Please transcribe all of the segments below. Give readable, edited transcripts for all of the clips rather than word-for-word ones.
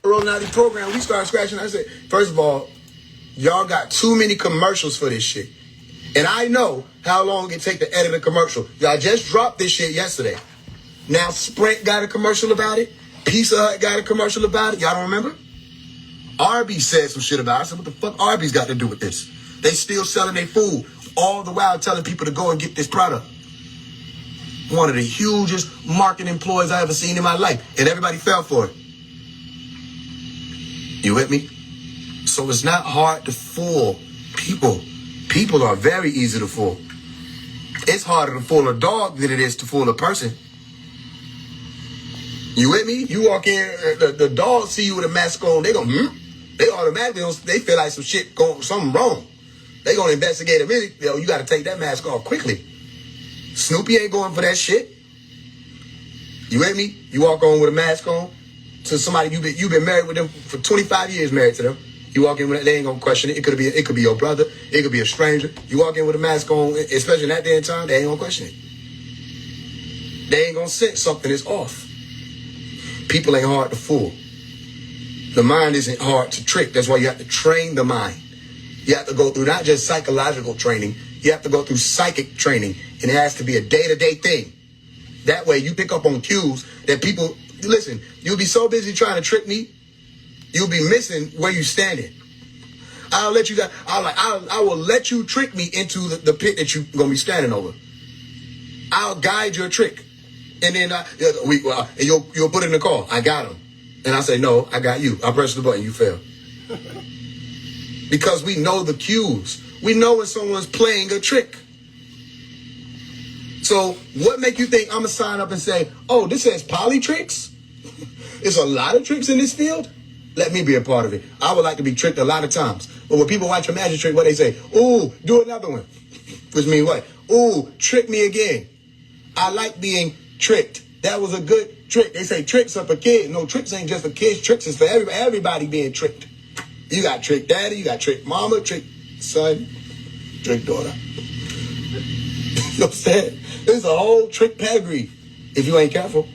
rolling out the program, we started scratching. I said, first of all, y'all got too many commercials for this shit. And I know how long it take to edit a commercial. Y'all just dropped this shit yesterday. Now Sprint got a commercial about it. Pizza Hut got a commercial about it. Y'all don't remember? Arby's said some shit about it. I said, what the fuck Arby's got to do with this? They still selling their food, all the while telling people to go and get this product. One of the hugest marketing employees I ever seen in my life. And everybody fell for it. You with me? So it's not hard to fool people. People are very easy to fool. It's harder to fool a dog than it is to fool a person. You with me? You walk in, the dog see you with a mask on, they go, They automatically, they feel like something wrong. They gonna investigate immediately. You gotta take that mask off quickly. Snoopy ain't going for that shit. You with me? You walk on with a mask on to somebody you've been married with them for 25 years, married to them. You walk in with it, they ain't gonna question it. It could be your brother. It could be a stranger. You walk in with a mask on, especially in that day and time, they ain't gonna question it. They ain't gonna sense something is off. People ain't hard to fool. The mind isn't hard to trick. That's why you have to train the mind. You have to go through not just psychological training. You have to go through psychic training. And it has to be a day-to-day thing. That way you pick up on cues that people, listen, you'll be so busy trying to trick me, you'll be missing where you standing. I will let you trick me into the pit that you're going to be standing over. I'll guide your trick. And then you'll put it in the call. I got him. And I say, no, I got you. I press the button, you fail. Because we know the cues. We know when someone's playing a trick. So what make you think I'm going to sign up and say, oh, this says poly tricks? There's a lot of tricks in this field? Let me be a part of it. I would like to be tricked a lot of times. But when people watch a magic trick, what they say? Ooh, do another one. Which means what? Ooh, trick me again. I like being tricked. That was a good trick. They say tricks are for kids. No, tricks ain't just for kids. Tricks is for everybody being tricked. You got trick daddy, you got trick mama, trick son, trick daughter. You know what I'm saying? There's a whole trick pedigree if you ain't careful.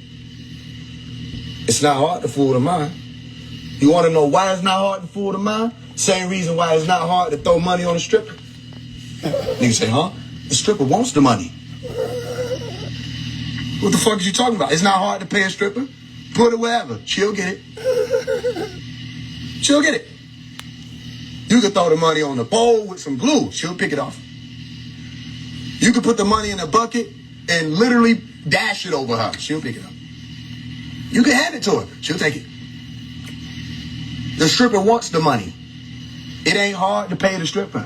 It's not hard to fool the mind. You want to know why it's not hard to fool the mind? Same reason why it's not hard to throw money on a stripper. Nigga say, huh? The stripper wants the money. What the fuck is you talking about? It's not hard to pay a stripper. Put it wherever. She'll get it. She'll get it. You could throw the money on the pole with some glue. She'll pick it off. You could put the money in a bucket and literally dash it over her. She'll pick it up. You can hand it to her. She'll take it. The stripper wants the money. It ain't hard to pay the stripper.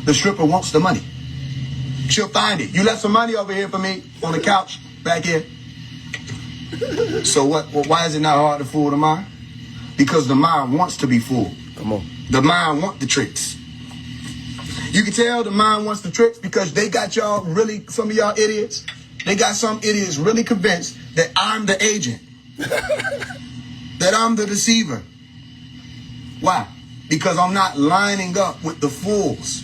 The stripper wants the money. She'll find it. You left some money over here for me on the couch back here. So what? Why is it not hard to fool the mind? Because the mind wants to be fooled. Come on. The mind wants the tricks. You can tell the mind wants the tricks because they got y'all really, some of y'all idiots, they got some idiots really convinced that I'm the agent. That I'm the deceiver. Why? Because I'm not lining up with the fools.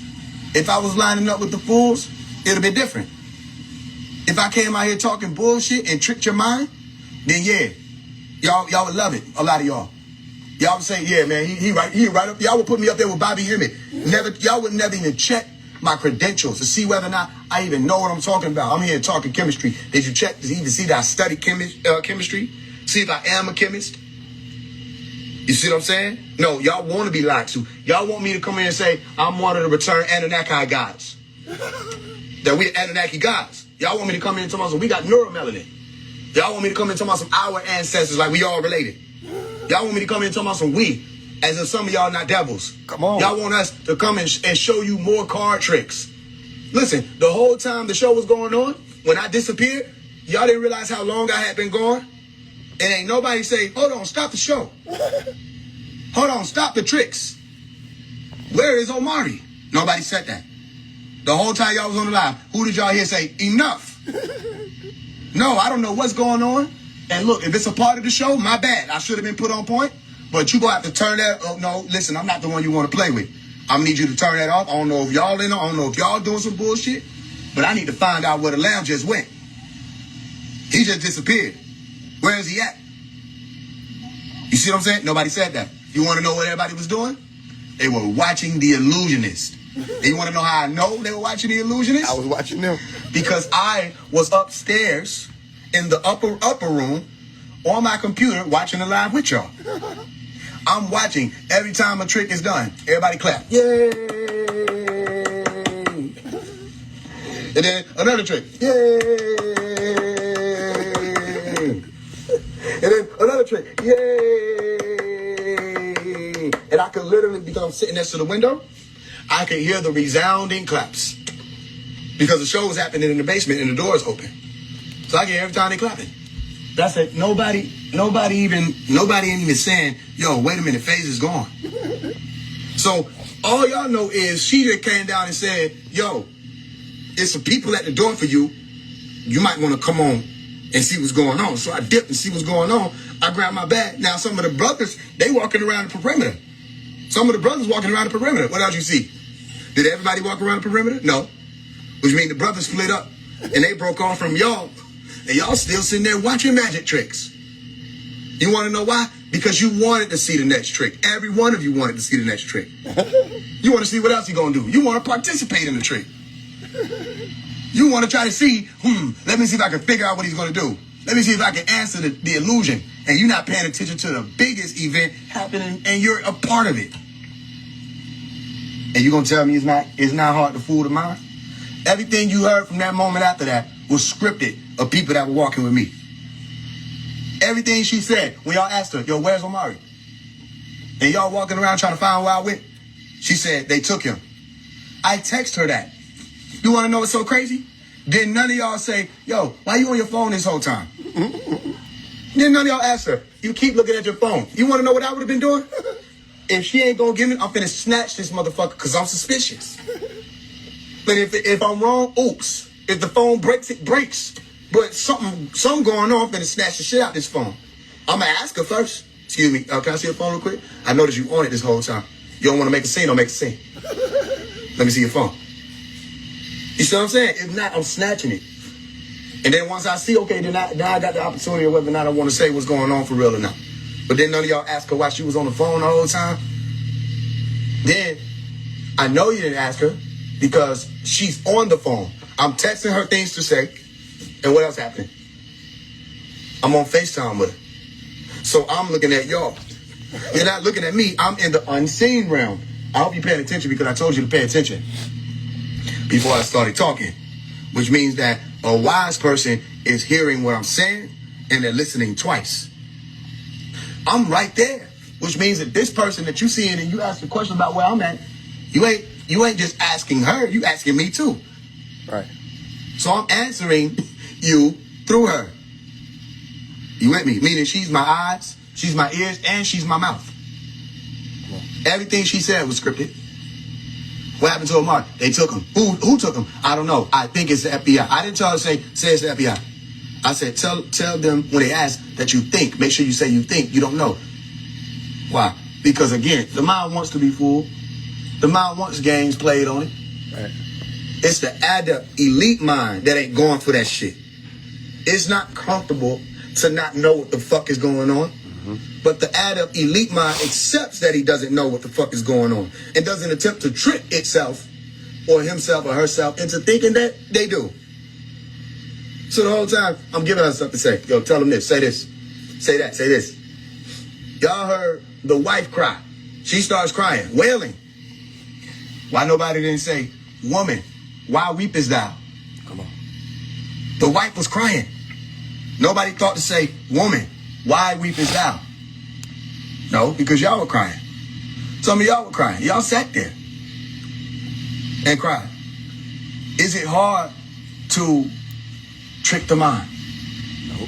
If I was lining up with the fools, it'd be different. If I came out here talking bullshit and tricked your mind, then yeah, y'all would love it. A lot of y'all. Y'all would say, yeah, man, he right up. Y'all would put me up there with Bobby Hemmett. Y'all would never even check my credentials to see whether or not I even know what I'm talking about. I'm here talking chemistry. Did you check to even see that I studied chemistry? See if I am a chemist? You see what I'm saying? No, y'all want to be lied to. Y'all want me to come in and say, I'm one of the returned Anunnaki gods. That we Anunnaki gods. Y'all want me to come in and talk about some, we got neuromelanin. Y'all want me to come in and talk about some our ancestors like we all related. Y'all want me to come in and talk about some we, as if some of y'all not devils. Come on. Y'all want us to come and show you more card tricks. Listen, the whole time the show was going on, when I disappeared, y'all didn't realize how long I had been gone. And ain't nobody say, hold on, stop the show. Hold on, stop the tricks. Where is Omari? Nobody said that. The whole time y'all was on the live, who did y'all hear say, enough? No, I don't know what's going on. And look, if it's a part of the show, my bad. I should have been put on point. But you gonna have to turn that, oh no, listen, I'm not the one you want to play with. I'm gonna need you to turn that off. I don't know if y'all in it, I don't know if y'all doing some bullshit. But I need to find out where the lamb just went. He just disappeared. Where is he at? You see what I'm saying? Nobody said that. You want to know what everybody was doing? They were watching The Illusionist. And you want to know how I know they were watching The Illusionist? I was watching them. Because I was upstairs in the upper room on my computer watching it live with y'all. I'm watching every time a trick is done. Everybody clap. Yay! And then another trick. Yay! And then another trick. Yay! And I could literally, because I'm sitting next to the window, I could hear the resounding claps. Because the show was happening in the basement and the door's open. So I can hear every time they clapping. That's it. Nobody ain't even saying, yo, wait a minute, FaZe is gone. So all y'all know is she just came down and said, yo, there's some people at the door for you. You might want to come on and see what's going on. So I dipped and see what's going on. I grabbed my bag. Now some of the brothers, they walking around the perimeter. Some of the brothers walking around the perimeter. What else you see? Did everybody walk around the perimeter? No. Which means the brothers split up and they broke off from y'all. And y'all still sitting there watching magic tricks. You want to know why? Because you wanted to see the next trick. Every one of you wanted to see the next trick. You want to see what else he's going to do. You want to participate in the trick. You want to try to see, let me see if I can figure out what he's going to do. Let me see if I can answer the illusion. And you're not paying attention to the biggest event happening and you're a part of it. And you're going to tell me it's not hard to fool the mind? Everything you heard from that moment after that was scripted of people that were walking with me. Everything she said, when y'all asked her, yo, where's Omari? And y'all walking around trying to find where I went, she said, they took him. I text her that. You want to know what's so crazy? Then none of y'all say, yo, why you on your phone this whole time? Then none of y'all ask her, you keep looking at your phone. You want to know what I would have been doing? If she ain't going to give me, I'm finna snatch this motherfucker because I'm suspicious. But if I'm wrong, oops. If the phone breaks, it breaks. But something going on, I'm finna snatch the shit out this phone. I'm gonna ask her first. Excuse me, can I see your phone real quick? I noticed you on it this whole time. You don't want to make a scene, don't make a scene. Let me see your phone. You see what I'm saying? If not, I'm snatching it. And then once I see, okay, then I got the opportunity of whether or not I want to say what's going on for real or not. But then none of y'all ask her why she was on the phone the whole time. Then I know you didn't ask her because she's on the phone. I'm texting her things to say. And what else happened? I'm on FaceTime with her. So I'm looking at y'all. You're not looking at me. I'm in the unseen realm. I hope you're paying attention because I told you to pay attention before I started talking. Which means that a wise person is hearing what I'm saying and they're listening twice. I'm right there. Which means that this person that you see and you ask a question about where I'm at, you ain't just asking her, you asking me too. Right. So I'm answering you through her. You with me? Meaning she's my eyes, she's my ears, and she's my mouth. Everything she said was scripted. What happened to Omar? They took him. Who took him? I don't know. I think it's the FBI. I didn't tell her to say it's the FBI. I said tell them when they ask that you think. Make sure you say you think. You don't know. Why? Because again, the mind wants to be fooled. The mind wants games played on it. Right. It's the adept elite mind that ain't going for that shit. It's not comfortable to not know what the fuck is going on. Mm-hmm. But the adept elite mind accepts that he doesn't know what the fuck is going on and doesn't attempt to trick itself or himself or herself into thinking that they do. So the whole time, I'm giving her something to say. Yo, tell them this, say this, say that, say this. Y'all heard the wife cry. She starts crying, wailing. Why nobody didn't say, woman, why weepest thou? Come on. The wife was crying. Nobody thought to say, woman, why weepest thou? No, because y'all were crying. Some of y'all were crying. Y'all sat there and cried. Is it hard to trick the mind? No.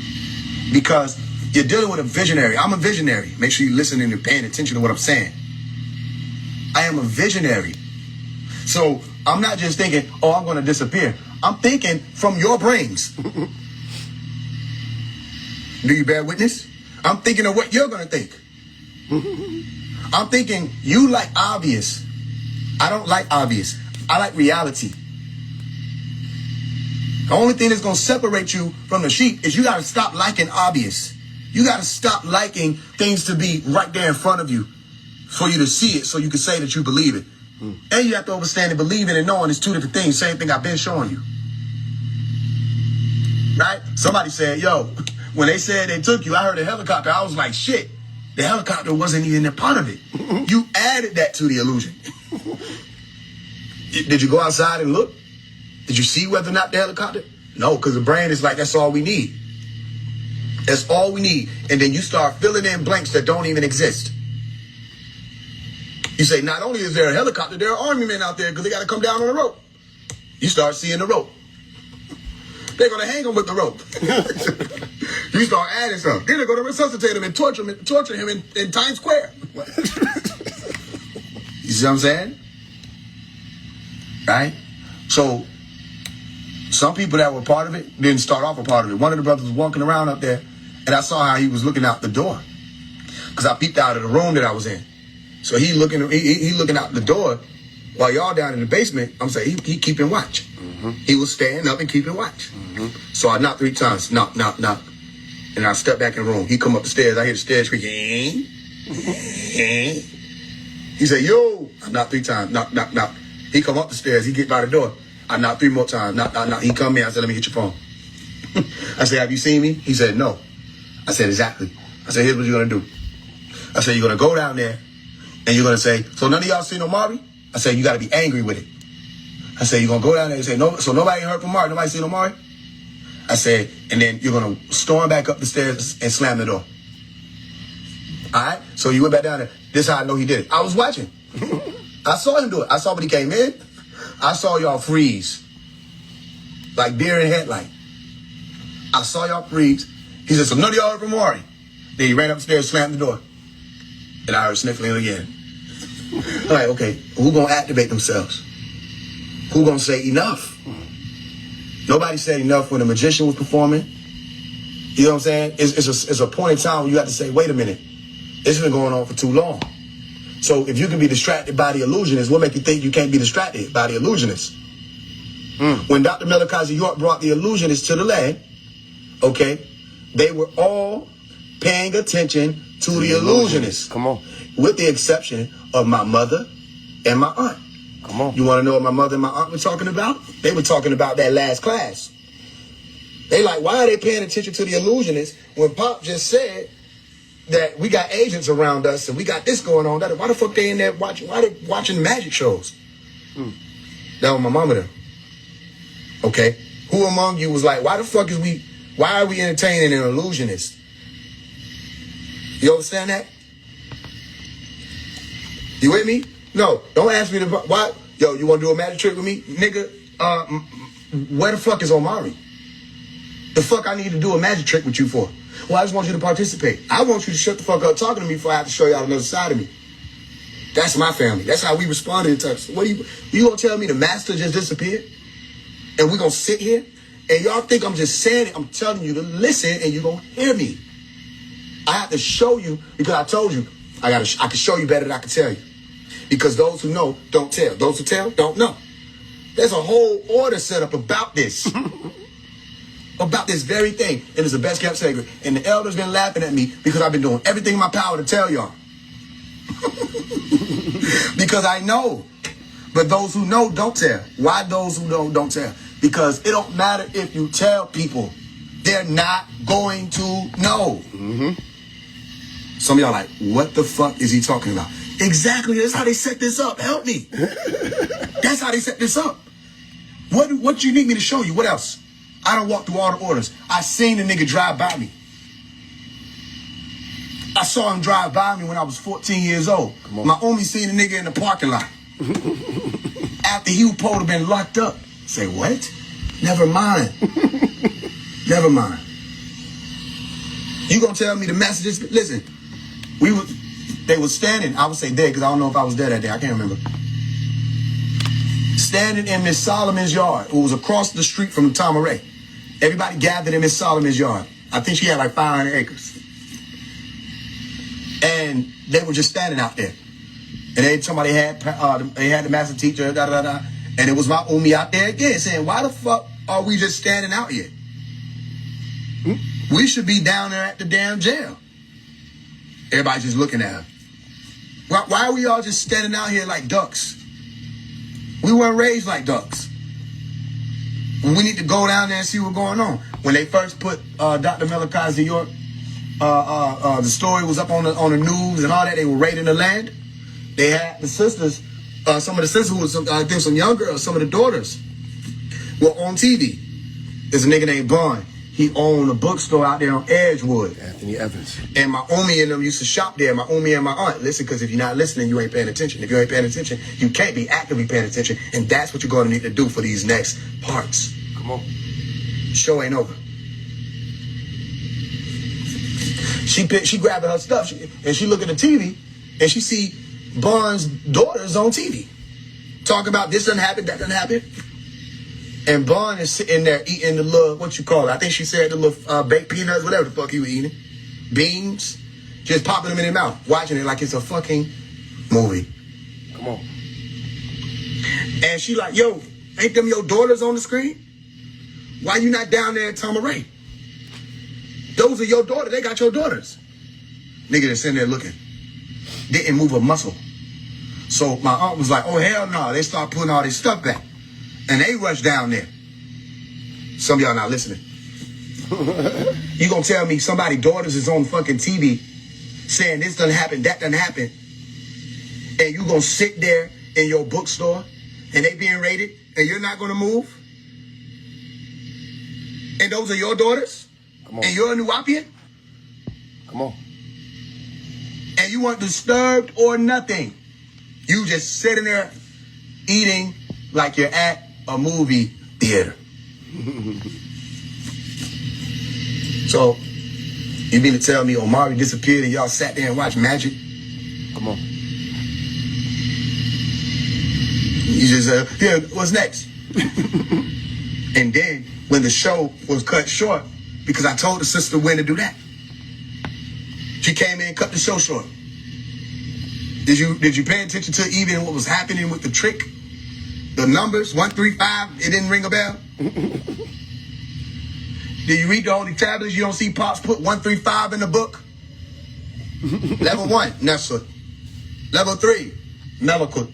Because you're dealing with a visionary. I'm a visionary. Make sure you're listening and paying attention to what I'm saying. I am a visionary. So I'm not just thinking, oh, I'm going to disappear. I'm thinking from your brains. Do you bear witness? I'm thinking of what you're going to think. I'm thinking you like obvious. I don't like obvious. I like reality. The only thing that's going to separate you from the sheep is you got to stop liking obvious. You got to stop liking things to be right there in front of you for you to see it so you can say that you believe it. And you have to understand that believing and knowing is two different things. Same thing I've been showing you. Right? Somebody said, yo, when they said they took you, I heard a helicopter. I was like, shit, the helicopter wasn't even a part of it. You added that to the illusion. Did you go outside and look? Did you see whether or not the helicopter? No, because the brain is like, that's all we need. That's all we need. And then you start filling in blanks that don't even exist. You say, not only is there a helicopter, there are army men out there because they got to come down on the rope. You start seeing the rope. They're going to hang him with the rope. You start adding stuff. Then they're going to resuscitate him and torture him in Times Square. You see what I'm saying? Right? So, some people that were part of it didn't start off a part of it. One of the brothers was walking around up there, and I saw how he was looking out the door. Because I peeped out of the room that I was in. So he looking out the door while y'all down in the basement. I'm saying he keeping watch. Mm-hmm. He was standing up and keeping watch. Mm-hmm. So I knocked 3 times. Knock. And I stepped back in the room. He come up the stairs. I hear the stairs creaking. He said, yo. I knocked 3 times. Knock. He come up the stairs. He get by the door. I knocked 3 more times. Knock. He come in. I said, let me hit your phone. I said, have you seen me? He said, no. I said, exactly. I said, here's what you're going to do. I said, you're going to go down there and you're going to say, so none of y'all seen Omari? I said, you got to be angry with it. I said, you're going to go down there and say, no, so nobody heard from Omari? Nobody seen Omari? I said, and then you're going to storm back up the stairs and slam the door. All right? So you went back down there. This is how I know he did it. I was watching. I saw him do it. I saw when he came in. I saw y'all freeze. Like deer in headlight. I saw y'all freeze. He said, so none of y'all heard from Omari? Then he ran upstairs, slammed the door. And I heard sniffling again. I'm like, okay, who gonna activate themselves? Who gonna say enough? Nobody said enough when the magician was performing. You know what I'm saying? It's a point in time where you have to say, wait a minute, this has been going on for too long. So if you can be distracted by the illusionist, what make you think you can't be distracted by the illusionist? When Dr. Malachi York brought the illusionists to the land, okay, they were all paying attention to the illusionists. Come on. With the exception of my mother and my aunt. Come on. You want to know what my mother and my aunt were talking about? They were talking about that last class. They like, why are they paying attention to the illusionists when Pop just said that we got agents around us and we got this going on? Why the fuck they in there watching? Why they watching magic shows? That was my mama there. Okay. Who among you was like, why are we entertaining an illusionist? You understand that? You with me? No, don't ask me why. Yo, you want to do a magic trick with me? Nigga, where the fuck is Omari? The fuck I need to do a magic trick with you for? Well, I just want you to participate. I want you to shut the fuck up talking to me before I have to show y'all another side of me. That's my family. That's how we responded in touch. What you gonna tell me the master just disappeared? And we gonna sit here? And y'all think I'm just saying it. I'm telling you to listen and you gonna hear me. I have to show you because I told you I can show you better than I can tell you. Because those who know don't tell. Those who tell don't know. There's a whole order set up about this. About this very thing. And it's the best kept secret. And the elders been laughing at me because I've been doing everything in my power to tell y'all. Because I know. But those who know don't tell. Why those who don't tell? Because it don't matter if you tell people. They're not going to know. Mm-hmm. Some of y'all like, what the fuck is he talking about? Exactly. That's how they set this up. Help me. That's how they set this up. What you need me to show you? What else? I done walked through all the orders. I seen the nigga drive by me. I saw him drive by me when I was 14 years old. My homie seen the nigga in the parking lot. After he was supposed to have been locked up. Say, what? Never mind. Never mind. You gonna tell me the messages? Listen, they were standing, I would say dead, because I don't know if I was dead that day. I can't remember. Standing in Miss Solomon's yard, who was across the street from Tom Ray. Everybody gathered in Miss Solomon's yard. I think she had like 500 acres. And they were just standing out there. And somebody had the master teacher, and it was my Umi out there again saying, why the fuck are we just standing out here? We should be down there at the damn jail. Everybody just looking at her. Why are we all just standing out here like ducks? We weren't raised like ducks. We need to go down there and see what's going on. When they first put Dr. Malachi York, the story was up on the news and all that. They were raiding the land. They had the sisters, some of the sisters who was, I think some young girls, some of the daughters were on TV. There's a nigga named Bond. He owned a bookstore out there on Edgewood. Anthony Evans. And my Omi and them used to shop there. My Omi and my aunt. Listen, because if you're not listening, you ain't paying attention. If you ain't paying attention, you can't be actively paying attention. And that's what you're going to need to do for these next parts. Come on. Show ain't over. She grabbing her stuff and she look at the TV and she see Bond's daughters on TV. Talking about this doesn't happen, that doesn't happen. And Bond is sitting there eating the little, what you call it? I think she said the little baked peanuts, whatever the fuck he was eating. Beans. Just popping them in his mouth. Watching it like it's a fucking movie. Come on. And she like, yo, ain't them your daughters on the screen? Why you not down there at Tama Ray? Those are your daughters. They got your daughters. Nigga that's sitting there looking. Didn't move a muscle. So my aunt was like, oh, hell no. They start putting all this stuff back. And they rushed down there. Some of y'all not listening. You gonna tell me somebody's daughters is on fucking TV saying this doesn't happen, that doesn't happen. And you gonna sit there in your bookstore and they being raided and you're not gonna move? And those are your daughters? Come on. And you're a Nuwapian? Come on. And you weren't disturbed or nothing. You just sitting there eating like you're at a movie theater. So, you mean to tell me Omari disappeared and y'all sat there and watched Magic? Come on. You just, yeah, what's next? And then, when the show was cut short, because I told the sister when to do that. She came in and cut the show short. Did you pay attention to even what was happening with the trick? The numbers, 135, it didn't ring a bell? Did you read the Holy Tablets? You don't see Pops put 135 in the book? Level 1, Nessa. Level 3, Melakut.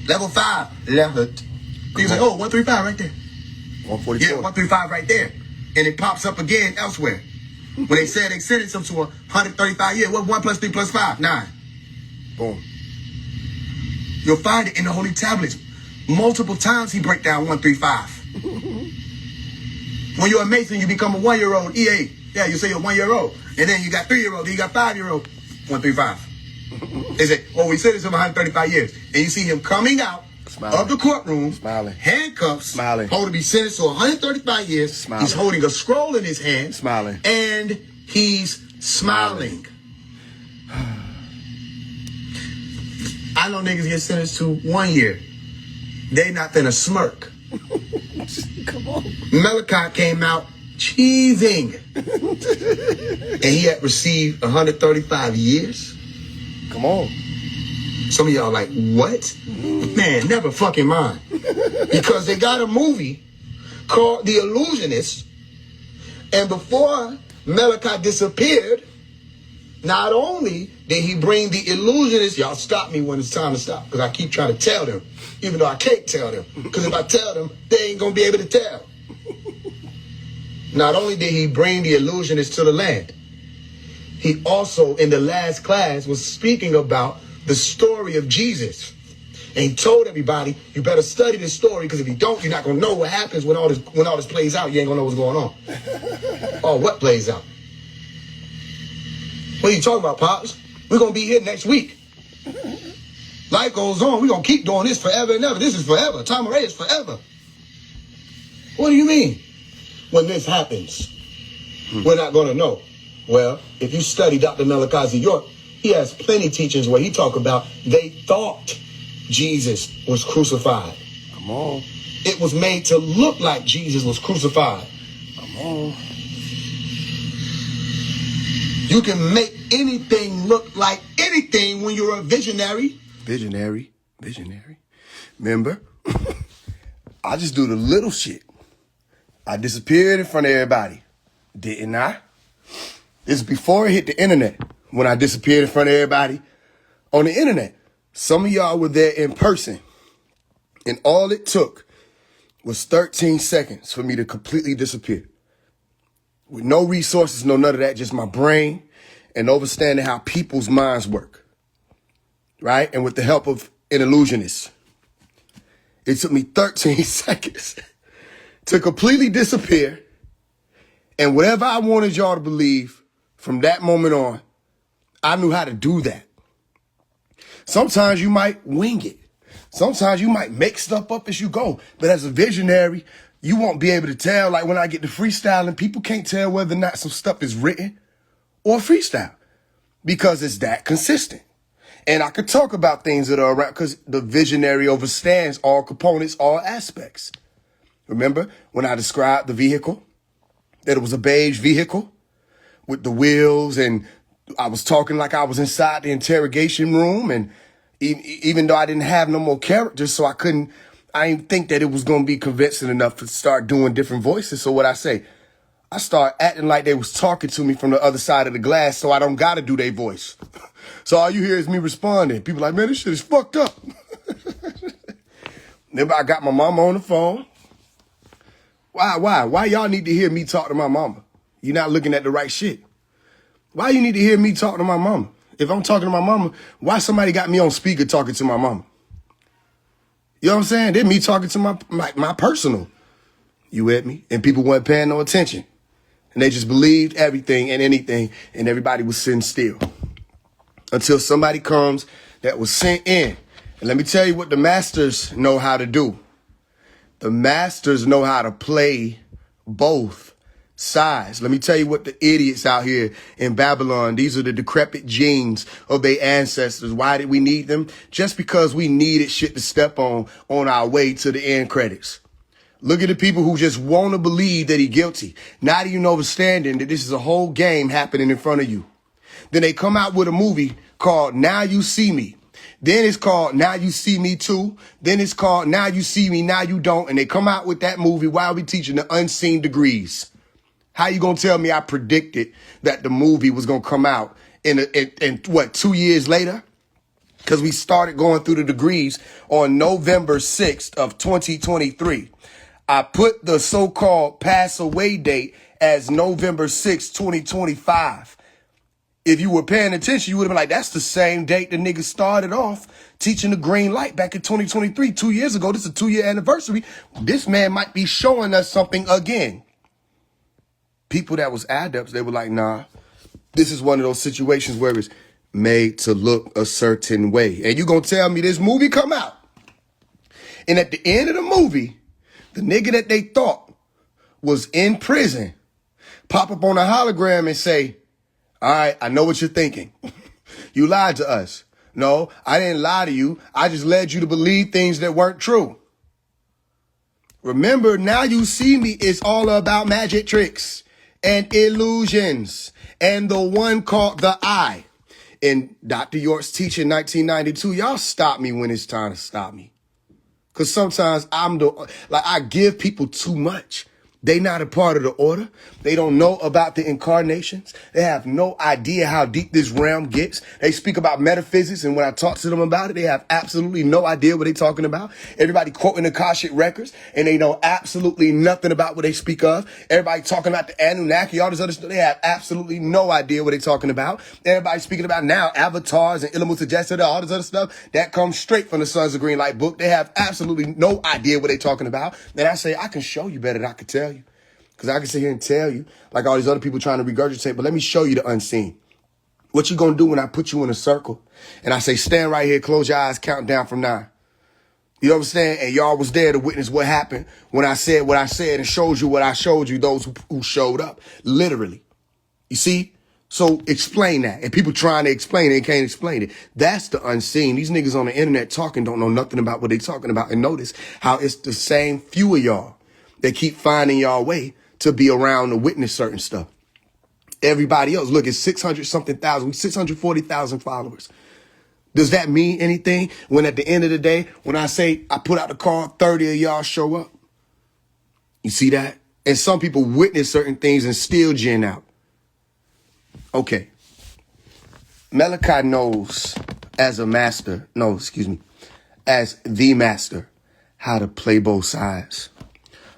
Level 5, Levet. He's like, oh, 135 right there. 144. Yeah, 135 right there. And it pops up again elsewhere. When they said they sentenced him to 135 years, what 1 + 3 + 5? 9. Boom. You'll find it in the Holy Tablets. Multiple times he break down 135. When you're a Mason, you become a 1-year-old. EA. Yeah, you say you're a 1-year-old. And then you got 3-year-old, then you got 5-year-old. 135. They say, oh, we sentenced him 135 years. And you see him coming out of the courtroom, Smiling. handcuffs, Smiling. holding to be sentenced to 135 years. Smiling. He's holding a scroll in his hand. Smiling. And he's smiling. I know niggas get sentenced to 1 year. They not finna smirk. Come on. Malachi came out cheesing. And he had received 135 years. Come on. Some of y'all like, what? Man, never fucking mind. Because they got a movie called The Illusionist. And before Malachi disappeared, not only did he bring the illusionist, y'all stop me when it's time to stop, because I keep trying to tell them, even though I can't tell them, because if I tell them, they ain't going to be able to tell. Not only did he bring the illusionist to the land, he also, in the last class, was speaking about the story of Jesus. And he told everybody, you better study this story, because if you don't, you're not going to know what happens when all this plays out. You ain't going to know what's going on. Oh, what plays out? What are you talking about, Pops? We're going to be here next week. Life goes on. We're going to keep doing this forever and ever. This is forever. Tama Ray is forever. What do you mean? When this happens, we're not going to know. Well, if you study Dr. Malachi York, he has plenty of teachings where he talk about they thought Jesus was crucified. Come on. It was made to look like Jesus was crucified. Come on. You can make anything look like anything when you're a visionary. Visionary. Remember? I just do the little shit. I disappeared in front of everybody. Didn't I? It's before it hit the internet, when I disappeared in front of everybody on the internet. Some of y'all were there in person, and all it took was 13 seconds for me to completely disappear. With no resources, no none of that, just my brain and understanding how people's minds work, right? And with the help of an illusionist. It took me 13 seconds to completely disappear. And whatever I wanted y'all to believe from that moment on, I knew how to do that. Sometimes you might wing it. Sometimes you might make stuff up as you go. But as a visionary, you won't be able to tell. Like when I get to freestyling, people can't tell whether or not some stuff is written or freestyle because it's that consistent. And I could talk about things that are around because the visionary understands all components, all aspects. Remember when I described the vehicle, that it was a beige vehicle with the wheels, and I was talking like I was inside the interrogation room, and even though I didn't have no more characters, so I didn't think that it was going to be convincing enough to start doing different voices. So what I say, I start acting like they was talking to me from the other side of the glass, so I don't got to do their voice. So all you hear is me responding. People like, man, this shit is fucked up. Then I got my mama on the phone. Why y'all need to hear me talk to my mama? You're not looking at the right shit. Why you need to hear me talk to my mama? If I'm talking to my mama, why somebody got me on speaker talking to my mama? You know what I'm saying? Then me talking to my personal. You with me? And people weren't paying no attention. And they just believed everything and anything, and everybody was sitting still. Until somebody comes that was sent in. And let me tell you what the masters know how to do. The masters know how to play both sides. Let me tell you what the idiots out here in Babylon, these are the decrepit genes of their ancestors. Why did we need them? Just because we needed shit to step on our way to the end credits. Look at the people who just want to believe that he's guilty, not even understanding that this is a whole game happening in front of you. Then they come out with a movie called Now You See Me. Then it's called Now You See Me Too. Then it's called Now You See Me, Now You Don't. And they come out with that movie while we teaching the unseen degrees. How you going to tell me I predicted that the movie was going to come out in 2 years later? Because we started going through the degrees on November 6th of 2023. I put the so-called pass away date as November 6th, 2025. If you were paying attention, you would have been like, that's the same date the nigga started off teaching the green light back in 2023, 2 years ago. This is a 2-year anniversary. This man might be showing us something again. People that was adepts, they were like, nah, this is one of those situations where it's made to look a certain way. And you gonna tell me this movie come out, and at the end of the movie, the nigga that they thought was in prison pop up on a hologram and say, all right, I know what you're thinking. You lied to us. No, I didn't lie to you. I just led you to believe things that weren't true. Remember, Now You See Me is all about magic tricks and illusions. And the one called The Eye. In Dr. York's teaching 1992, y'all stop me when it's time to stop me. Because sometimes I give people too much. They not a part of the order. They don't know about the incarnations. They have no idea how deep this realm gets. They speak about metaphysics, and when I talk to them about it, they have absolutely no idea what they're talking about. Everybody quoting the Akashic records, and they know absolutely nothing about what they speak of. Everybody talking about the Anunnaki, all this other stuff. They have absolutely no idea what they're talking about. Everybody speaking about now avatars and Ilamu Suggested, all this other stuff that comes straight from the Sons of Green Light book. They have absolutely no idea what they're talking about. Then I say, I can show you better than I can tell you. Because I can sit here and tell you, like all these other people trying to regurgitate, but let me show you the unseen. What you gonna do when I put you in a circle and I say, stand right here, close your eyes, count down from 9. You know what I'm saying? And y'all was there to witness what happened when I said what I said and showed you what I showed you, those who showed up, literally. You see? So explain that. And people trying to explain it and can't explain it. That's the unseen. These niggas on the internet talking don't know nothing about what they talking about. And notice how it's the same few of y'all that keep finding y'all way to be around to witness certain stuff. Everybody else, look, it's 600-something thousand, 640,000 followers. Does that mean anything when at the end of the day, when I say I put out the call, 30 of y'all show up? You see that? And some people witness certain things and still gin out. Okay. Malachi knows as the master, how to play both sides.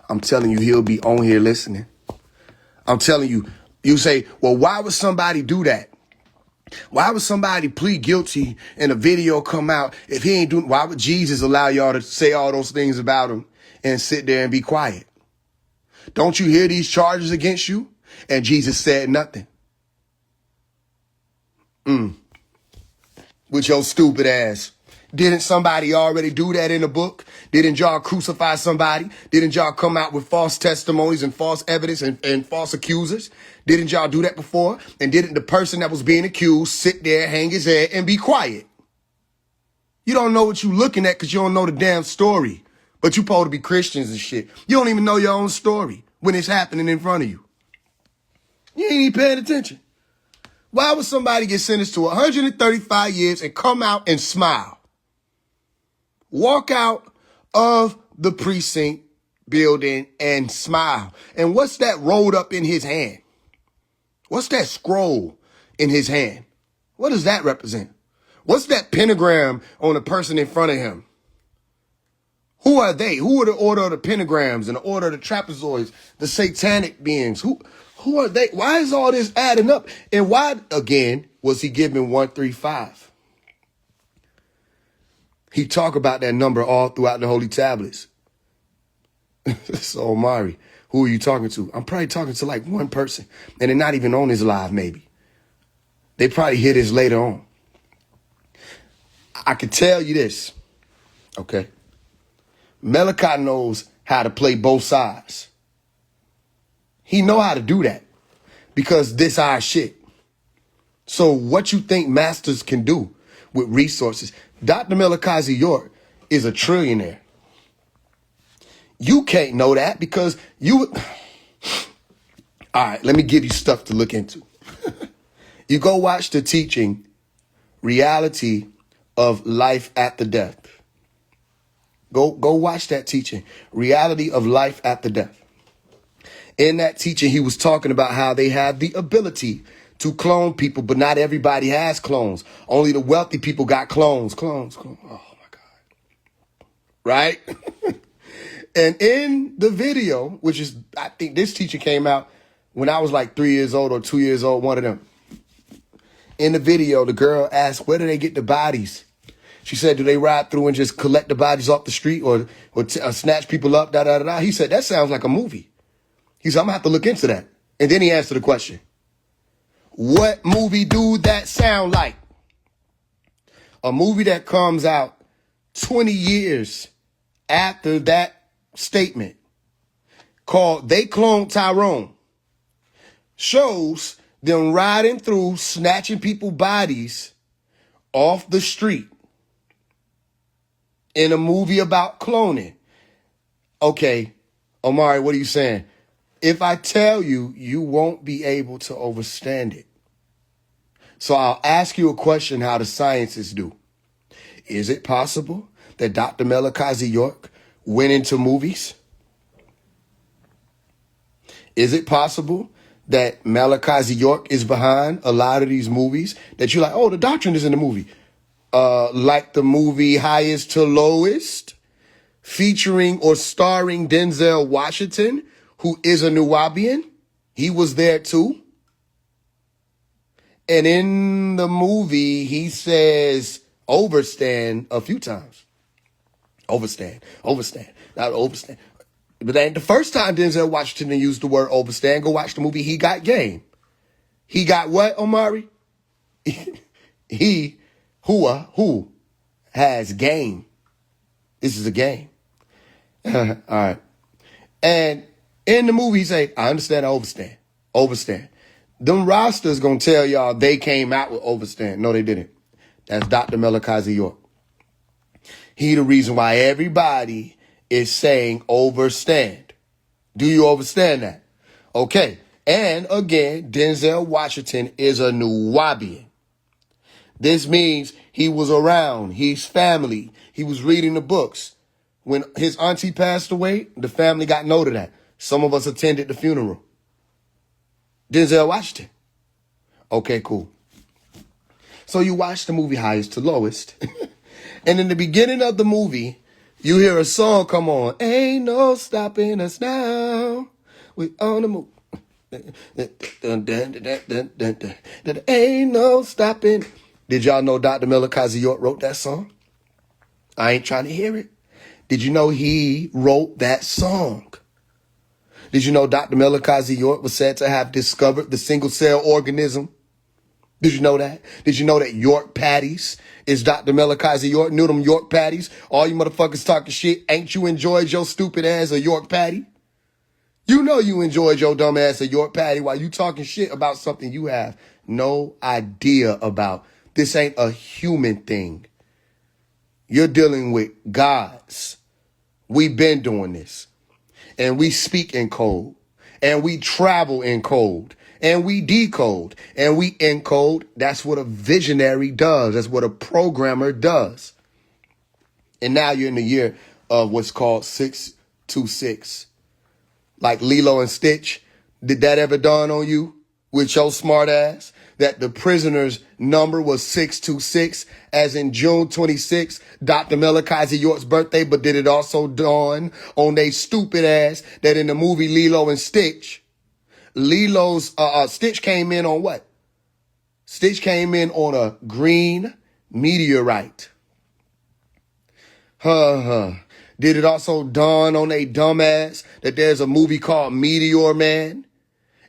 I'm telling you, he'll be on here listening. I'm telling you, you say, well, why would somebody do that? Why would somebody plead guilty and a video come out if he ain't doing, why would Jesus allow y'all to say all those things about him and sit there and be quiet? Don't you hear these charges against you? And Jesus said nothing. With your stupid ass. Didn't somebody already do that in the book? Didn't y'all crucify somebody? Didn't y'all come out with false testimonies and false evidence and false accusers? Didn't y'all do that before? And didn't the person that was being accused sit there, hang his head, and be quiet? You don't know what you looking at because you don't know the damn story. But you supposed to be Christians and shit. You don't even know your own story when it's happening in front of you. You ain't even paying attention. Why would somebody get sentenced to 135 years and come out and smile? Walk out of the precinct building and smile. And what's that rolled up in his hand? What's that scroll in his hand? What does that represent? What's that pentagram on the person in front of him? Who are they? Who are the order of the pentagrams and the order of the trapezoids, the satanic beings? Who are they? Why is all this adding up? And why, again, was he given 135? He talk about that number all throughout the Holy Tablets. So, Omari, who are you talking to? I'm probably talking to like one person, and they're not even on his live, maybe. They probably hear this later on. I can tell you this, okay? Malachi knows how to play both sides. He know how to do that because this our shit. So what you think masters can do with resources? Dr. Malachi York is a trillionaire. You can't know that because you... All right, let me give you stuff to look into. You go watch the teaching, Reality of Life After Death. Go watch that teaching, Reality of Life After Death. In that teaching, he was talking about how they have the ability to clone people, but not everybody has clones. Only the wealthy people got clones. Clones. Oh, my God. Right? And in the video, which is, I think this teacher came out when I was like 3 years old or 2 years old, one of them. In the video, the girl asked, where do they get the bodies? She said, do they ride through and just collect the bodies off the street or snatch people up, da-da-da-da? He said, that sounds like a movie. He said, I'm going to have to look into that. And then he answered the question. What movie do that sound like? A movie that comes out 20 years after that statement called They Cloned Tyrone shows them riding through, snatching people's bodies off the street in a movie about cloning. Okay, Omari, what are you saying? If I tell you, you won't be able to understand it. So I'll ask you a question how the scientists do. Is it possible that Dr. Malachi York went into movies? Is it possible that Malachi York is behind a lot of these movies that you're like, oh, the doctrine is in the movie? Like the movie Highest to Lowest, featuring or starring Denzel Washington, who is a Nubian. He was there too. And in the movie, he says overstand a few times. Overstand, not overstand. But that ain't the first time Denzel Washington used the word overstand. Go watch the movie He Got Game. He got what, Omari? Who has game. This is a game. All right. And in the movie, he say, I understand, I overstand. Overstand. Them rosters gonna tell y'all they came out with overstand. No, they didn't. That's Dr. Malachi York. He the reason why everybody is saying overstand. Do you understand that? Okay. And again, Denzel Washington is a Nubian. This means he was around. He's family. He was reading the books. When his auntie passed away, the family got note of that. Some of us attended the funeral. Denzel Washington. Okay, cool. So you watch the movie Highest to Lowest. And in the beginning of the movie, you hear a song come on. Ain't no stopping us now. We on the move. Ain't no stopping. Did y'all know Dr. Miller Kazi York wrote that song? I ain't trying to hear it. Did you know he wrote that song? Did you know Dr. Miller Kazi York was said to have discovered the single cell organism? Did you know that? Did you know that York patties is Dr. Miller Kazi York? Knew them York patties? All you motherfuckers talking shit. Ain't you enjoyed your stupid ass a York patty? You know you enjoyed your dumb ass a York patty while you talking shit about something you have no idea about. This ain't a human thing. You're dealing with gods. We've been doing this. And we speak in code. And we travel in code. And we decode. And we encode. That's what a visionary does. That's what a programmer does. And now you're in the year of what's called 626. Like Lilo and Stitch. Did that ever dawn on you with your smart ass? That the prisoner's number was 626, as in June 26, Dr. Miller Kazi York's birthday, but did it also dawn on they stupid ass that in the movie Lilo and Stitch, Stitch came in on what? Stitch came in on a green meteorite. Did it also dawn on a dumbass that there's a movie called Meteor Man?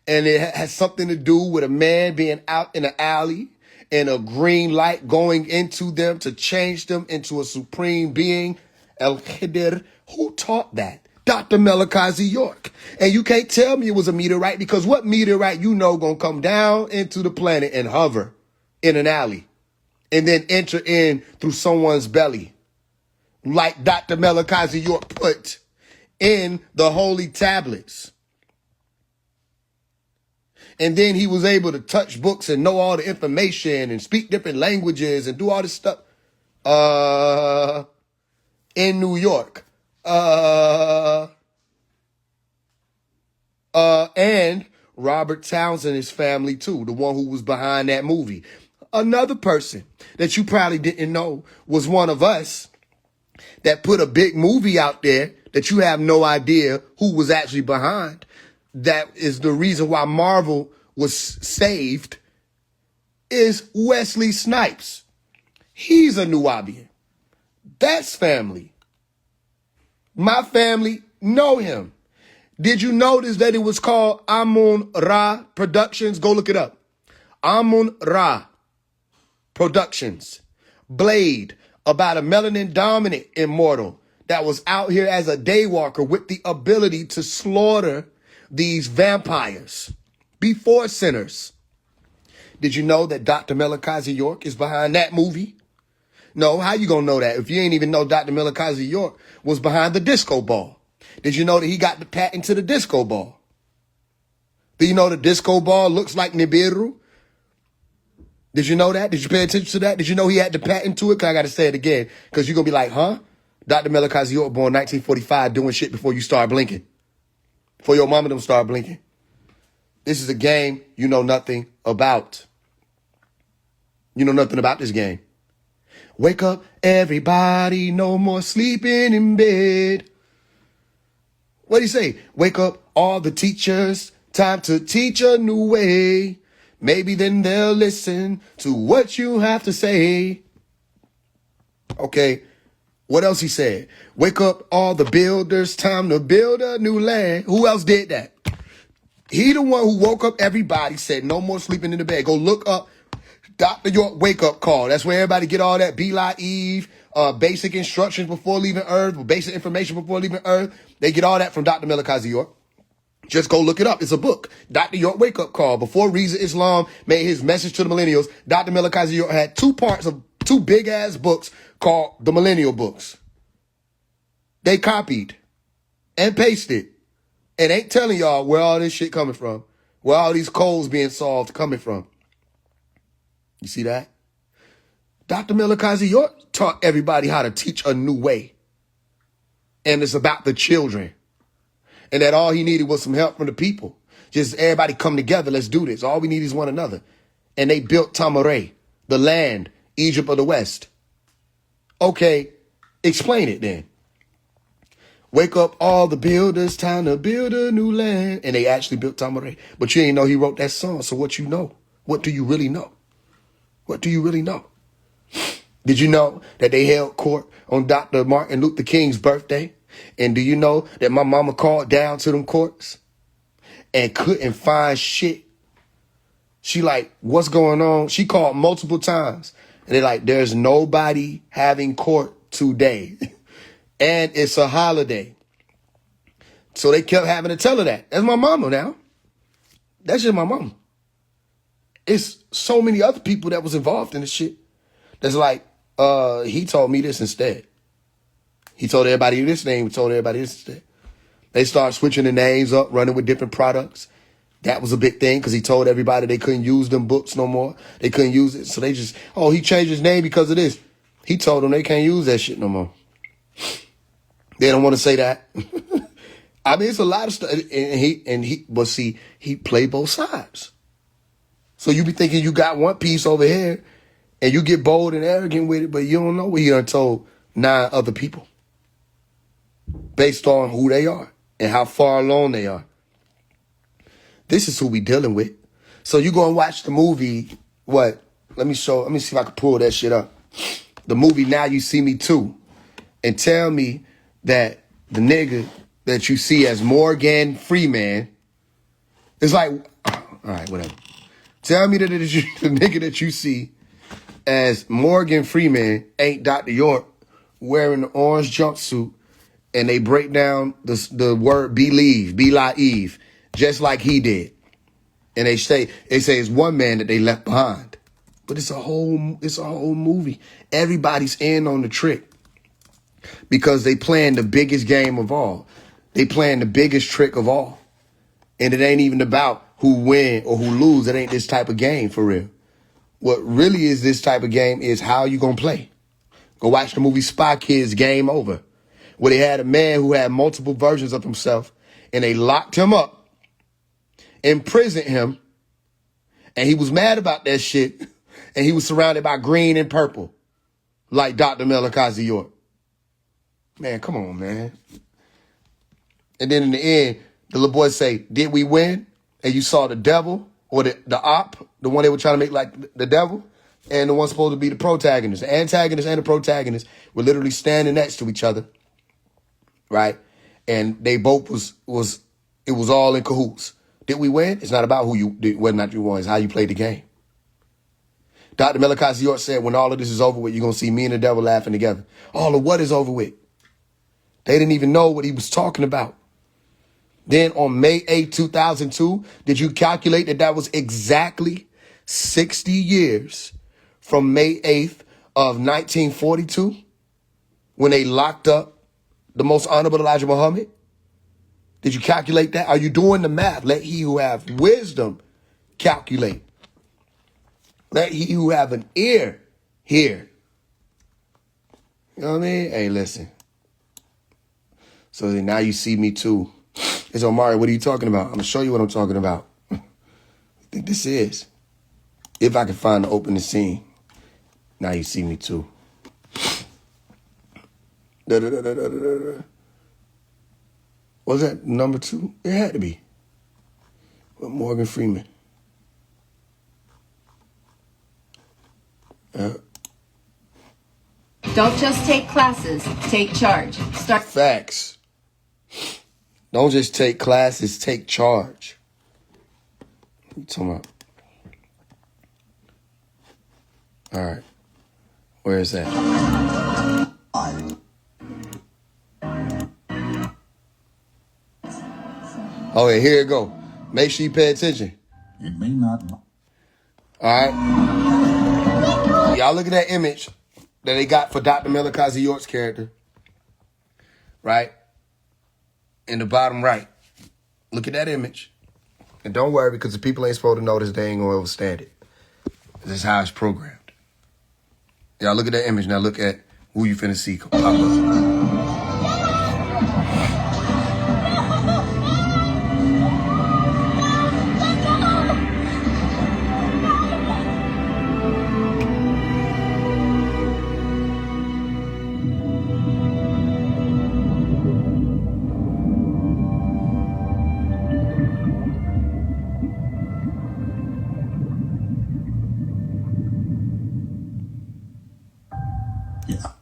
And it has something to do with a man being out in an alley and a green light going into them to change them into a supreme being. El Khidr. Who taught that? Dr. Miller Kazi York. And you can't tell me it was a meteorite, because what meteorite you know gonna come down into the planet and hover in an alley and then enter in through someone's belly, like Dr. Miller Kazi York put in the holy tablets. And then he was able to touch books and know all the information and speak different languages and do all this stuff in New York. And Robert Townsend, his family too, the one who was behind that movie. Another person that you probably didn't know was one of us that put a big movie out there that you have no idea who was actually behind. That is the reason why Marvel was saved, is Wesley Snipes. He's a Nubian. That's family. My family know him. Did you notice that it was called Amun Ra Productions? Go look it up. Amun Ra Productions. Blade, about a melanin dominant immortal that was out here as a daywalker with the ability to slaughter these vampires before sinners. Did you know that Dr. Miller Kazi York is behind that movie? No, how you gonna know that if you ain't even know Dr. Miller Kazi York was behind the disco ball? Did you know that he got the patent to the disco ball? Do you know the disco ball looks like Nibiru? Did you know that? Did you pay attention to that? Did you know he had the patent to it? Cause I gotta say it again, because you're gonna be like, huh? Dr. Miller Kazi York born 1945 doing shit before you start blinking. Before your mama don't start blinking. This is a game you know nothing about. You know nothing about this game. Wake up, everybody, no more sleeping in bed. What do you say? Wake up, all the teachers, time to teach a new way. Maybe then they'll listen to what you have to say. Okay, what else he said? Wake up, all the builders, time to build a new land. Who else did that? He the one who woke up everybody, said no more sleeping in the bed. Go look up Dr. York wake up call. That's where everybody get all that Bela Eve, basic instructions before leaving Earth, basic information before leaving Earth. They get all that from Dr. Miller Kazi York. Just go look it up. It's a book. Dr. York wake up call. Before Reza Islam made his message to the millennials, Dr. Miller Kazi York had two parts of two big ass books called the Millennial Books. They copied and pasted and ain't telling y'all where all this shit coming from, where all these codes being solved coming from. You see that? Dr. Miller Kazi York taught everybody how to teach a new way. And it's about the children. And that all he needed was some help from the people. Just everybody come together, let's do this. All we need is one another. And they built Tamaray, the land, Egypt of the West. Okay, explain it then. Wake up all the builders, time to build a new land. And they actually built Tamaray. But you ain't know he wrote that song, so what you know? What do you really know? What do you really know? Did you know that they held court on Dr. Martin Luther King's birthday? And do you know that my mama called down to them courts and couldn't find shit? She like, what's going on? She called multiple times. And they're like, there's nobody having court today. And it's a holiday. So they kept having to tell her that. That's my mama now. That's just my mama. It's so many other people that was involved in this shit. That's like, he told me this instead. He told everybody this name, told everybody this instead. They started switching the names up, running with different products. That was a big thing because he told everybody they couldn't use them books no more. They couldn't use it. So they just, he changed his name because of this. He told them they can't use that shit no more. They don't want to say that. I mean, it's a lot of stuff. But see, he played both sides. So you be thinking you got one piece over here and you get bold and arrogant with it, but you don't know what he done told 9 other people based on who they are and how far along they are. This is who we dealing with. So you go and watch the movie, what? Let me see if I can pull that shit up. The movie Now You See Me Too. And tell me that the nigga that you see as Morgan Freeman is like, all right, whatever. Tell me that the nigga that you see as Morgan Freeman ain't Dr. York wearing the orange jumpsuit and they break down the word believe, just like he did. And they say it's one man that they left behind. But it's a whole movie. Everybody's in on the trick because they playing the biggest game of all. They playing the biggest trick of all. And it ain't even about who win or who lose. It ain't this type of game for real. What really is this type of game is how you gonna play. Go watch the movie Spy Kids Game Over, where they had a man who had multiple versions of himself and they locked him up, imprisoned him, and he was mad about that shit, and he was surrounded by green and purple, like Dr. Melakazi York. Man, come on, man. And then in the end, the little boy say, did we win? And you saw the devil or the op, the one they were trying to make like the devil, and the one supposed to be the protagonist. The antagonist and the protagonist were literally standing next to each other, right? And they both it was all in cahoots. Did we win? It's not about whether or not you won. It's how you played the game. Dr. Melakazi York said, when all of this is over with, you're going to see me and the devil laughing together. All of what is over with? They didn't even know what he was talking about. Then on May 8, 2002, did you calculate that was exactly 60 years from May 8th of 1942 when they locked up the most honorable Elijah Muhammad? Did you calculate that? Are you doing the math? Let he who have wisdom calculate. Let he who have an ear hear. You know what I mean? Hey, listen. So then Now You See Me Too. It's Omari, what are you talking about? I'm going to show you what I'm talking about. I think this is. If I can find the opening scene. Now You See Me Too. Was that number 2? It had to be. With Morgan Freeman. Don't just take classes, take charge. Start. Facts. Don't just take classes, take charge. What you talking about? All right. Where is that? Oh, yeah, here you go. Make sure you pay attention. It may not. All right. Y'all look at that image that they got for Dr. Melakazi York's character. Right? In the bottom right. Look at that image. And don't worry, because the people ain't supposed to notice, they ain't going to understand it. This is how it's programmed. Y'all look at that image. Now look at who you finna see pop up.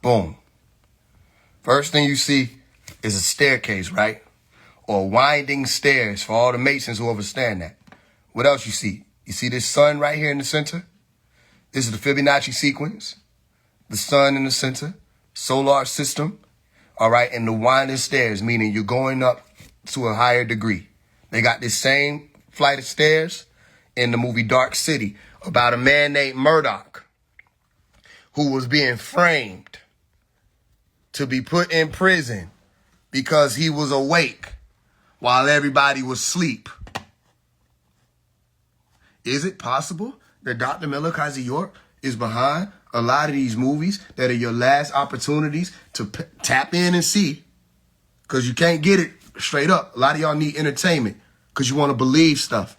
Boom. First thing you see is a staircase, right? Or winding stairs for all the Masons who understand that. What else you see? You see this sun right here in the center? This is the Fibonacci sequence. The sun in the center. Solar system. All right. And the winding stairs, meaning you're going up to a higher degree. They got this same flight of stairs in the movie Dark City about a man named Murdoch who was being framed to be put in prison because he was awake while everybody was asleep. Is it possible that Dr. Malachi York is behind a lot of these movies that are your last opportunities to tap in and see? Because you can't get it straight up. A lot of y'all need entertainment because you want to believe stuff.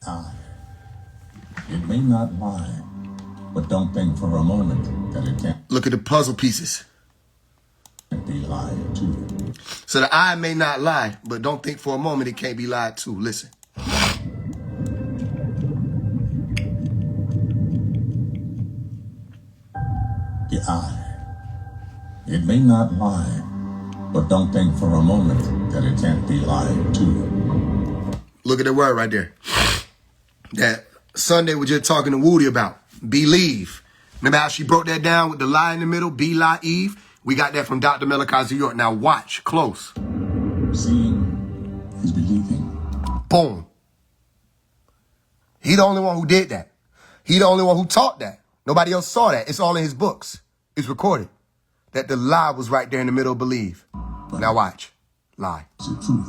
It may not lie, but don't think for a moment that it can't Look at the puzzle pieces. be lied to. So the eye may not lie, but don't think for a moment it can't be lied to. Listen. The eye. It may not lie, but don't think for a moment that it can't be lied to. Look at the word right there. That Sunday we're just talking to Woody about. Believe. Remember how she broke that down with the lie in the middle? Be lie Eve. We got that from Dr. Malachi York. Now watch close. Seeing is believing. Boom. He the only one who did that. He the only one who taught that. Nobody else saw that. It's all in his books. It's recorded. That the lie was right there in the middle of believe. Now watch. Lie. It's the truth.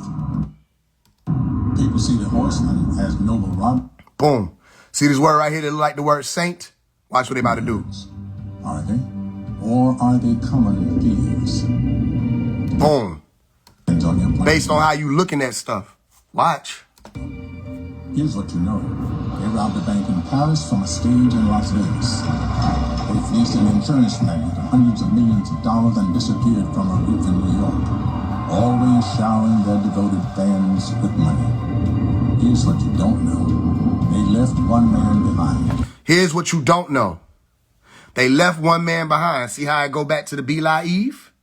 People see the horseman as noble robbers. Boom. See this word right here that look like the word saint? Watch what they about to do. Are they? Or are they common thieves? Boom. Depends on your plan. Based on how you looking at stuff. Watch. Here's what you know. They robbed a bank in Paris from a stage in Las Vegas. They fleeced an insurance magnate of hundreds of millions of dollars and disappeared from a roof in New York, always showering their devoted fans with money. Here's what you don't know. They left one man behind. Here's what you don't know. They left one man behind. See how I go back to the Be Lie Eve?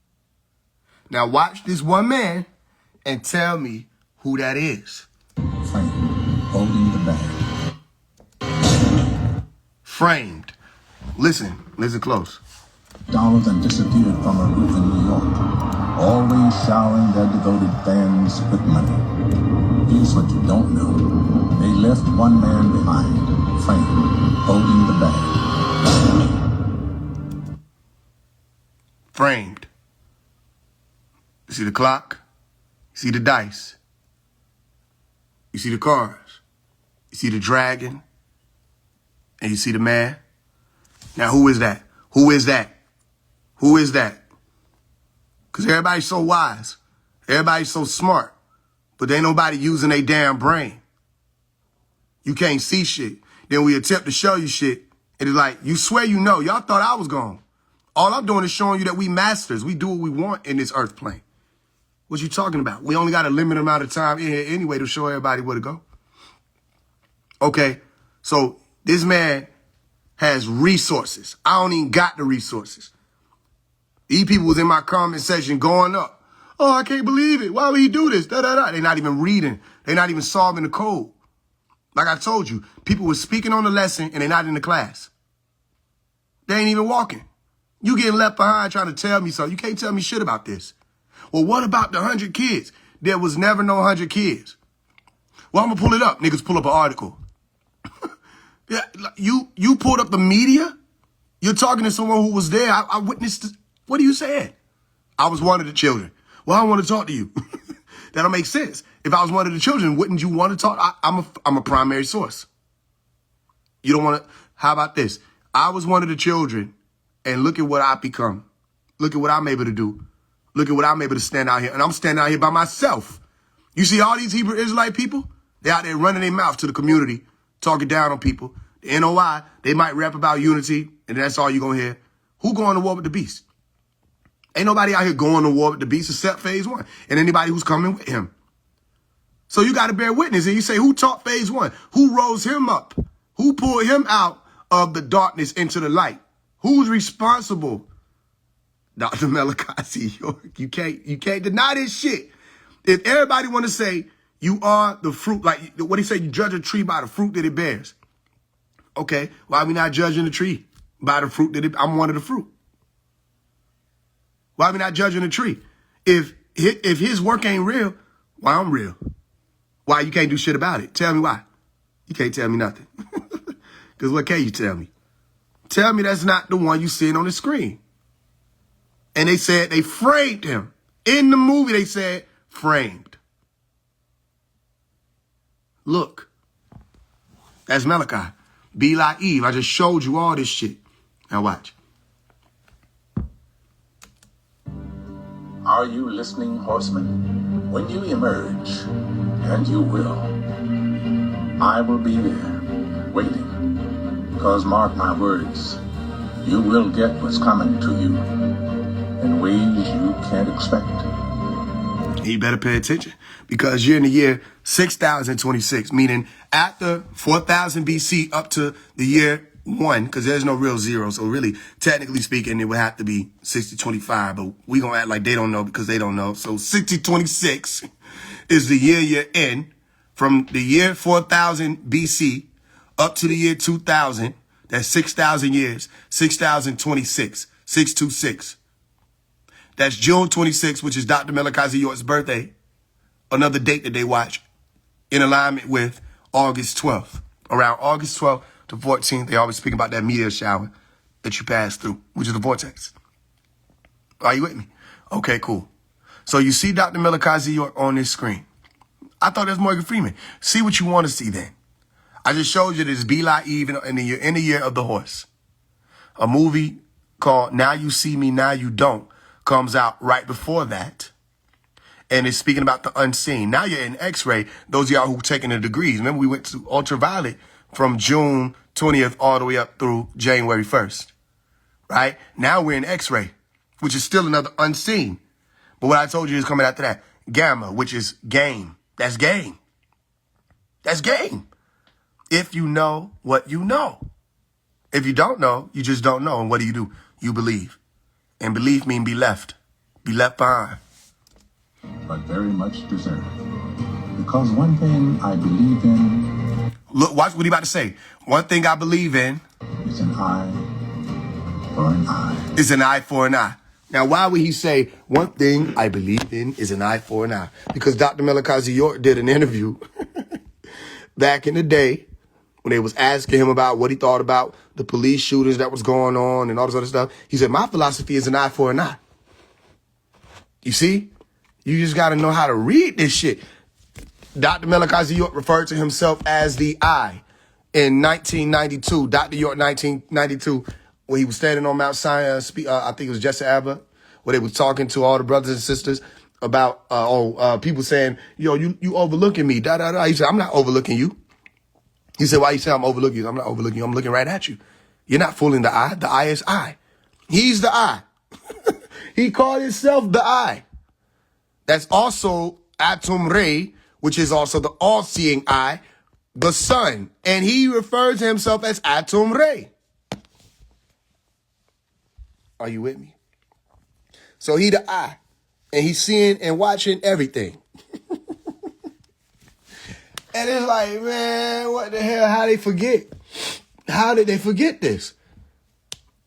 Now watch this one man and tell me who that is. Frank, holding the bag. Framed. Listen close. Dollars and disappeared from a roof in New York, always showering their devoted fans with money. Here's what you don't know. They left one man behind, Frank, holding the bag. Framed. You see the clock? You see the dice? You see the cards? You see the dragon? And you see the man? Now, who is that? Who is that? Who is that? Because everybody's so wise. Everybody's so smart. But there ain't nobody using their damn brain. You can't see shit. Then we attempt to show you shit. And it's like, you swear you know. Y'all thought I was gone. All I'm doing is showing you that we masters. We do what we want in this earth plane. What you talking about? We only got a limited amount of time in here anyway to show everybody where to go. Okay, so this man has resources. I don't even got the resources. These people was in my comment section going up. Oh, I can't believe it. Why would he do this? Da-da-da. They're not even reading. They're not even solving the code. Like I told you, people were speaking on the lesson and they're not in the class. They ain't even walking. You getting left behind trying to tell me something. You can't tell me shit about this. Well, what about the 100 kids? There was never no 100 kids. Well, I'm going to pull it up. Niggas pull up an article. Yeah, you pulled up the media? You're talking to someone who was there. I witnessed this. What are you saying? I was one of the children. Well, I want to talk to you. That don't make sense. If I was one of the children, wouldn't you want to talk? I'm a primary source. You don't want to. How about this? I was one of the children, and look at what I become. Look at what I'm able to do. Look at what I'm able to stand out here. And I'm standing out here by myself. You see all these Hebrew Israelite people? They're out there running their mouth to the community, talking down on people. The NOI, they might rap about unity, and that's all you're going to hear. Who going to war with the beast? Ain't nobody out here going to war with the beast except phase one and anybody who's coming with him. So you got to bear witness. And you say, who taught phase one? Who rose him up? Who pulled him out of the darkness into the light? Who's responsible? Dr. Malachi York. You can't deny this shit. If everybody want to say you are the fruit, like what he said, you judge a tree by the fruit that it bears. Okay, why are we not judging the tree by the fruit that I'm one of the fruit? Why are we not judging the tree? If his work ain't real, why I'm real? Why you can't do shit about it? Tell me why. You can't tell me nothing. Because what can you tell me? Tell me that's not the one you seeing on the screen. And they said they framed him. In the movie, they said framed. Look. That's Malachi. Be like Eve. I just showed you all this shit. Now watch. Are you listening, horsemen? When you emerge, and you will, I will be there, waiting. Because mark my words, you will get what's coming to you in ways you can't expect. You better pay attention because you're in the year 6026, meaning after 4000 BC up to the year 1, because there's no real zero. So really, technically speaking, it would have to be 6025, but we going to act like they don't know because they don't know. So 6026 is the year you're in. From the year 4000 BC up to the year 2000, that's 6,000 years, 6026, 626. That's June 26, which is Dr. Malachi York's birthday. Another date that they watch in alignment with August 12th. Around August 12th to 14th, they always speak about that meteor shower that you pass through, which is the vortex. Are you with me? Okay, cool. So you see Dr. Malachi York on this screen. I thought that was Morgan Freeman. See what you want to see then. I just showed you this Be Like Eve in the year of the horse. A movie called Now You See Me, Now You Don't comes out right before that. And it's speaking about the unseen. Now you're in X-ray. Those of y'all who taking the degrees. Remember we went to ultraviolet from June 20th all the way up through January 1st. Right? Now we're in X-ray, which is still another unseen. But what I told you is coming after that. Gamma, which is game. That's game. That's game. If you know what you know. If you don't know, you just don't know. And what do? You believe. And belief means be left. Be left behind. But very much deserved. Because one thing I believe in... Look, watch what he about to say. One thing I believe in... is an eye for an eye. Is an eye for an eye. Now, why would he say, one thing I believe in is an eye for an eye? Because Dr. Malachi York did an interview back in the day when they was asking him about what he thought about the police shootings that was going on and all this other stuff. He said, my philosophy is an eye for an eye. You see? You just got to know how to read this shit. Dr. Malachi York referred to himself as the eye in 1992. Dr. York, 1992, where he was standing on Mount Sinai, I think it was Jesse Abba, where they were talking to all the brothers and sisters about people saying, yo, you overlooking me, da-da-da. He said, I'm not overlooking you. He said, why you say I'm overlooking you? I'm not overlooking you. I'm looking right at you. You're not fooling the eye. The eye is I. He's the eye. He called himself the eye. That's also Atum Re, which is also the all-seeing eye, the sun. And he refers to himself as Atum Re. Are you with me? So he the eye. And he's seeing and watching everything. And it's like, man, what the hell? How they forget? How did they forget this?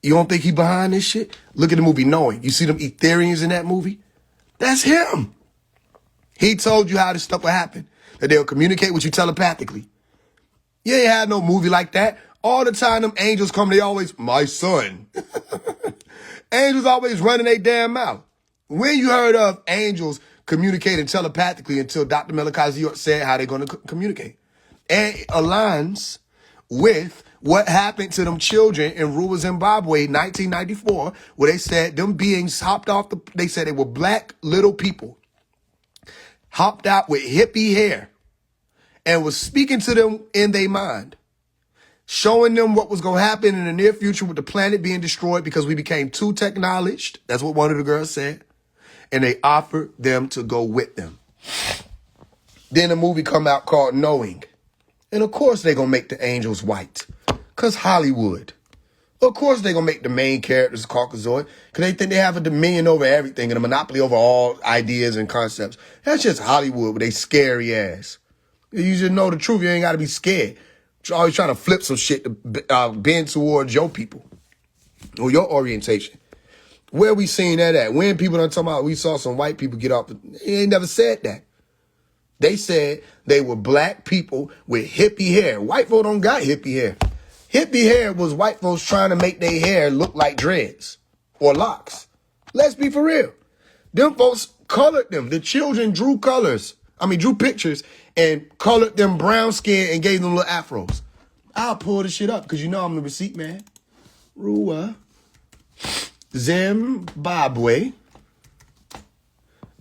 You don't think he behind this shit? Look at the movie Knowing. You see them Etherians in that movie? That's him. He told you how this stuff will happen. That they'll communicate with you telepathically. You ain't had no movie like that. All the time them angels come, they always, my son. Angels always running their damn mouth. When you heard of angels communicating telepathically until Dr. Malachi York said how they're going to communicate? And it aligns with what happened to them children in Ruwa, Zimbabwe, 1994, where they said them beings hopped off they said they were black little people, hopped out with hippie hair and was speaking to them in their mind, showing them what was going to happen in the near future with the planet being destroyed because we became too technologed. That's what one of the girls said. And they offered them to go with them. Then a movie come out called Knowing. And of course they're going to make the angels white. Because Hollywood. Of course they gonna make the main characters Caucasoid, because they think they have a dominion over everything and a monopoly over all ideas and concepts. That's just Hollywood with they scary ass. You just know the truth. You ain't gotta be scared. You're always trying to flip some shit to bend towards your people or your orientation. Where we seen that at? When people done talking about we saw some white people get off, they ain't never said that. They said they were black people with hippie hair. White folk don't got hippie hair. Hippie hair was white folks trying to make their hair look like dreads or locks. Let's be for real. Them folks colored them. The children drew pictures and colored them brown skin and gave them little afros. I'll pull the shit up because you know I'm the receipt man. Rua, Zimbabwe,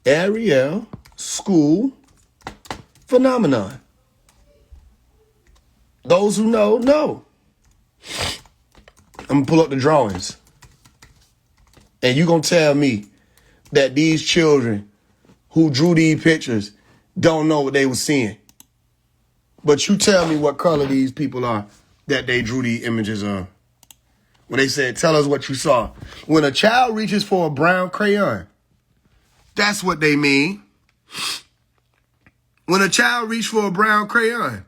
Ariel, school, phenomenon. Those who know, know. I'm gonna pull up the drawings. And you gonna tell me that these children who drew these pictures don't know what they were seeing. But you tell me what color these people are that they drew these images of. When they said, tell us what you saw. When a child reaches for a brown crayon, that's what they mean. When a child reaches for a brown crayon,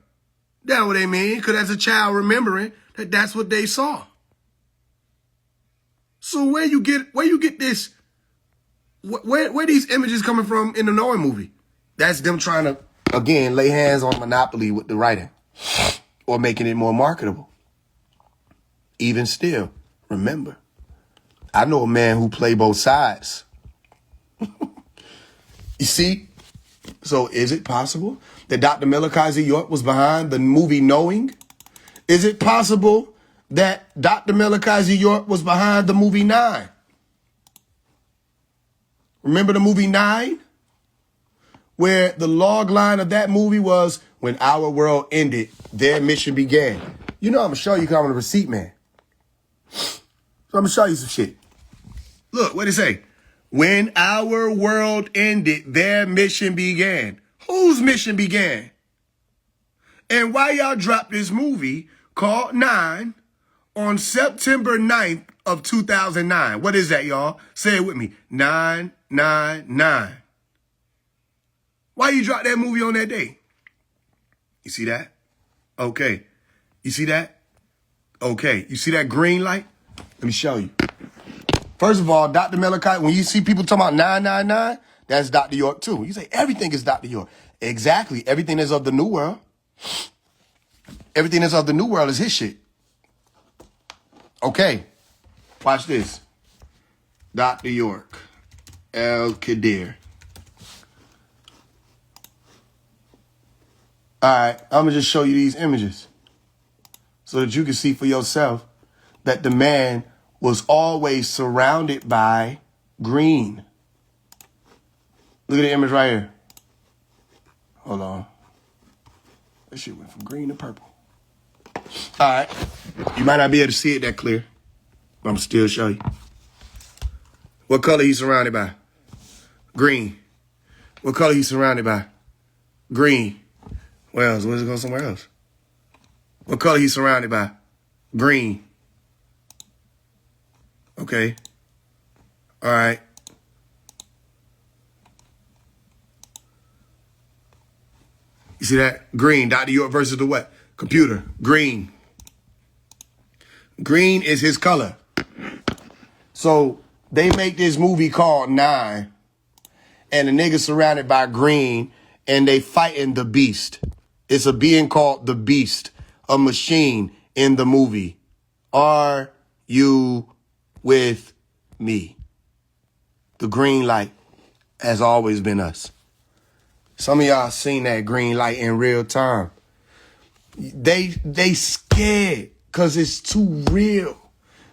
that's what they mean. Because as a child remembering that that's what they saw. So where you get this? Where these images coming from in the Knowing movie? That's them trying to, again, lay hands on monopoly with the writing or making it more marketable. Even still, remember, I know a man who play both sides. You see? So is it possible that Dr. Malachi York was behind the movie Knowing? Is it possible that Dr. Malachi York was behind the movie 9? Remember the movie 9? Where the log line of that movie was, when our world ended, their mission began. You know I'm going to show you because I'm a receipt man. So I'm going to show you some shit. Look, what did it say? When our world ended, their mission began. Whose mission began? And why y'all dropped this movie called 9 on September 9th of 2009? What is that, y'all? Say it with me. 999. Why you drop that movie on that day? You see that? Okay. You see that? Okay. You see that green light? Let me show you. First of all, Dr. Malachi, when you see people talking about 999, that's Dr. York too. You say everything is Dr. York. Exactly. Everything is of the new world. Everything that's of the new world is his shit. Okay. Watch this. Dr. York. El Kadir. All right. I'm going to just show you these images so that you can see for yourself that the man was always surrounded by green. Look at the image right here. Hold on. That shit went from green to purple. All right. You might not be able to see it that clear, but I'm still show you. What color he's surrounded by? Green. What color he's surrounded by? Green. Where else? Where's it go somewhere else? What color he's surrounded by? Green. Okay. All right. You see that? Green. Dr. York versus the what? Computer. Green. Green is his color. So they make this movie called 9, and the nigga surrounded by green, and they fighting the beast. It's a being called the Beast, a machine in the movie. Are you with me? The green light has always been us. Some of y'all seen that green light in real time. They scared because it's too real.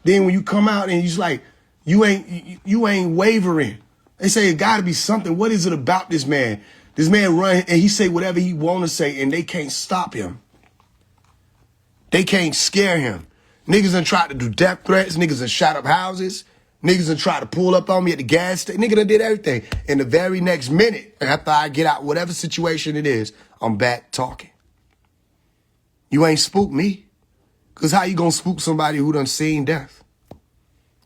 Then when you come out and you're like, you ain't wavering. They say it gotta be something. What is it about this man? This man run and he say whatever he want to say and they can't stop him. They can't scare him. Niggas done tried to do death threats. Niggas done shot up houses. Niggas done tried to pull up on me at the gas station. Nigga done did everything. And the very next minute, after I get out, whatever situation it is, I'm back talking. You ain't spooked me. Because how you gonna spook somebody who done seen death?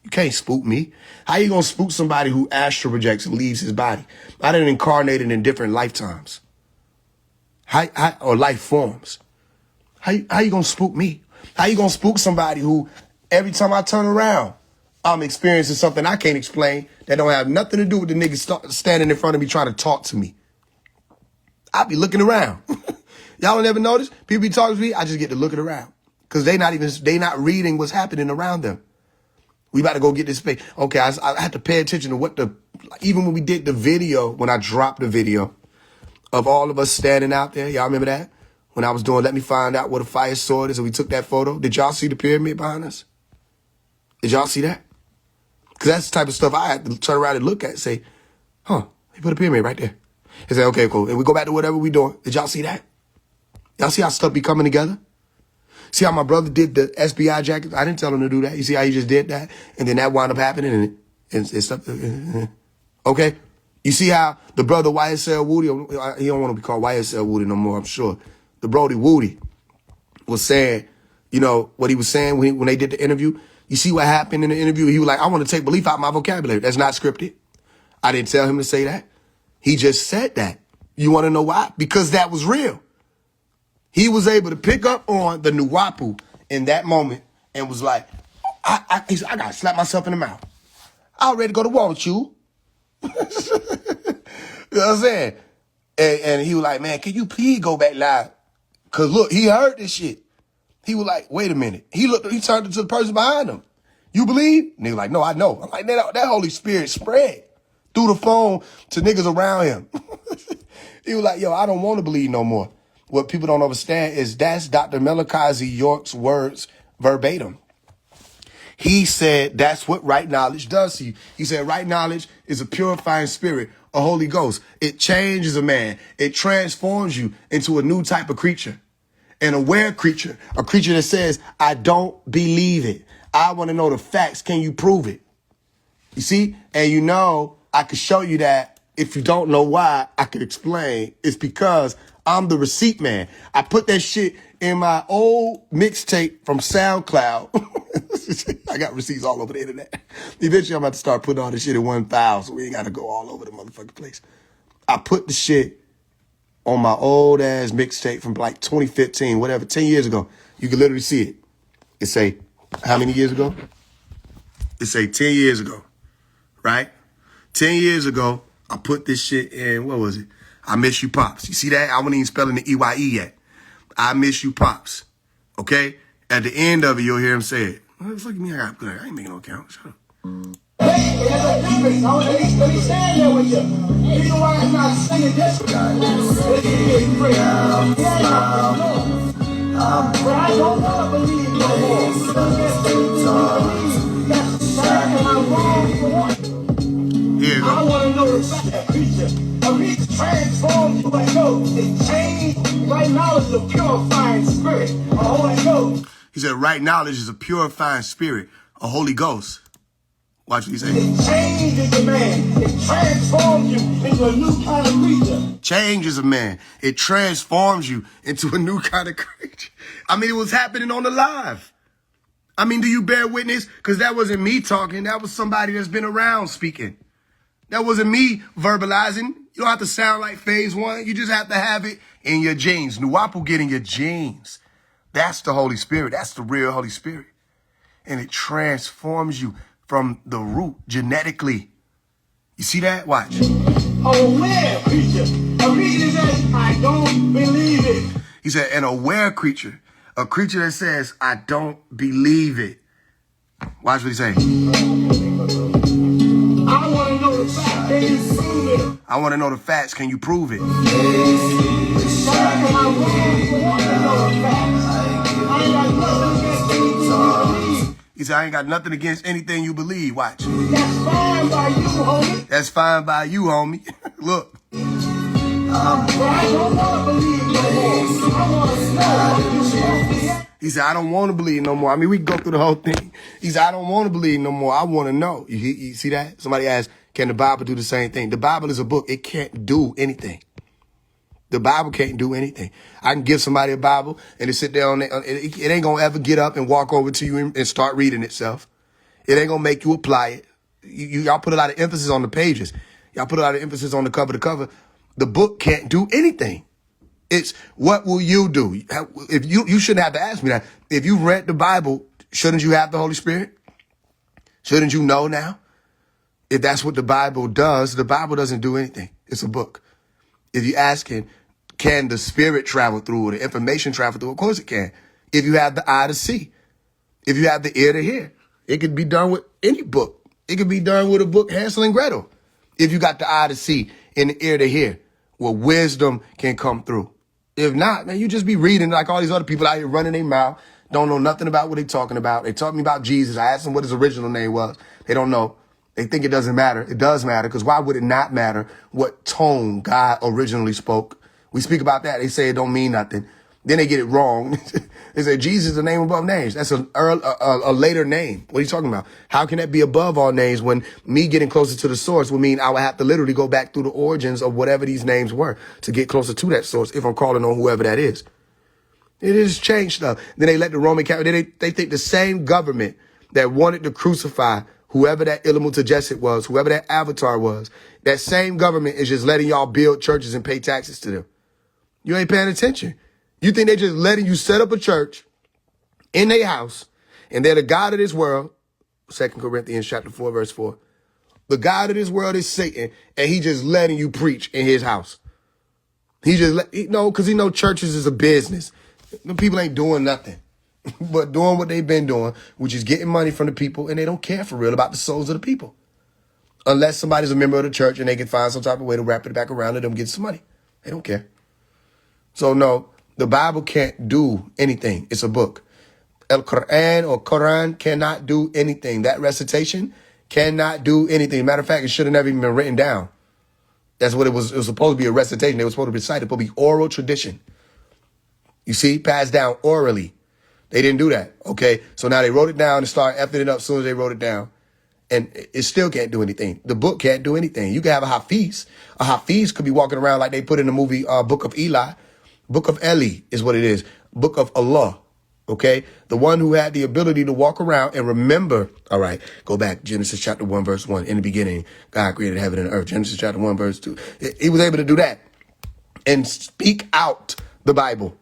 You can't spook me. How you gonna spook somebody who astral projects and leaves his body? I done incarnated in different lifetimes. Or life forms. How you gonna spook me? How you gonna spook somebody who every time I turn around, I'm experiencing something I can't explain that don't have nothing to do with the nigga standing in front of me trying to talk to me? I be looking around. Y'all don't ever notice? People be talking to me, I just get to looking around. Because they not reading what's happening around them. We about to go get this space. Okay, I had to pay attention to even when we did the video, when I dropped the video of all of us standing out there. Y'all remember that? When I was doing Let Me Find Out What a Fire Sword Is, and we took that photo. Did y'all see the pyramid behind us? Did y'all see that? Because that's the type of stuff I had to turn around and look at and say, he put a pyramid right there. And say, okay, cool. And we go back to whatever we doing. Did y'all see that? Y'all see how stuff be coming together? See how my brother did the SBI jacket? I didn't tell him to do that. You see how he just did that? And then that wound up happening and stuff. Okay? You see how the brother YSL Woody, he don't want to be called YSL Woody no more, I'm sure. The Brody Woody was saying, you know, what he was saying when they did the interview. You see what happened in the interview? He was like, I want to take belief out of my vocabulary. That's not scripted. I didn't tell him to say that. He just said that. You want to know why? Because that was real. He was able to pick up on the Nuwapu in that moment and was like, I got to slap myself in the mouth. I'm ready to go to war with you. You know what I'm saying? And he was like, man, can you please go back live? Because look, he heard this shit. He was like, wait a minute. He turned to the person behind him. You believe? And he was like, no, I know. I'm like, that Holy Spirit spread through the phone to niggas around him. He was like, yo, I don't want to believe no more. What people don't understand is that's Dr. Malachi York's words verbatim. He said that's what right knowledge does to you. He said right knowledge is a purifying spirit, a Holy Ghost. It changes a man. It transforms you into a new type of creature, an aware creature, a creature that says, I don't believe it. I want to know the facts. Can you prove it? You see? And you know, I could show you that. If you don't know why, I could explain. It's because I'm the receipt man. I put that shit in my old mixtape from SoundCloud. I got receipts all over the internet. Eventually, I'm about to start putting all this shit in one file, so we ain't got to go all over the motherfucking place. I put the shit on my old ass mixtape from like 2015, whatever, 10 years ago. You can literally see it. It say, how many years ago? It say 10 years ago, right? 10 years ago, I put this shit in, what was it? I Miss You Pops. You see that? I wasn't even spelling the E-Y-E yet. I Miss You Pops. Okay? At the end of it, you'll hear him say it. What the fuck you mean I ain't making no account. Shut up. Hey, there's a difference. Let me stand there with you. You know why I'm not singing this guy? But I don't want to believe no more. Here you go. I want to know the fact, preacher. He transformed you like gold. It changed. Right now it's a purifying spirit, a Holy Ghost. He said, right knowledge is a purifying spirit, a Holy Ghost. Watch what he said. It changes a man. It transforms you into a new kind of creature. Changes a man. It transforms you into a new kind of creature. I mean, it was happening on the live. I mean, do you bear witness? Because that wasn't me talking. That was somebody that's been around speaking. That wasn't me verbalizing. You don't have to sound like phase one. You just have to have it in your genes. Nuwapu get in your genes. That's the Holy Spirit. That's the real Holy Spirit. And it transforms you from the root genetically. You see that? Watch. Aware creature. A creature that I don't believe it. He said, an aware creature. A creature that says, I don't believe it. Watch what he say. I want to know the fact. Can you prove it? I want to know the facts. Can you prove it? He said, I ain't got nothing against anything you believe. Watch. That's fine by you, homie. That's fine by you, homie. Look. But I don't want to believe no more. I want to know. He said, I don't want to believe no more. I mean, we can go through the whole thing. He said, I don't want to believe no more. I want to know. You see that? Somebody asked, can the Bible do the same thing? The Bible is a book. It can't do anything. The Bible can't do anything. I can give somebody a Bible and they sit there on it. It ain't going to ever get up and walk over to you and start reading itself. It ain't going to make you apply it. Y'all put a lot of emphasis on the pages. Y'all put a lot of emphasis on the cover to cover. The book can't do anything. It's what will you do? If you shouldn't have to ask me that. If you read the Bible, shouldn't you have the Holy Spirit? Shouldn't you know now? If that's what the Bible does, the Bible doesn't do anything. It's a book. If you ask him, can the Spirit travel through it, the information travel through it? Of course it can. If you have the eye to see, if you have the ear to hear, it could be done with any book. It could be done with a book, Hansel and Gretel. If you got the eye to see and the ear to hear, well, wisdom can come through. If not, man, you just be reading like all these other people out here running their mouth, don't know nothing about what they're talking about. They talking about Jesus. I asked them what his original name was. They don't know. They think it doesn't matter. It does matter, because why would it not matter what tone God originally spoke? We speak about that. They say it don't mean nothing. Then they get it wrong. They say Jesus is the name above names. That's a later name. What are you talking about? How can that be above all names when me getting closer to the source would mean I would have to literally go back through the origins of whatever these names were to get closer to that source if I'm calling on whoever that is? It has changed stuff. Then they let the Roman Catholic, they think the same government that wanted to crucify whoever that Illuminated was, whoever that avatar was, that same government is just letting y'all build churches and pay taxes to them. You ain't paying attention. You think they just letting you set up a church in their house, and they're the God of this world. 2 Corinthians chapter 4, verse 4. The God of this world is Satan, and he just letting you preach in his house. He just because he know churches is a business. The people ain't doing nothing but doing what they've been doing, which is getting money from the people, and they don't care for real about the souls of the people. Unless somebody's a member of the church and they can find some type of way to wrap it back around and them get some money. They don't care. So no, the Bible can't do anything. It's a book. El Quran or Quran cannot do anything. That recitation cannot do anything. Matter of fact, it should have never even been written down. That's what it was. It was supposed to be a recitation. They were supposed to recite it. It was supposed to be oral tradition. You see, passed down orally. They didn't do that. Okay. So now they wrote it down and started effing it up as soon as they wrote it down. And it still can't do anything. The book can't do anything. You can have a Hafiz. A Hafiz could be walking around like they put in the movie Book of Eli. Book of Eli is what it is. Book of Allah. Okay. The one who had the ability to walk around and remember. All right. Go back. Genesis chapter 1, verse 1. In the beginning, God created heaven and earth. Genesis chapter 1, verse 2. He was able to do that and speak out the Bible.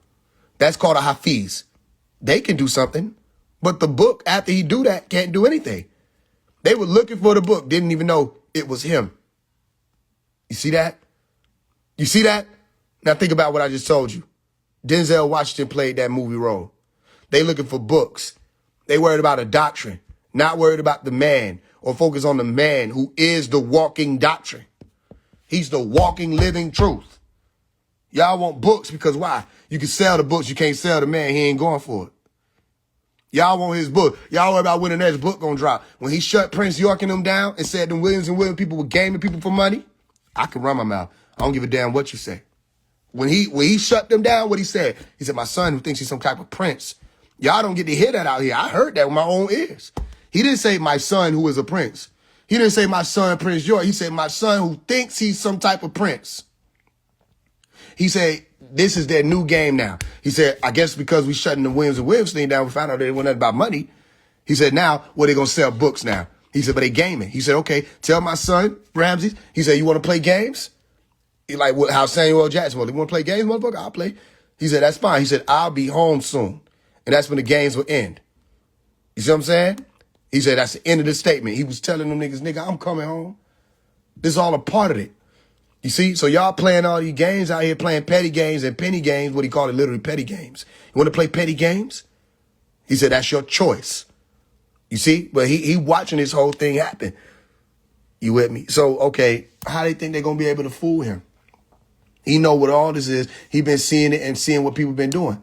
That's called a Hafiz. They can do something, but the book, after he do that, can't do anything. They were looking for the book, didn't even know it was him. You see that? You see that? Now think about what I just told you. Denzel Washington played that movie role. They looking for books. They worried about a doctrine, not worried about the man, or focus on the man who is the walking doctrine. He's the walking, living truth. Y'all want books because why? You can sell the books. You can't sell the man. He ain't going for it. Y'all want his book. Y'all worry about when the next book gonna drop. When he shut Prince York and them down and said them Williams and Williams people were gaming people for money, I can run my mouth. I don't give a damn what you say. When he shut them down, what he said? He said, my son who thinks he's some type of prince. Y'all don't get to hear that out here. I heard that with my own ears. He didn't say my son who is a prince. He didn't say my son, Prince York. He said my son who thinks he's some type of prince. He said, this is their new game now. He said, I guess because we shutting the Williams and Williams thing down, we found out they weren't nothing about money. He said, now, they going to sell books now. He said, but they gaming. He said, okay, tell my son, Ramses. He said, you want to play games? He like how Samuel Jackson was. You want to play games, motherfucker? I'll play. He said, that's fine. He said, I'll be home soon. And that's when the games will end. You see what I'm saying? He said, that's the end of the statement. He was telling them niggas, nigga, I'm coming home. This is all a part of it. You see? So y'all playing all these games out here, playing petty games and penny games, what he called it, literally petty games. You want to play petty games? He said, that's your choice. You see? But he watching this whole thing happen. You with me? So, okay, how they think they're going to be able to fool him? He know what all this is. He been seeing it and seeing what people been doing.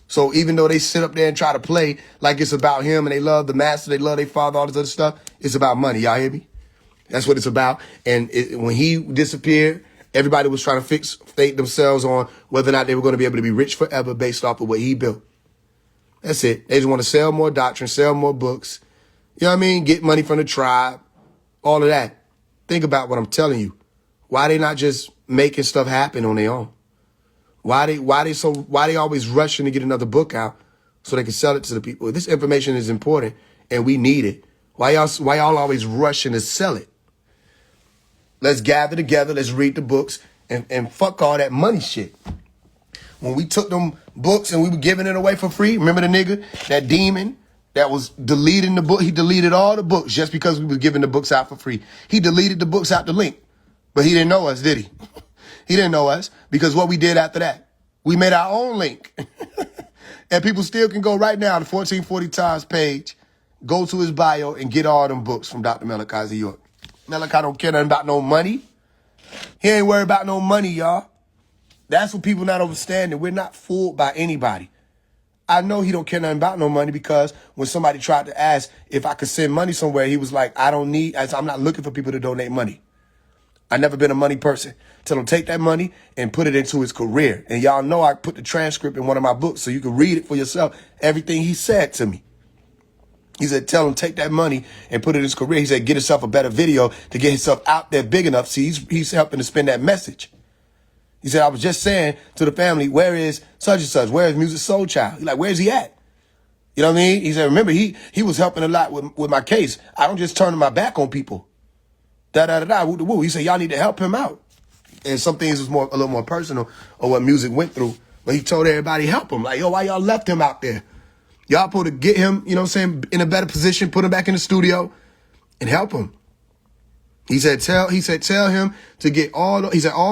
So even though they sit up there and try to play like it's about him and they love the master, they love their father, all this other stuff, it's about money. Y'all hear me? That's what it's about. And when he disappeared, everybody was trying to fixate themselves on whether or not they were going to be able to be rich forever based off of what he built. That's it. They just want to sell more doctrine, sell more books. You know what I mean? Get money from the tribe, all of that. Think about what I'm telling you. Why they not just making stuff happen on their own? Why they always rushing to get another book out so they can sell it to the people? This information is important and we need it. Why y'all always rushing to sell it? Let's gather together, let's read the books and fuck all that money shit. When we took them books and we were giving it away for free, remember the nigga, that demon that was deleting the book? He deleted all the books just because we was giving the books out for free. He deleted the books out the link, but he didn't know us, did he? He didn't know us because what we did after that, we made our own link. And people still can go right now to 1440 Times page, go to his bio and get all them books from Dr. Malachi Z. York. Malachi don't care nothing about no money. He ain't worried about no money, y'all. That's what people not understanding. We're not fooled by anybody. I know he don't care nothing about no money because when somebody tried to ask if I could send money somewhere, he was like, I'm not looking for people to donate money. I never been a money person. Tell him take that money and put it into his career. And y'all know I put the transcript in one of my books so you can read it for yourself. Everything he said to me. He said, tell him take that money and put it in his career. He said, get himself a better video to get himself out there big enough. See, he's helping to spin that message. He said, I was just saying to the family, where is such and such? Where is Musiq Soulchild? He's like, where's he at? You know what I mean? He said, remember, he was helping a lot with my case. I don't just turn my back on people. Woo, woo. He said, y'all need to help him out. And some things was a little more personal or what Musiq went through. But he told everybody help him. Like, yo, why y'all left him out there? Y'all supposed to get him, you know what I'm saying, in a better position, put him back in the studio and help him. He said, tell him to get all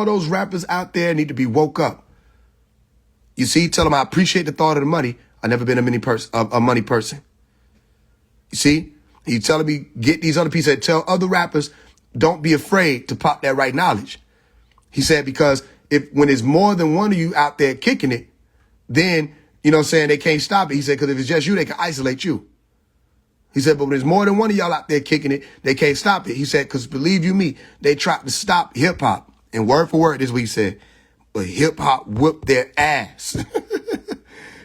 those rappers out there need to be woke up. You see, tell him I appreciate the thought of the money. I've never been a money person. You see, he telling me get these other people. Tell other rappers don't be afraid to pop that right knowledge. He said because when there's more than one of you out there kicking it, then you know what I'm saying they can't stop it. He said because if it's just you, they can isolate you. He said, but when there's more than one of y'all out there kicking it, they can't stop it. He said, because believe you me, they tried to stop hip-hop. And word for word, this is what he said. But hip-hop whooped their ass.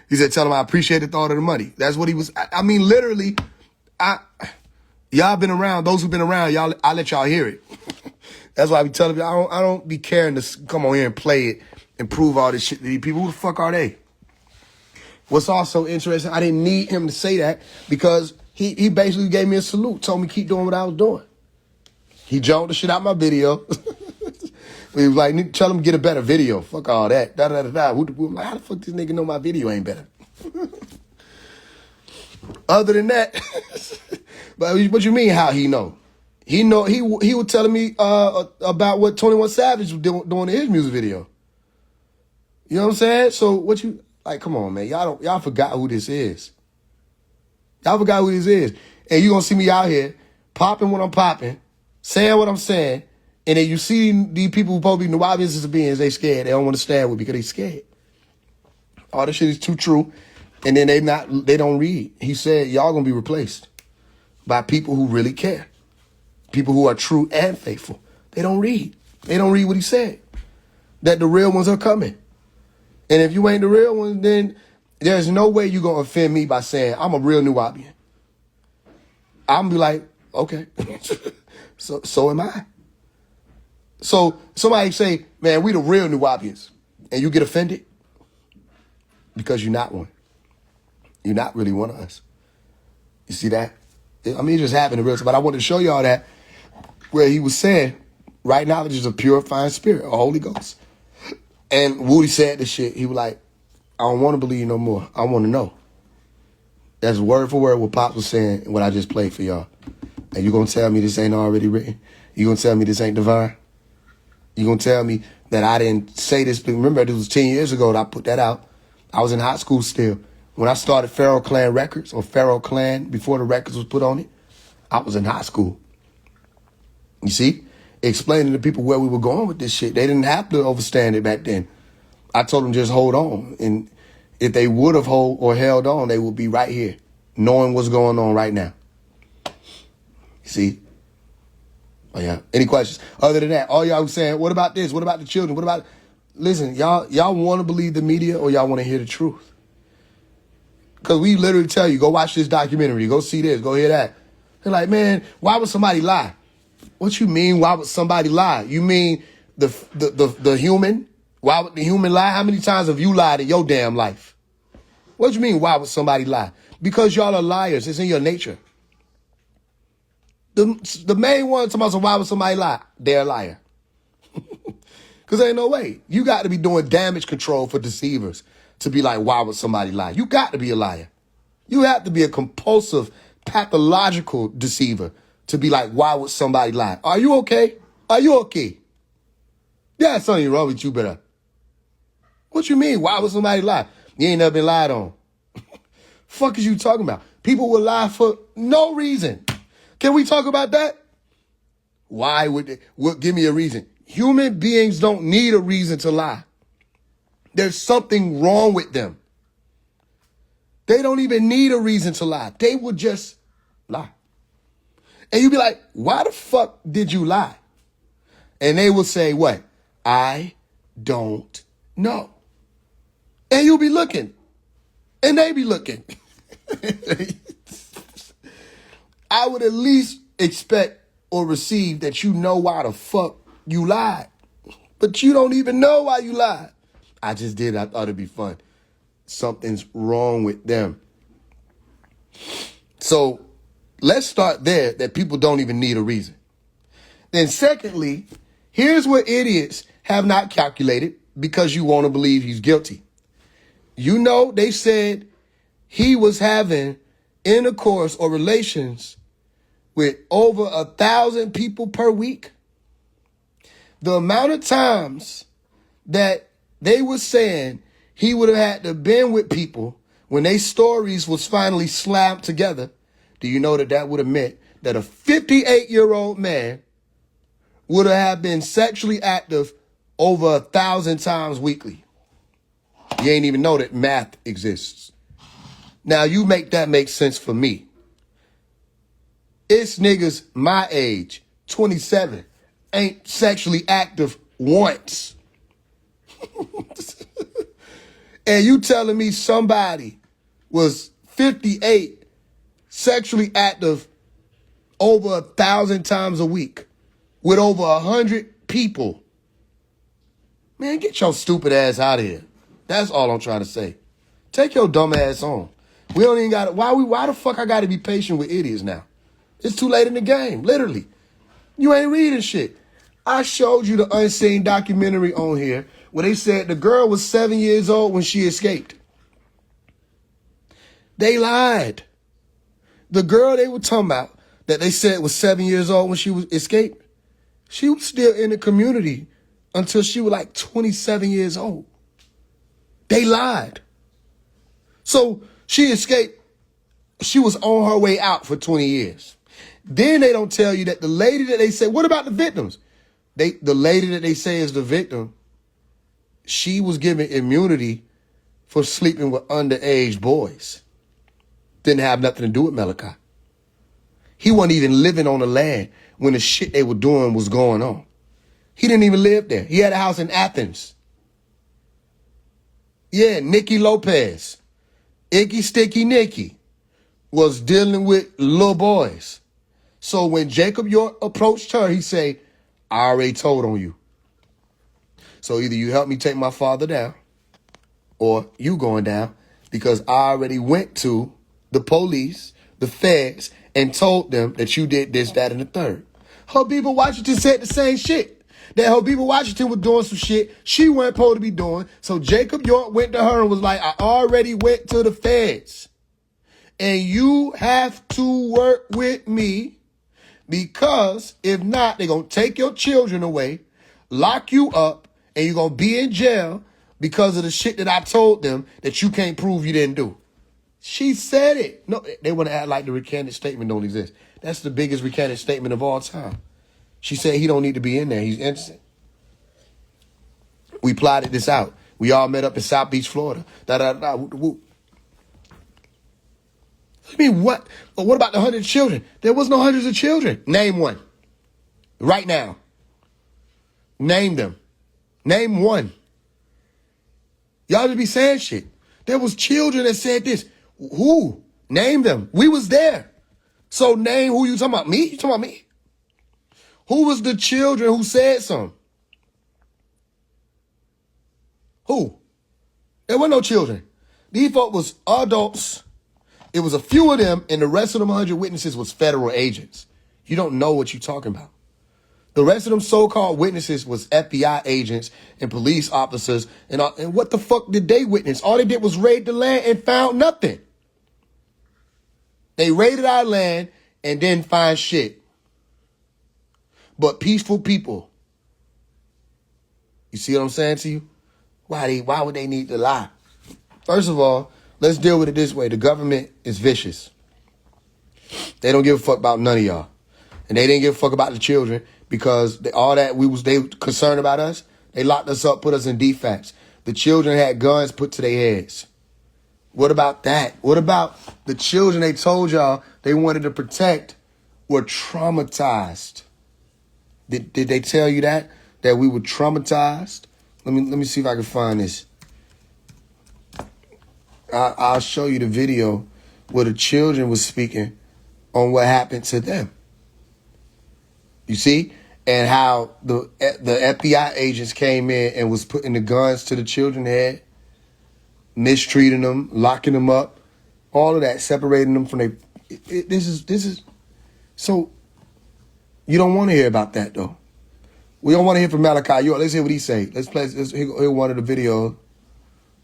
He said, tell them I appreciate the thought of the money. That's what he was. I mean, literally, y'all been around. Those who've been around, I'll let y'all hear it. That's why I be telling you, I don't be caring to come on here and play it and prove all this shit to these people. Who the fuck are they? What's also interesting, I didn't need him to say that because he basically gave me a salute, told me keep doing what I was doing. He jumped the shit out my video. He was like, tell him get a better video. Fuck all that. I'm like, how the fuck this nigga know my video ain't better? Other than that, but what you mean how he know? He was telling me about what 21 Savage was doing in his music video. You know what I'm saying? So what you like? Come on, man. Y'all forgot who this is. Y'all forgot who this is. And you gonna see me out here popping what I'm popping, saying what I'm saying, and then you see these people who probably know obvious beings, they scared. They don't want to stand with me because they scared. All this shit is too true. And then they don't read. He said, y'all gonna be replaced by people who really care. People who are true and faithful. They don't read. They don't read what he said. That the real ones are coming. And if you ain't the real ones, then there's no way you're going to offend me by saying, I'm a real Nuwaubian. I'm going to be like, okay, so am I. So somebody say, man, we the real Nuwaubians. And you get offended because you're not one. You're not really one of us. You see that? I mean, it just happened in real time. But I wanted to show y'all that where he was saying, right knowledge is a purifying spirit, a Holy Ghost. And Woody said this shit. He was like, I don't want to believe no more. I want to know. That's word for word what Pops was saying and what I just played for y'all. And you going to tell me this ain't already written? You going to tell me this ain't divine? You going to tell me that I didn't say this? Remember, this was 10 years ago that I put that out. I was in high school still. When I started Pharaoh Clan Records, or Pharaoh Clan, before the records was put on it, I was in high school. You see? Explaining to people where we were going with this shit. They didn't have to understand it back then. I told them just hold on. And if they would have held on, they would be right here, knowing what's going on right now. You see? Oh, yeah. Any questions? Other than that, all y'all saying, what about this? What about the children? What about... Listen, y'all want to believe the media or y'all want to hear the truth? Because we literally tell you, go watch this documentary, go see this, go hear that. They're like, man, why would somebody lie? What you mean, why would somebody lie? You mean the human Why would the human lie? How many times have you lied in your damn life? What do you mean, why would somebody lie? Because y'all are liars. It's in your nature. The main one talking about why would somebody lie? They're a liar. Because ain't no way. You got to be doing damage control for deceivers to be like, why would somebody lie? You got to be a liar. You have to be a compulsive, pathological deceiver to be like, why would somebody lie? Are you okay? Are you okay? Yeah, something wrong with you, better. What you mean? Why would somebody lie? You ain't never been lied on. Fuck is you talking about? People will lie for no reason. Can we talk about that? Why would they? Give me a reason. Human beings don't need a reason to lie. There's something wrong with them. They don't even need a reason to lie. They would just lie. And you'd be like, why the fuck did you lie? And they will say, what? I don't know. And you'll be looking. And they be looking. I would at least expect or receive that you know why the fuck you lied. But you don't even know why you lied. I just did. I thought it'd be fun. Something's wrong with them. So let's start there, that people don't even need a reason. Then secondly, here's what idiots have not calculated because you want to believe he's guilty. You know, they said he was having intercourse or relations with over 1,000 people per week. The amount of times that they were saying he would have had to been with people when they stories was finally slapped together, do you know that that would have meant that a 58-year-old man would have been sexually active over 1,000 times weekly? You ain't even know that math exists. Now you make that make sense for me. It's niggas my age, 27, ain't sexually active once. And you telling me somebody was 58, sexually active over 1,000 times a week with over 100 people. Man, get your stupid ass out of here. That's all I'm trying to say. Take your dumb ass on. We don't even got to, why the fuck I got to be patient with idiots now? It's too late in the game, literally. You ain't reading shit. I showed you the Unseen documentary on here where they said the girl was 7 years old when she escaped. They lied. The girl they were talking about that they said was 7 years old when she was escaped, she was still in the community until she was like 27 years old. They lied. So she escaped. She was on her way out for 20 years. Then they don't tell you that the lady that they say, what about the victims? The lady that they say is the victim, she was given immunity for sleeping with underage boys. Didn't have nothing to do with Malachi. He wasn't even living on the land when the shit they were doing was going on. He didn't even live there. He had a house in Athens. Yeah, Nikki Lopez, Icky Sticky Nikki, was dealing with little boys. So when Jacob York approached her, he say, I already told on you. So either you help me take my father down or you going down, because I already went to the police, the feds, and told them that you did this, that, and the third. Habiba Washington said the same shit. That Habiba Washington was doing some shit she wasn't supposed to be doing. So Jacob York went to her and was like, I already went to the feds. And you have to work with me, because if not, they're going to take your children away, lock you up, and you're going to be in jail because of the shit that I told them that you can't prove you didn't do. She said it. No, they want to act like the recanted statement don't exist. That's the biggest recanted statement of all time. She said he don't need to be in there. He's innocent. We plotted this out. We all met up in South Beach, Florida. Whoop, whoop. I mean, what? But what about the 100 children? There was no hundreds of children. Name one. Right now. Name them. Name one. Y'all just be saying shit. There was children that said this. Who? Name them. We was there. So name who you talking about. Me? You talking about me? Who was the children who said something? Who? There were no children. These folk was adults. It was a few of them, and the rest of them 100 witnesses was federal agents. You don't know what you're talking about. The rest of them so-called witnesses was FBI agents and police officers. And what the fuck did they witness? All they did was raid the land and found nothing. They raided our land and didn't find shit. But peaceful people. You see what I'm saying to you? Why would they need to lie? First of all, let's deal with it this way. The government is vicious. They don't give a fuck about none of y'all. And they didn't give a fuck about the children because they concerned about us. They locked us up, put us in defects. The children had guns put to their heads. What about that? What about the children they told y'all they wanted to protect were traumatized? Did they tell you that we were traumatized? Let me see if I can find this. I'll show you the video where the children was speaking on what happened to them. You see? And how the FBI agents came in and was putting the guns to the children's head, mistreating them, locking them up, all of that, separating them from their... This is... So, you don't want to hear about that, though. We don't want to hear from Malachi York. Let's hear what he say. Let's hear one of the videos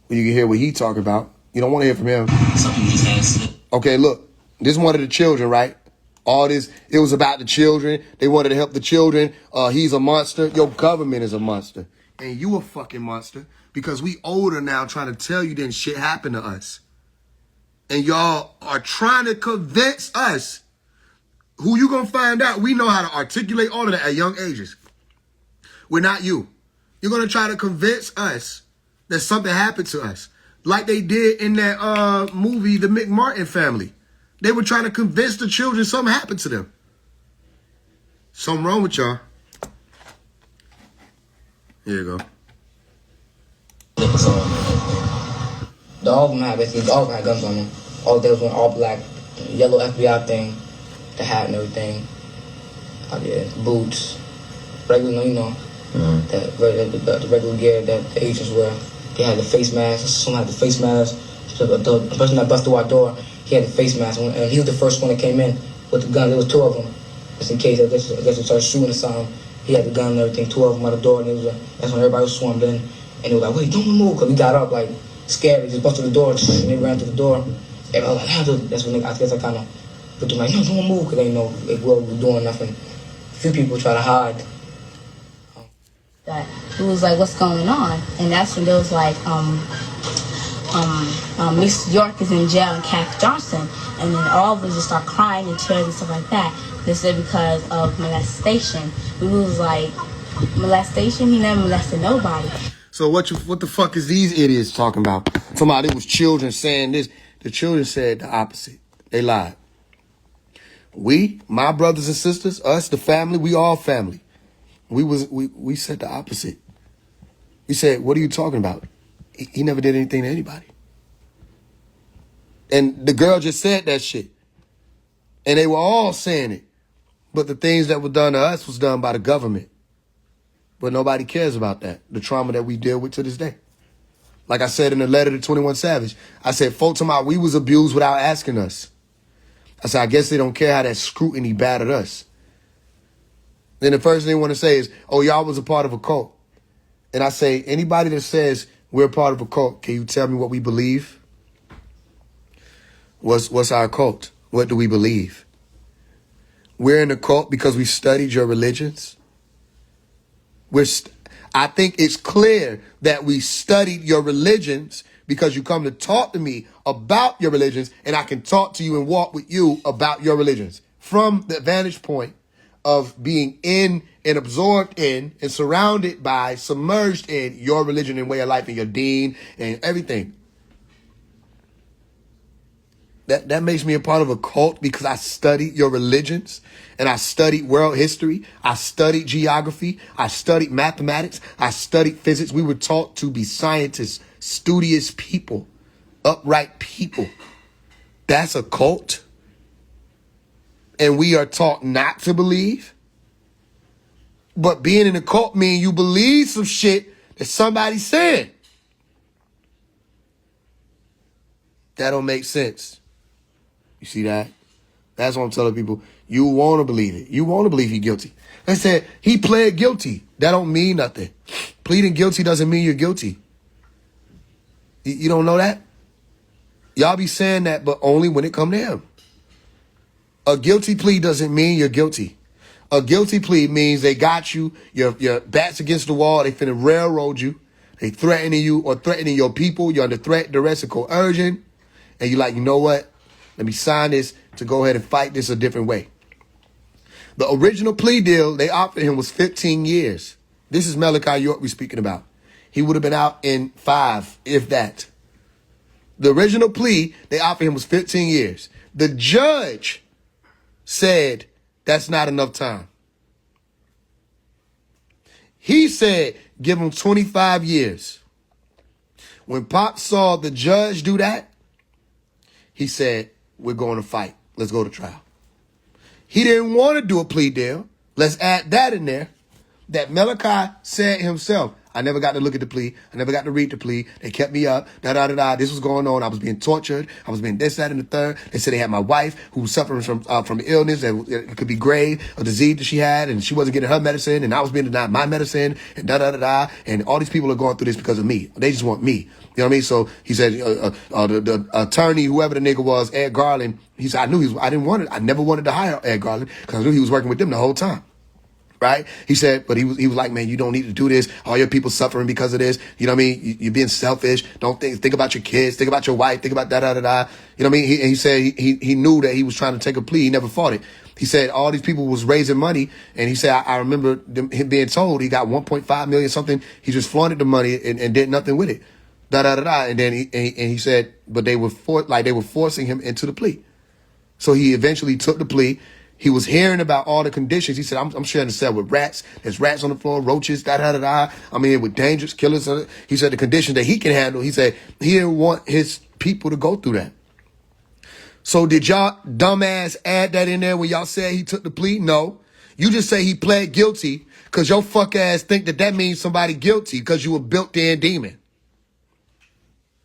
where you can hear what he talking about. You don't want to hear from him. Okay, look. This is one of the children, right? All this, it was about the children. They wanted to help the children. He's a monster. Your government is a monster. And you a fucking monster because we older now trying to tell you then shit happened to us. And y'all are trying to convince us. Who you gonna find out? We know how to articulate all of that at young ages. We're not you. You're gonna try to convince us that something happened to us. Like they did in that movie, The McMartin Family. They were trying to convince the children something happened to them. Something wrong with y'all. Here you go. All of them had basically all of them had guns on them. All they was wearing all black, yellow FBI thing, the hat and everything. Boots, regular, the regular gear that the agents wear. They had the face mask. Someone had the face mask. The person that busted our door, he had the face mask, and he was the first one that came in with the gun. There was two of them, just in case I guess they started shooting at something. He had the gun and everything. Two of them at the door, and that's when everybody was swarmed in. And they were like, "Wait, don't move," because we got up like scared. We just busted the door, and they ran to the door. And I was like, that's when I guess I kind of put them like, "No, don't move," because they know we were doing nothing. A few people try to hide. That it was like, what's going on? And that's when there was like, Miss York is in jail and Kath Johnson, and then all of us just start crying and tears and stuff like that. They said because of molestation. We was like, molestation? He never molested nobody. So what the fuck is these idiots talking about? Talking about it was children saying this. The children said the opposite. They lied. We, my brothers and sisters, us, the family, we all family. We said the opposite. We said, what are you talking about? He never did anything to anybody. And the girl just said that shit. And they were all saying it. But the things that were done to us was done by the government. But nobody cares about that. The trauma that we deal with to this day. Like I said in the letter to 21 Savage, I said, folks about we was abused without asking us. I said, I guess they don't care how that scrutiny battered us. Then the first thing they want to say is, oh, y'all was a part of a cult. And I say, anybody that says we're a part of a cult, can you tell me what we believe? What's our cult? What do we believe? We're in a cult because we studied your religions. I think it's clear that we studied your religions because you come to talk to me about your religions, and I can talk to you and walk with you about your religions from the vantage point of being in and absorbed in and surrounded by, submerged in your religion and way of life and your deen and everything. That makes me a part of a cult because I studied your religions and I studied world history. I studied geography. I studied mathematics. I studied physics. We were taught to be scientists, studious people, upright people. That's a cult. And we are taught not to believe. But being in a cult means you believe some shit that somebody said. That don't make sense. You see that? That's what I'm telling people. You want to believe it. You want to believe he's guilty. They said he pled guilty. That don't mean nothing. Pleading guilty doesn't mean you're guilty. You don't know that? Y'all be saying that, but only when it come to him. A guilty plea doesn't mean you're guilty. A guilty plea means they got you, your back's against the wall, they finna railroad you, they threatening you or threatening your people, you're under threat, duress, or coercion, and you're like, you know what? Let me sign this to go ahead and fight this a different way. The original plea deal they offered him was 15 years. This is Malachi York we're speaking about. He would have been out in 5, if that. The original plea they offered him was 15 years. The judge said that's not enough time. He said give him 25 years. When Pop saw the judge do that, he said, we're going to fight. Let's go to trial. He didn't want to do a plea deal. Let's add that in there. That Malachi said himself, I never got to look at the plea. I never got to read the plea. They kept me up. Da-da-da-da. This was going on. I was being tortured. I was being this, that, and the third. They said they had my wife who was suffering from illness that it could be grave, a disease that she had, and she wasn't getting her medicine, and I was being denied my medicine, and da-da-da-da. And all these people are going through this because of me. They just want me. You know what I mean? So he said, the attorney, whoever the nigga was, Ed Garland, he said, I never wanted to hire Ed Garland because I knew he was working with them the whole time. Right? He said, but he was like, man, you don't need to do this. All your people suffering because of this. You know what I mean? You're being selfish. Don't think about your kids. Think about your wife. Think about da-da-da-da. You know what I mean? He said he knew that he was trying to take a plea. He never fought it. He said all these people was raising money. And he said, I remember him being told he got 1.5 million something. He just flaunted the money and did nothing with it. Da-da-da-da. And then he said, but they were forcing him into the plea. So he eventually took the plea. He was hearing about all the conditions. He said, I'm sharing the cell with rats. There's rats on the floor, roaches, da-da-da-da. I mean, with dangerous killers. He said the conditions that he can handle. He said he didn't want his people to go through that. So did y'all dumbass add that in there when y'all said he took the plea? No. You just say he pled guilty because your fuck ass think that means somebody guilty because you a built-in demon.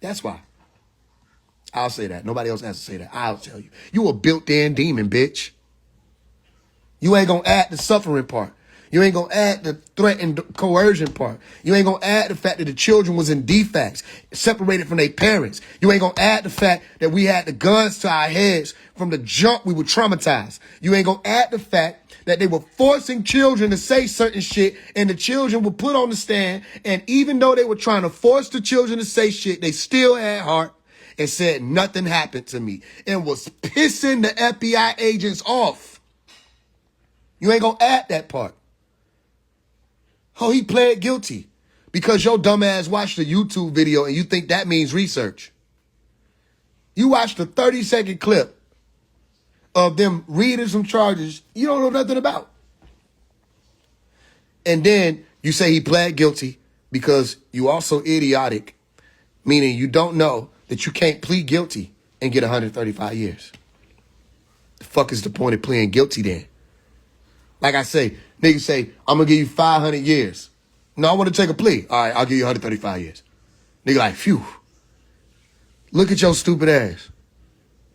That's why. I'll say that. Nobody else has to say that. I'll tell you. You a built-in demon, bitch. You ain't gonna add the suffering part. You ain't gonna add the threat and coercion part. You ain't gonna add the fact that the children was in defects, separated from their parents. You ain't gonna add the fact that we had the guns to our heads from the jump. We were traumatized. You ain't gonna add the fact that they were forcing children to say certain shit and the children were put on the stand. And even though they were trying to force the children to say shit, they still had heart and said nothing happened to me and was pissing the FBI agents off. You ain't gonna add that part. Oh, he pled guilty because your dumb ass watched a YouTube video and you think that means research. You watched a 30-second clip of them reading some charges you don't know nothing about. And then you say he pled guilty because you also idiotic, meaning you don't know that you can't plead guilty and get 135 years. The fuck is the point of pleading guilty then? Like I say, niggas say, I'm going to give you 500 years. No, I want to take a plea. All right, I'll give you 135 years. Nigga like, phew. Look at your stupid ass.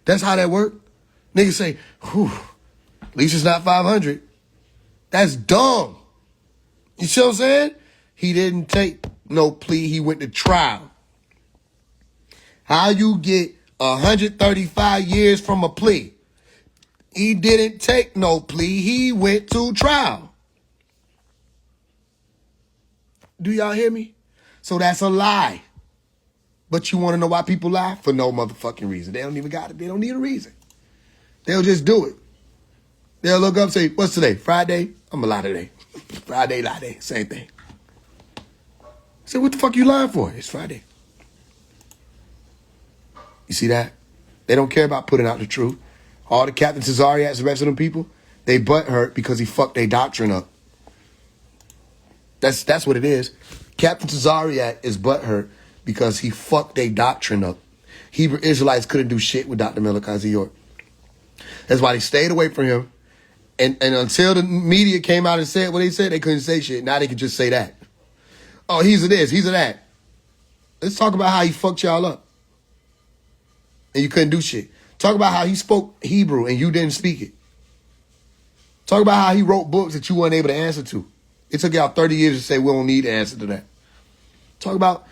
That's how that work. Niggas say, whew, at least it's not 500. That's dumb. You see what I'm saying? He didn't take no plea. He went to trial. How you get 135 years from a plea? He didn't take no plea. He went to trial. Do y'all hear me? So that's a lie. But you want to know why people lie? For no motherfucking reason. They don't even got it. They don't need a reason. They'll just do it. They'll look up and say, what's today? Friday? I'm a lie today. Friday, lie day. Same thing. I said, what the fuck you lying for? It's Friday. You see that? They don't care about putting out the truth. All the Captain Tazariaks, the rest of them people, they butt hurt because he fucked their doctrine up. That's what it is. Captain Tazariak is butt hurt because he fucked their doctrine up. Hebrew Israelites couldn't do shit with Dr. Malachi York. That's why they stayed away from him. And until the media came out and said what they said, they couldn't say shit. Now they can just say that. Oh, he's a this, he's a that. Let's talk about how he fucked y'all up. and you couldn't do shit. Talk about how he spoke Hebrew and you didn't speak it. Talk about how he wrote books that you weren't able to answer to. It took y'all 30 years to say we don't need an answer to that. Talk about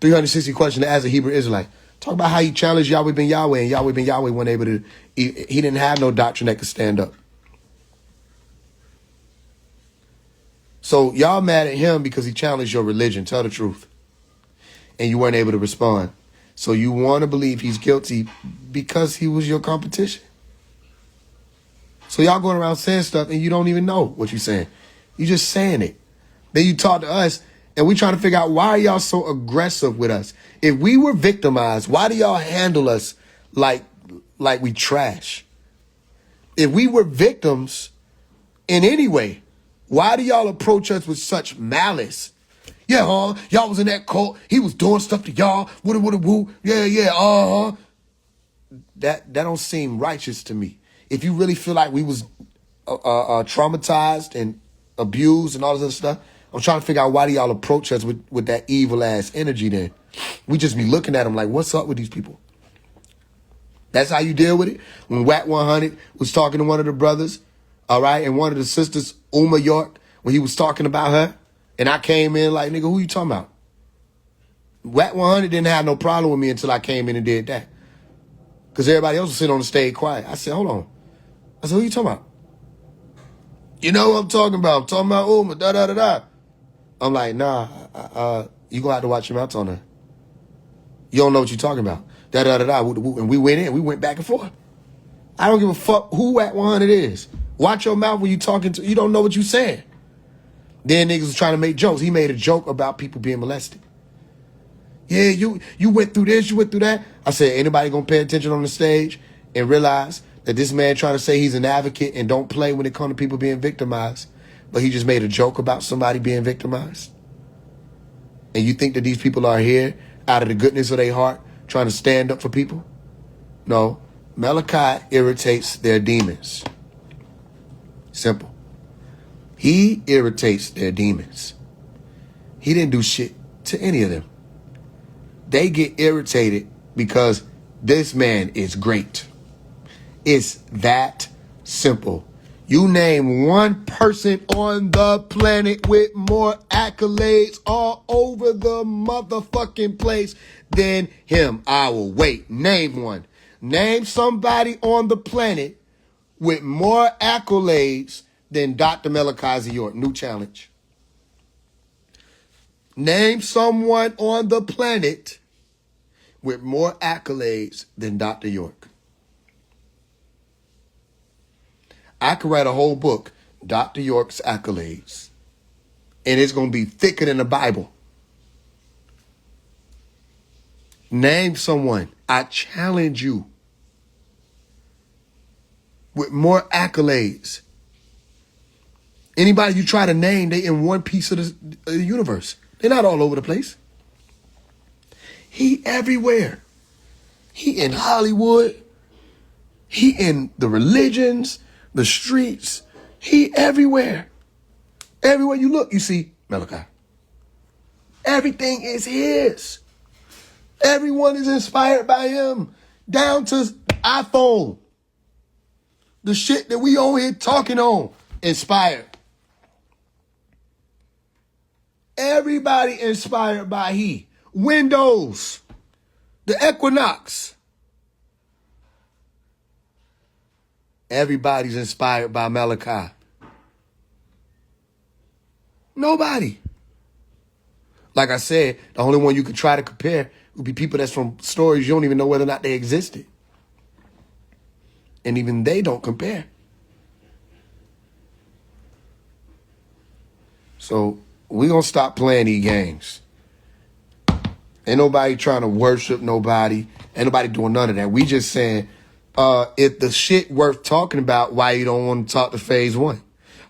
360 questions as a Hebrew Israelite. Talk about how he challenged Yahweh ben Yahweh, and Yahweh ben Yahweh wasn't able to, he didn't have no doctrine that could stand up. So y'all mad at him because he challenged your religion. Tell the truth. And you weren't able to respond. So you want to believe he's guilty because he was your competition. So y'all going around saying stuff and you don't even know what you're saying. You just saying it. Then you talk to us and we trying to figure out why are y'all so aggressive with us? If we were victimized, why do y'all handle us like we trash? If we were victims in any way, why do y'all approach us with such malice? Yeah, y'all was in that cult. He was doing stuff to y'all. Woo. Yeah. That don't seem righteous to me. If you really feel like we was traumatized and abused and all this other stuff, I'm trying to figure out why do y'all approach us with that evil ass energy then. We just be looking at them like, what's up with these people? That's how you deal with it? When Wack 100 was talking to one of the brothers, all right, and one of the sisters, Uma York, when he was talking about her, and I came in like, nigga, who you talking about? Wack 100 didn't have no problem with me until I came in and did that. Because everybody else was sitting on the stage quiet. I said, hold on. I said, who you talking about? You know what I'm talking about. I'm talking about Uma, da-da-da-da. I'm like, nah, you gonna have to watch your mouth on her. You don't know what you're talking about. Da-da-da-da. And we went in. We went back and forth. I don't give a fuck who Wack 100 is. Watch your mouth when you talking to, you don't know what you saying. Then niggas was trying to make jokes. He made a joke about people being molested. Yeah, you went through this, you went through that. I said, anybody gonna pay attention on the stage and realize that this man trying to say he's an advocate and don't play when it comes to people being victimized, but he just made a joke about somebody being victimized? And you think that these people are here out of the goodness of their heart trying to stand up for people? No. Malachi irritates their demons. Simple. He irritates their demons. He didn't do shit to any of them. They get irritated because this man is great. It's that simple. You name one person on the planet with more accolades all over the motherfucking place than him. I will wait. Name one. Name somebody on the planet with more accolades than Dr. Malachi York. New challenge. Name someone on the planet with more accolades than Dr. York. I could write a whole book, Dr. York's accolades, and it's going to be thicker than the Bible. Name someone. I challenge you with more accolades. Anybody you try to name, they in one piece of the universe. They're not all over the place. He everywhere. He in Hollywood. He in the religions, the streets. He everywhere. Everywhere you look, you see Malachi. Everything is his. Everyone is inspired by him, down to iPhone. The shit that we on here talking on, inspired. Everybody inspired by he. Windows, the Equinox. Everybody's inspired by Malachi. Nobody. Like I said, the only one you could try to compare would be people that's from stories you don't even know whether or not they existed. And even they don't compare. So we gonna stop playing these games. Ain't nobody trying to worship nobody. Ain't nobody doing none of that. We just saying, if the shit worth talking about, why you don't want to talk to phase one?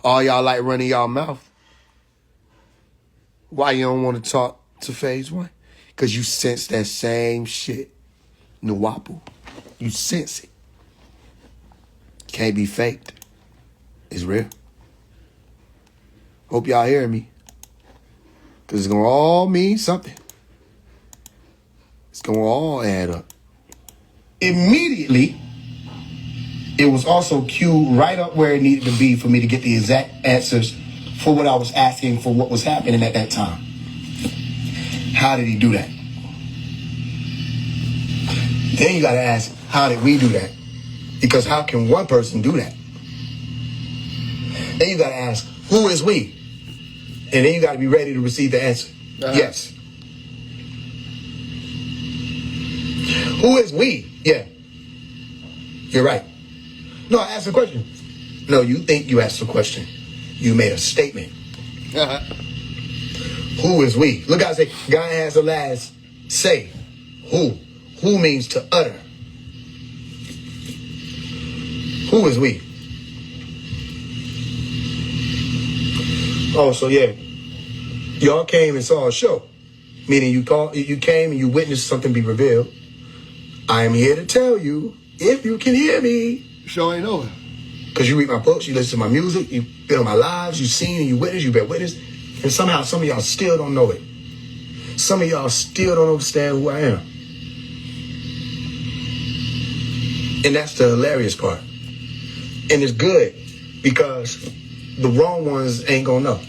All y'all like running y'all mouth. Why you don't want to talk to phase one? Because you sense that same shit. Nuwapu. You sense it. Can't be faked. It's real. Hope y'all hearing me. Because it's going to all mean something. It's going to all add up. Immediately, it was also queued right up where it needed to be for me to get the exact answers for what I was asking for what was happening at that time. How did he do that? Then you gotta ask, how did we do that? Because how can one person do that? Then you gotta ask, who is we? And then you gotta be ready to receive the answer. Yes. Who is we? Yeah. You're right. No, I asked a question. No, you think you asked a question. You made a statement. Who is we? Look, I say, God has the last say. Who? Who means to utter. Who is we? Oh, so yeah. Y'all came and saw a show. Meaning you came and you witnessed something be revealed. I am here to tell you, if you can hear me. Show ain't over. Because you read my books, you listen to my music, you been on my lives, you've seen and you witnessed, you bear witness. And somehow some of y'all still don't know it. Some of y'all still don't understand who I am. And that's the hilarious part. And it's good because the wrong ones ain't gonna know.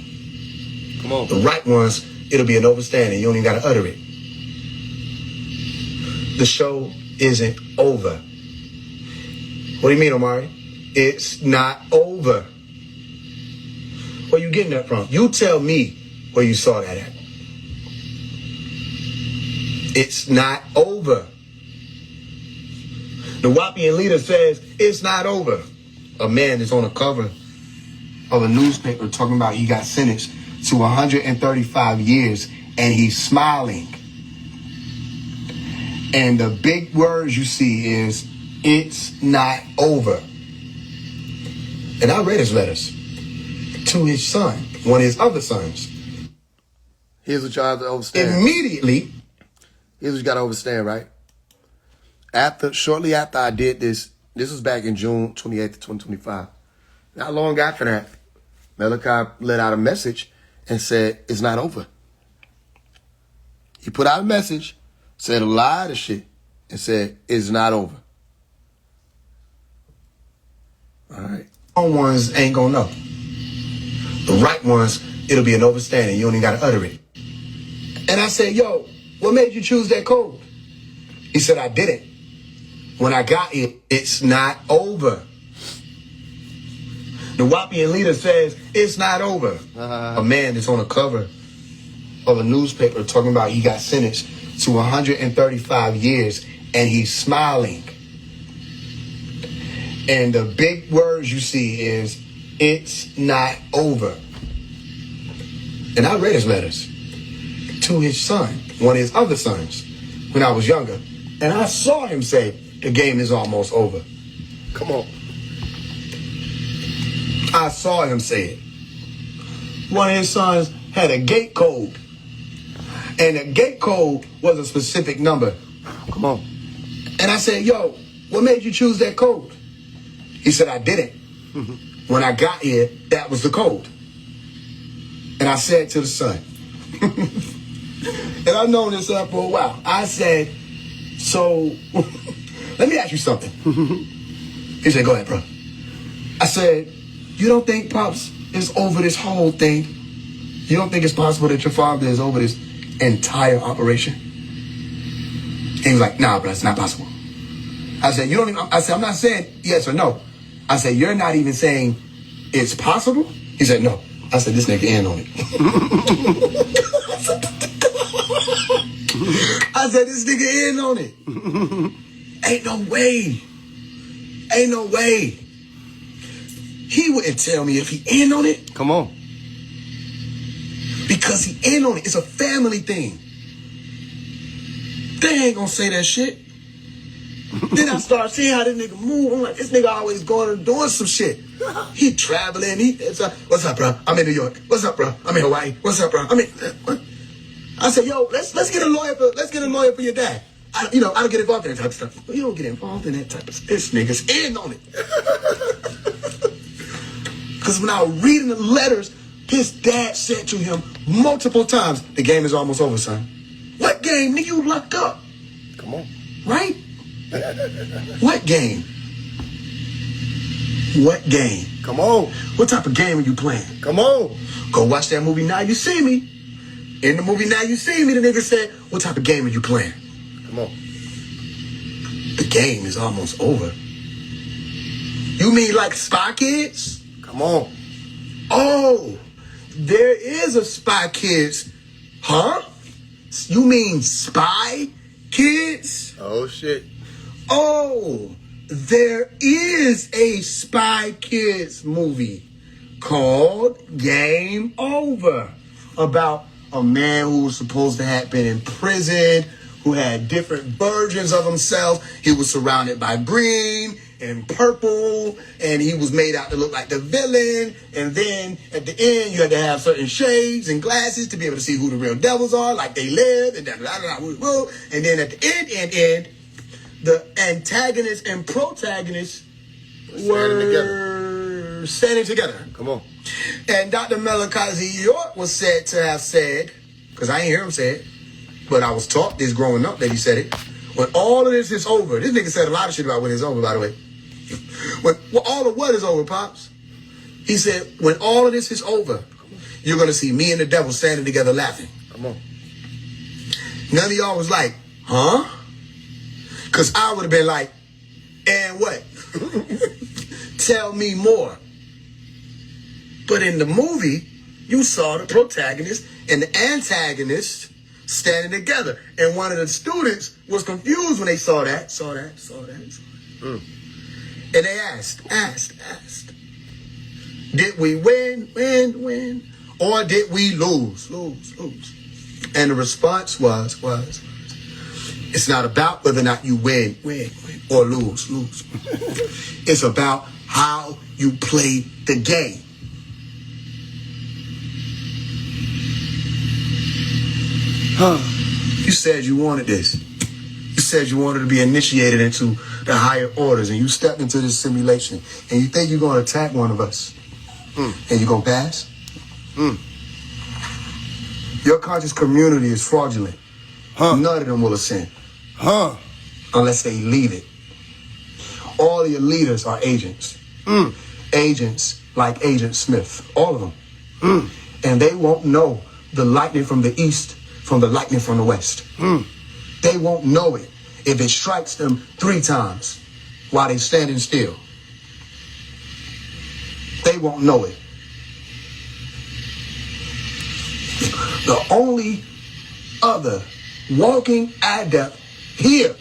Come on. The right ones, it'll be an overstanding. You don't even gotta utter it. The show isn't over. What do you mean, Omari? It's not over. Where you getting that from? You tell me where you saw that at. It's not over. The Wapian leader says it's not over. A man is on the cover of a newspaper talking about he got sentenced to 135 years and he's smiling. And the big words you see is, it's not over. And I read his letters to his son, one of his other sons. Here's what y'all have to understand. Immediately. Here's what you got to understand, right? Shortly after I did this was back in June 28th, 2025. Not long after that, Malachi let out a message and said, it's not over. He put out a message, said a lot of shit, and said, it's not over. All right. The wrong ones ain't gonna know. The right ones, it'll be an overstanding. You don't even gotta utter it. And I said, yo, what made you choose that code? He said, I didn't. When I got here, it's not over. The Wapian leader says, it's not over. A man that's on the cover of a newspaper talking about he got sentenced to 135 years and he's smiling. And the big words you see is, it's not over. And I read his letters to his son, one of his other sons, when I was younger. And I saw him say, the game is almost over. Come on. I saw him say it. One of his sons had a gate code. And the gate code was a specific number. Come on. And I said, yo, what made you choose that code? He said, I didn't. When I got here, that was the code. And I said to the son, and I've known this up for a while. I said, so let me ask you something. He said, go ahead, bro. I said, you don't think Pops is over this whole thing? You don't think it's possible that your father is over this entire operation? And he was like, nah, bro, it's not possible. I said, I'm not saying yes or no. I said, you're not even saying it's possible? He said, no. I said, this nigga in on it. I said, this nigga in on it. Ain't no way. Ain't no way. He wouldn't tell me if he in on it. Come on. Because he in on it. It's a family thing. They ain't gonna say that shit. Then I start seeing how this nigga move. I'm like, this nigga always going and doing some shit. He traveling. What's up, bro? I'm in New York. What's up, bro? I'm in Hawaii. What's up, bro? What? I said, yo, let's get a lawyer for your dad. I don't get involved in that type of stuff. You don't get involved in that type of stuff. This nigga's in on it. Because when I was reading the letters, his dad said to him multiple times, the game is almost over, son. What game? Nigga, you locked up. Come on. Right? What game? What game? Come on. What type of game are you playing? Come on. Go watch that movie Now You See Me. In the movie Now You See Me, the nigga said, what type of game are you playing? Come on. The game is almost over. You mean like Spy Kids? Come on. Oh, there is a Spy Kids. Huh? You mean Spy Kids? Oh, shit. Oh, there is a Spy Kids movie called Game Over about a man who was supposed to have been in prison, who had different versions of himself. He was surrounded by green and purple, and he was made out to look like the villain. And then at the end, you had to have certain shades and glasses to be able to see who the real devils are, like they live, and and then at the end, the antagonist and protagonist were standing together. Come on. And Dr. Malachi York was said to have said, because I ain't hear him say it, but I was taught this growing up that he said it. When all of this is over, this nigga said a lot of shit about when it's over, by the way. When all of what is over, Pops? He said, when all of this is over, you're going to see me and the devil standing together laughing. Come on. None of y'all was like, huh? Because I would have been like, and what? Tell me more. But in the movie, you saw the protagonist and the antagonist standing together. And one of the students was confused when they saw that. And they asked, did we win? Or did we lose? And the response was, it's not about whether or not you win or lose. It's about how you play the game. You said you wanted this. You said you wanted to be initiated into the higher orders, and you stepped into this simulation, and you think you're going to attack one of us, and you're going to pass? Your conscious community is fraudulent. None of them will ascend. Unless they leave it. All your leaders are agents. Agents like Agent Smith. All of them. And they won't know the lightning from the east from the lightning from the west. They won't know it if it strikes them 3 times while they're standing still. They won't know it. The only other walking adept here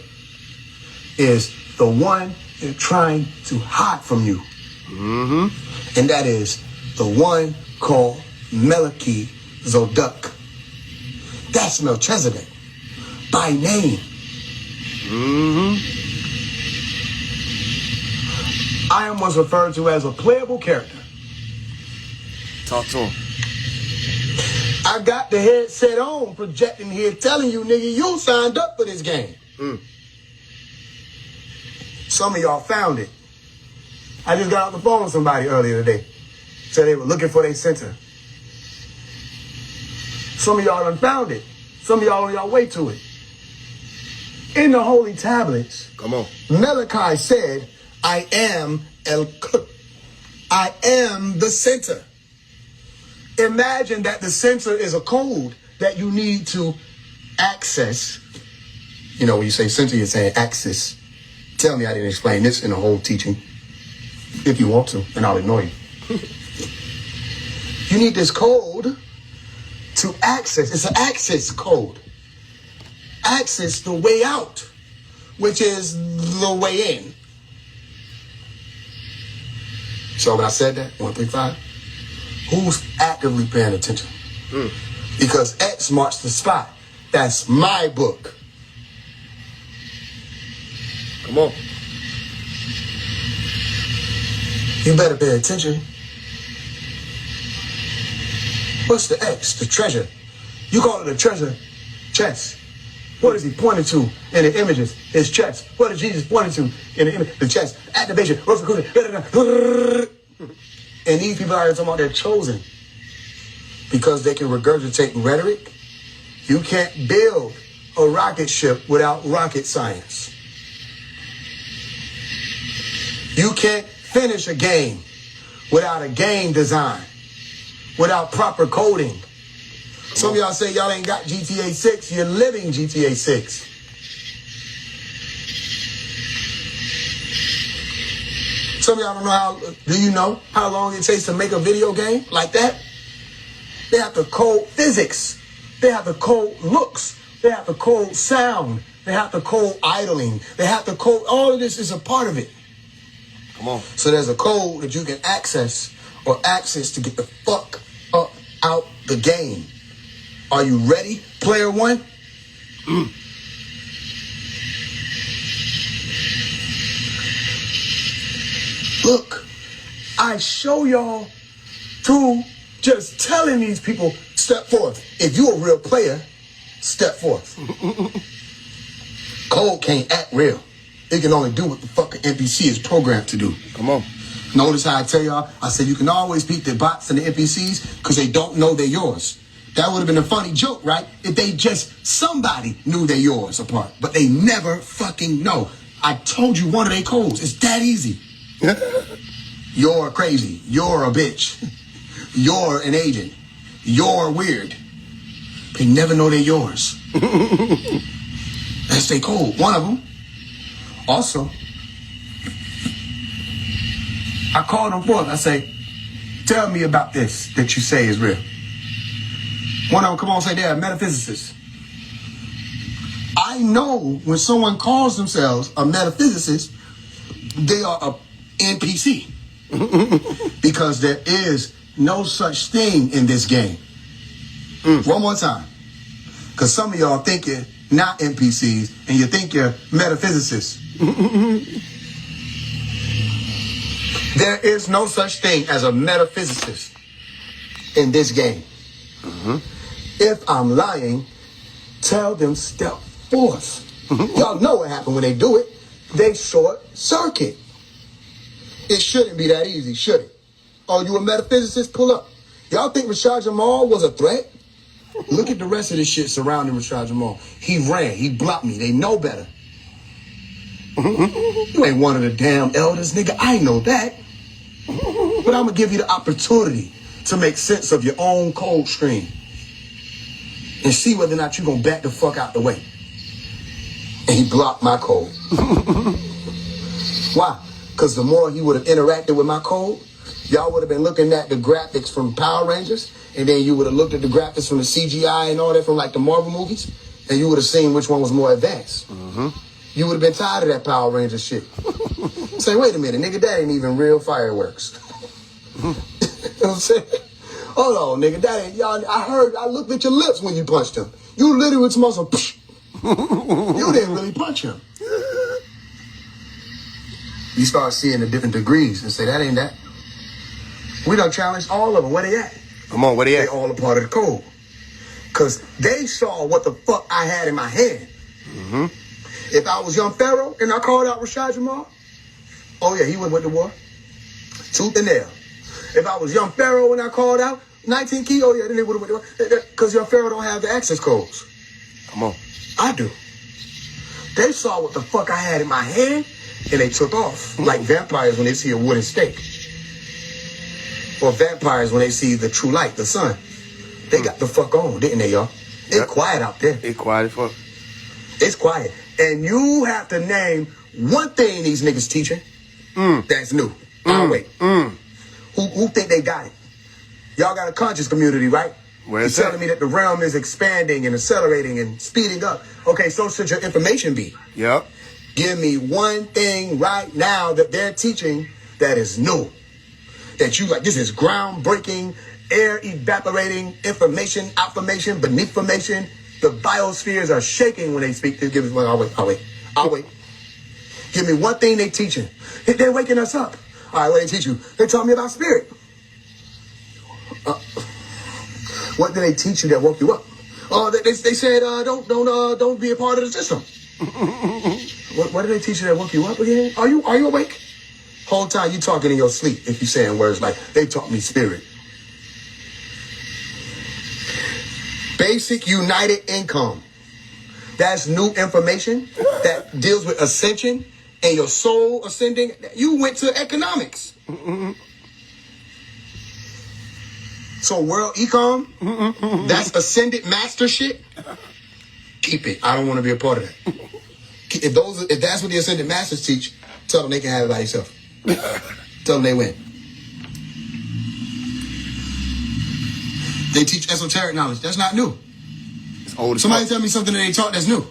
is the one they're trying to hide from you. And that is the one called Melchi Zoduk. That's Melchizedek by name. I am what's referred to as a playable character. Talk to him. I got the headset on, projecting here, telling you, nigga, you signed up for this game. Some of y'all found it. I just got off the phone with somebody earlier today. Said they were looking for their center. Some of y'all done found it. Some of y'all on y'all way to it. In the holy tablets, Come on. Malachi said, I am I am the center. Imagine that the center is a code that you need to access. You know, when you say center, you're saying access. Tell me I didn't explain this in the whole teaching. If you want to, and I'll ignore you. You need this code to access. It's an access code. Access the way out, which is the way in. So when I said that, 1, 3, 5, who's actively paying attention? Because X marks the spot. That's my book. Come on. You better pay attention. What's the X? The treasure. You call it a treasure chest. What is he pointing to in the images? His chest. What is Jesus pointing to in the image? The chest. Activation. And these people are talking about they're chosen because they can regurgitate rhetoric. You can't build a rocket ship without rocket science. You can't finish a game without a game design, without proper coding. Some of y'all say y'all ain't got GTA 6. You're living GTA 6. Some of y'all don't know do you know how long it takes to make a video game like that? They have to code physics. They have to code looks. They have to code sound. They have to code idling. They have to code, all of this is a part of it. Come on. So there's a code that you can access to get the fuck up out the game. Are you ready, player one? Look, I show y'all through just telling these people, step forth. If you're a real player, step forth. Code can't act real. It can only do what the fucking NPC is programmed to do. Come on. Notice how I tell y'all, I said you can always beat the bots and the NPCs because they don't know they're yours. That would have been a funny joke, right? If they just, somebody knew they're yours apart, but they never fucking know. I told you one of their codes. It's that easy. You're crazy. You're a bitch. You're an agent. You're weird. They never know they're yours. That's their code. One of them. Also, I called them forth. I say, tell me about this that you say is real. One of them, come on, say they're a metaphysicist. I know when someone calls themselves a metaphysicist, they are a NPC. Because there is no such thing in this game. One more time. Because some of y'all think you're not NPCs and you think you're metaphysicists. There is no such thing as a metaphysicist in this game. If I'm lying, tell them step forth. Y'all know what happened when they do it. They short circuit. It shouldn't be that easy, should it? Oh, you a metaphysicist? Pull up. Y'all think Rashad Jamal was a threat? Look at the rest of this shit surrounding Rashad Jamal. He ran. He blocked me. They know better. You ain't one of the damn elders, nigga. I know that. But I'm going to give you the opportunity to make sense of your own code stream and see whether or not you're going to back the fuck out the way. And he blocked my code. Why? Because the more he would have interacted with my code, y'all would have been looking at the graphics from Power Rangers, and then you would have looked at the graphics from the CGI and all that from like the Marvel movies, and you would have seen which one was more advanced. You would have been tired of that Power Ranger shit. Say, wait a minute, nigga, that ain't even real fireworks. You know what I'm saying? Hold on, nigga, that ain't, y'all, I looked at your lips when you punched him. You literally was supposed to, you didn't really punch him. You start seeing the different degrees and say, that ain't that. We done challenged all of them. Where they at? Come on, where they They at? all a part of the code. Because they saw what the fuck I had in my hand. If I was Young Pharaoh and I called out Rashad Jamal, oh yeah, he went with the war. Tooth and nail. If I was Young Pharaoh and I called out 19 Key, oh yeah, then they would have went with the war. Because Young Pharaoh don't have the access codes. Come on. I do. They saw what the fuck I had in my hand and they took off. Like vampires when they see a wooden stake. Or vampires when they see the true light, the sun. They got the fuck on, didn't they, y'all? It's quiet out there. It quiet as fuck. It's quiet. And you have to name one thing these niggas teaching that's new. I'll wait. Who think they got it? Y'all got a conscious community, right? Where You're is that? telling me that the realm is expanding and accelerating and speeding up. Okay, so should your information be? Yep. Give me one thing right now that they're teaching that is new. That you like, this is groundbreaking, air evaporating, information, affirmation, beneath formation. The biospheres are shaking when they speak. Give me one. I'll wait. Give me one thing they teaching. They're waking us up. All right, what they teach you? They taught me about spirit. What did they teach you that woke you up? They said don't be a part of the system. What did they teach you that woke you up again? Are you awake? Whole time you talking in your sleep if you saying words like they taught me spirit. Basic United Income. That's new information that deals with ascension and your soul ascending, you went to economics. So world econ, that's ascended master shit. Keep it. I don't want to be a part of that. If that's what the ascended masters teach, tell them they can have it by themselves. Tell them they win. They teach esoteric knowledge. That's not new. It's old as Somebody fuck. tell me something that they taught that's new.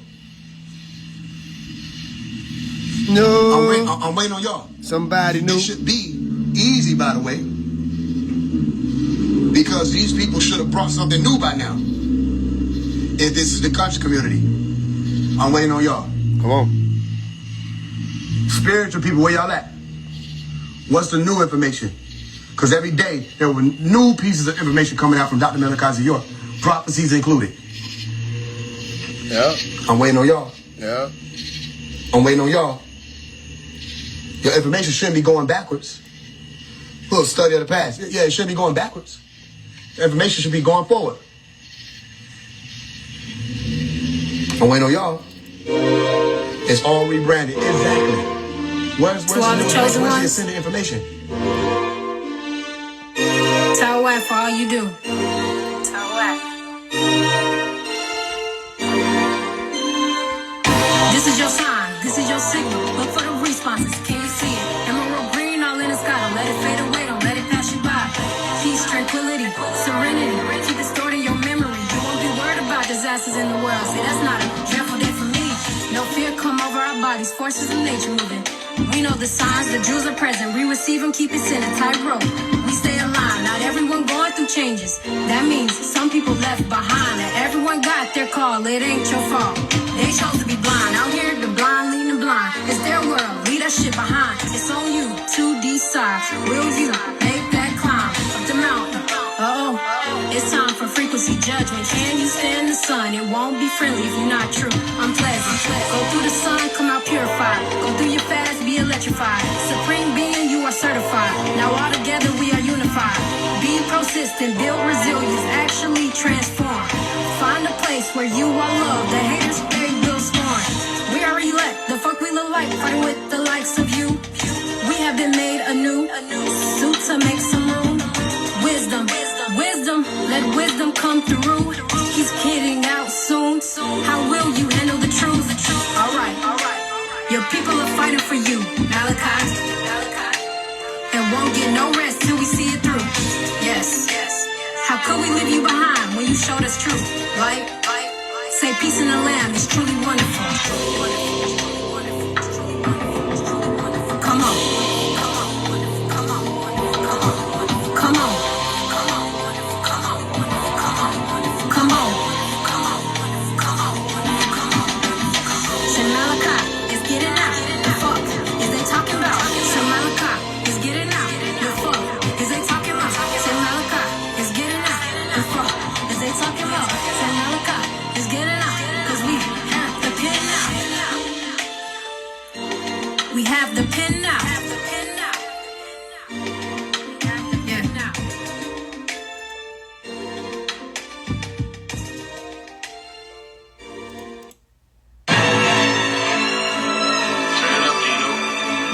No. I'm waiting on y'all. Somebody new. It should be easy, by the way, because these people should have brought something new by now. If this is the country community, I'm waiting on y'all. Come on. Spiritual people, where y'all at? What's the new information? Because every day there were new pieces of information coming out from Dr. Malachi York, prophecies included. Yeah. I'm waiting on y'all. Yeah. I'm waiting on y'all. Your information shouldn't be going backwards. A little study of the past. Yeah, it shouldn't be going backwards. The information should be going forward. I'm waiting on y'all. It's all rebranded. Exactly. Where's the all the new chosen where's the ones? ascended information? Tell what for all you do. Tell what. This is your sign. This is your signal. Look for the responses. Can you see it? Emerald green all in the sky. Don't let it fade away. Don't let it pass you by. Peace, tranquility, serenity. Keep it stored in your memory. You won't be worried about disasters in the world. See, that's not a careful day for me. No fear come over our bodies. Forces of nature moving. We know the signs, the jewels are present. We receive them, keep it in a tight rope. We stay aligned, not everyone going through changes. That means some people left behind. And everyone got their call, it ain't your fault. They chose to be blind, out here the blind leading the blind. It's their world, leave that shit behind. It's on you to decide. Will you make that climb up the mountain? Uh-oh, it's time for frequency judgment. Can you stand the sun? It won't be friendly if you're not true. Unpleasant. Go through the sun, come out purified. Go through your fast, be electrified. Supreme being, you are certified. Now all together we are unified. Be persistent, build resilience, actually transform. Find a place where you are loved. The haters, they will scorn. We are elect, the fuck we look like, fighting with the likes of you. We have been made anew, suit to make some room. Wisdom, wisdom, let wisdom come through. He's getting out soon. How will you handle the truth? Alright, your people are fighting for you, Malachi. And won't get no rest till we see it through. Yes. How could we leave you behind when you showed us truth? Like, say peace in the land is truly wonderful. Come on. Come on. Come on. Say Malachi is getting out. The fuck is they talking about? Say Malachi is getting out. The fuck is they talking about? Say Malachi is getting out. The fuck is they talking about? Say Malachi is getting out. Cause we have the pin now. We have the pin now.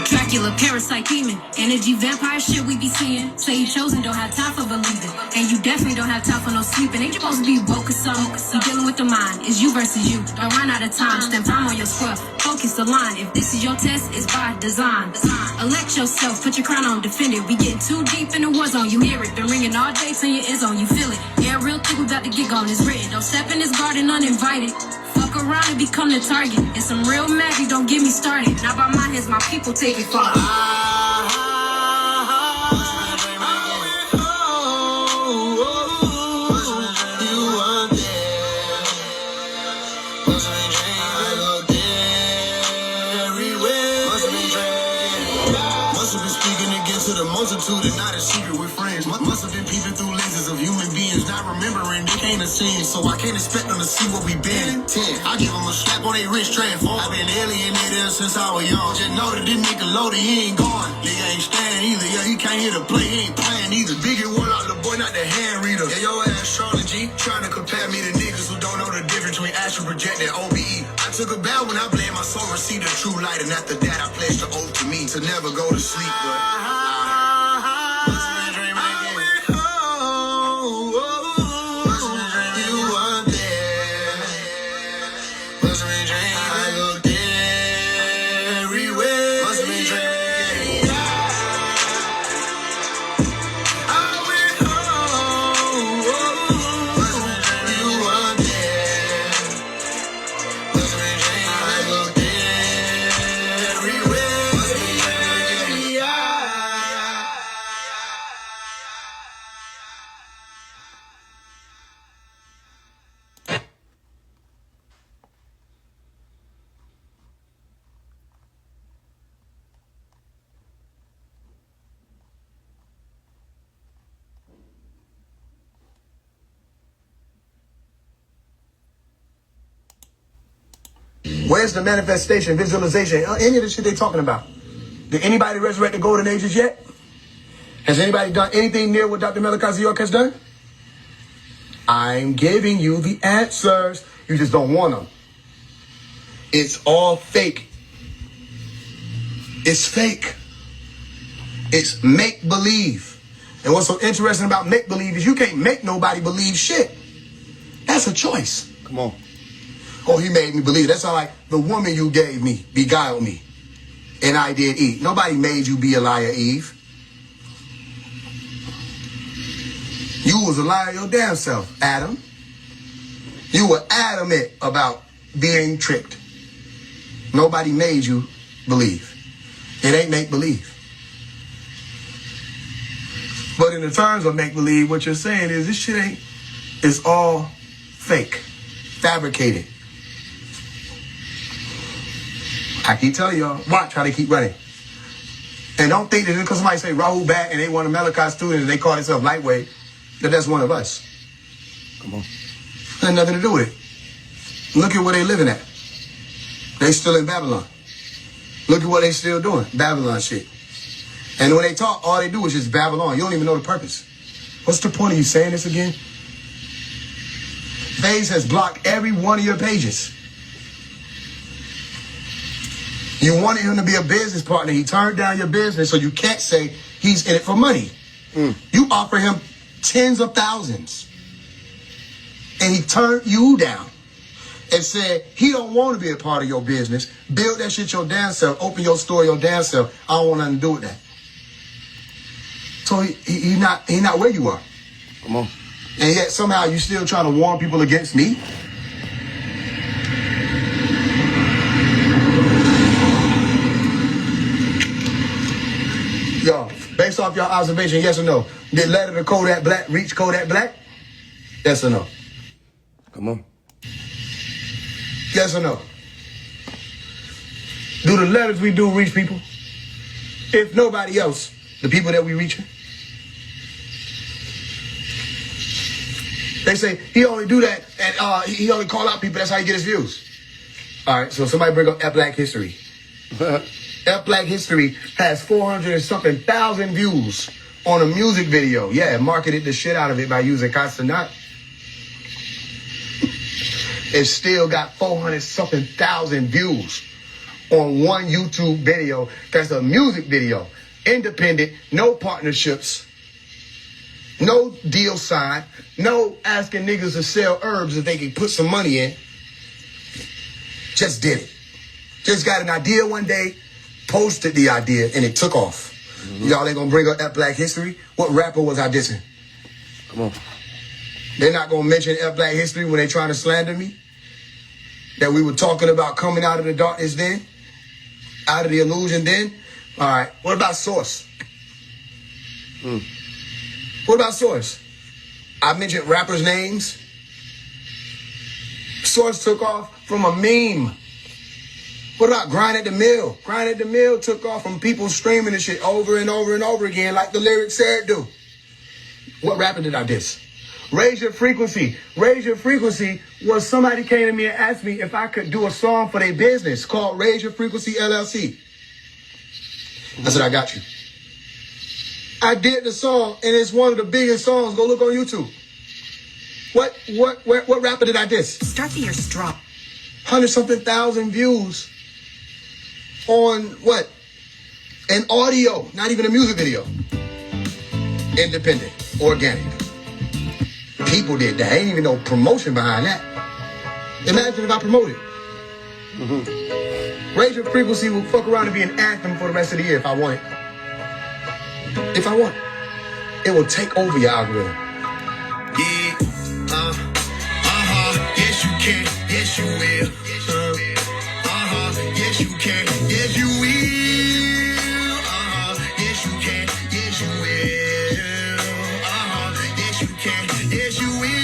Dracula, parasite, demon, energy, vampire shit we be seeing. Say you chosen, don't have time for believing. And you definitely don't have time for no sleeping. Ain't you supposed to be woke or something? You dealing with the mind, it's you versus you. Don't run out of time, spend time on your square. Focus the line, if this is your test, it's by design. Elect yourself, put your crown on, defend it. We getting too deep in the war zone, you hear it. Been ringing all day till your ears on, you feel it. Yeah, real thick, we about to get on, it's written. Don't step in this garden uninvited. Fuck around and become the target. It's some real magic, don't get me started. Not by my hands, my people take it far. Multitude and not a secret with friends. Must have been peeping through lenses of human beings, not remembering they ain't a sin. So I can't expect them to see what we been. 10. I give them a slap on their wrist, transform. I've been alienated since I was young. Just know that this nigga loaded, he ain't gone. Nigga ain't stand either. Yeah, he can't hit a play, he ain't playing either. Biggie warlock, the boy, not the hand reader. Yeah, your ass Charlie G, trying to compare me to niggas who don't know the difference between astral project and OBE. I took a bow when I bled my soul, received the true light, and after that I pledged the oath to me to never go to sleep. But where's the manifestation, visualization, any of the shit they talking about? Did anybody resurrect the golden ages yet? Has anybody done anything near what Dr. Malachi York has done? I'm giving you the answers. You just don't want them. It's all fake. It's fake. It's make-believe. And what's so interesting about make-believe is you can't make nobody believe shit. That's a choice. Come on. Oh, he made me believe. That's how, like, the woman you gave me beguiled me, and I did eat. Nobody made you be a liar, Eve. You was a liar your damn self, Adam. You were adamant about being tricked. Nobody made you believe. It ain't make-believe. But in the terms of make-believe, what you're saying is this shit ain't, it's all fake, fabricated. I keep telling y'all, watch how they keep running. And don't think that just because somebody say Rahul back and they want a Malachi student and they call themselves lightweight, that that's one of us. Come on. That had nothing to do with it. Look at where they living at. They still in Babylon. Look at what they still doing. Babylon shit. And when they talk, all they do is just Babylon. You don't even know the purpose. What's the point of you saying this again? FaZe has blocked every one of your pages. You wanted him to be a business partner. He turned down your business, so you can't say he's in it for money. You offer him tens of thousands. And he turned you down and said he don't want to be a part of your business. Build that shit your damn self. Open your store your damn self. I don't want nothing to do with that. So he not where you are. Come on. And yet somehow you still trying to warn people against me? Yo, based off your observation, yes or no? Did letter to Kodak Black reach Kodak Black? Yes or no? Come on. Yes or no? Do the letters we do reach people? If nobody else, the people that we reach? They say he only do that and he only call out people, that's how he get his views. All right, so somebody bring up F Black History. F Black History has 400 and something thousand views on a music video. Yeah, marketed the shit out of it by using Consonant. It still got 400 something thousand views on one YouTube video. That's a music video. Independent, no partnerships, no deal signed, no asking niggas to sell herbs if they can put some money in. Just did it. Just got an idea one day, posted the idea, and it took off. Y'all ain't gonna bring up F Black History? What rapper was I dissing? Come on. They're not gonna mention F Black History when they trying to slander me? That we were talking about coming out of the darkness then? Out of the illusion then? All right, what about Source? What about Source? I mentioned rappers' names. Source took off from a meme. What about Grind at the Mill? Grind at the Mill took off from people streaming this shit over and over and over again like the lyrics said do. What rapper did I diss? Raise Your Frequency. Raise Your Frequency was somebody came to me and asked me if I could do a song for their business called Raise Your Frequency LLC. I said, I got you. I did the song, and it's one of the biggest songs. Go look on YouTube. What rapper did I diss? Start the year strong. 100-something thousand views on what? An audio, not even a music video. Independent, organic. People did that. Ain't even no promotion behind that. Imagine if I promoted. Raise Your Frequency will fuck around and be an anthem for the rest of the year if I want it. If I want it. It will take over your algorithm. Yeah, yes you can, yes you will. Yes you can, yes you will. Yes you can, yes you will. Yes you can, yes you will. Yes you will.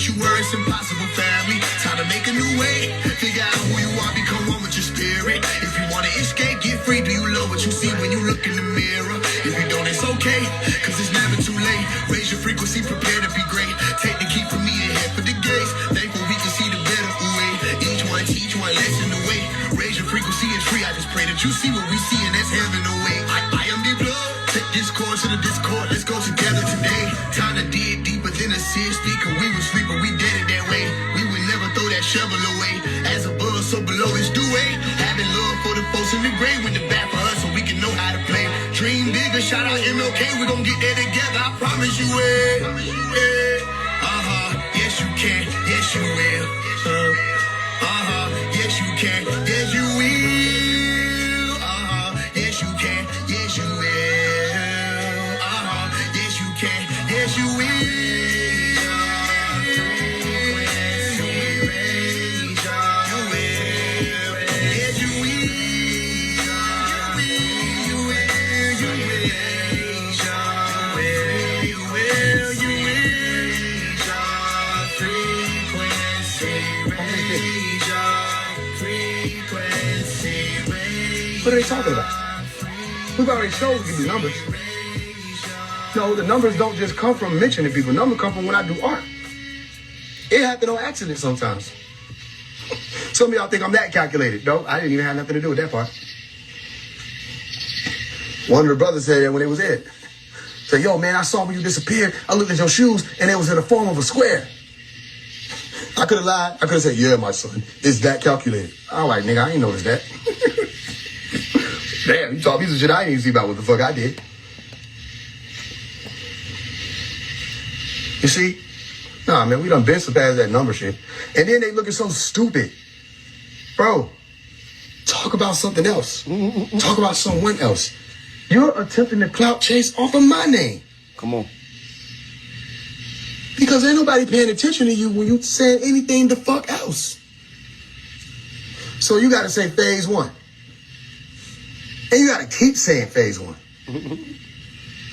You were, it's impossible, family. Time to make a new way. Figure out who you are, become one with your spirit. If you wanna escape, get free. Do you love what you see when you look in the mirror? If you don't, it's okay, cause it's never too late. Raise your frequency, prepare to be great. Take the key from me and head for the gates. Thankful we can see the better way. Each one teach one lesson the way. Raise your frequency, it's free. I just pray that you see what we see, and that's heaven away. I am the blood. Take discord to the discord. Let's go together today. Time to dig deeper than a seer speaker. We were sleeping, we did it that way. We would never throw that shovel away. As above, so below is due way. Having love for the folks in the grave with the back for us so we can know how to play. Dream bigger, shout out MLK. We gon' get there together, I promise you it. Yes you can, yes you will. Yes you can, yes you will. Yes you can, yes you will. Yes you can, yes you will. What are they talking about? We've already showed you the numbers. No, the numbers don't just come from mentioning people. Numbers come from when I do art. It happened on accident sometimes. Some of y'all think I'm that calculated. No, I didn't even have nothing to do with that part. One of the brothers said that when it was it. Said, yo, man, I saw when you disappeared. I looked at your shoes, and it was in the form of a square. I could have lied. I could have said, yeah, my son, it's that calculated. All right, nigga, I ain't noticed that. Damn, you taught me some shit I ain't even see about what the fuck I did. You see? Nah, man, we done been surpassed that number shit. And then they looking so stupid. Bro, talk about something else. Talk about someone else. You're attempting to clout chase off of my name. Come on. Because ain't nobody paying attention to you when you say anything the fuck else. So you gotta say phase one. And you gotta keep saying phase one.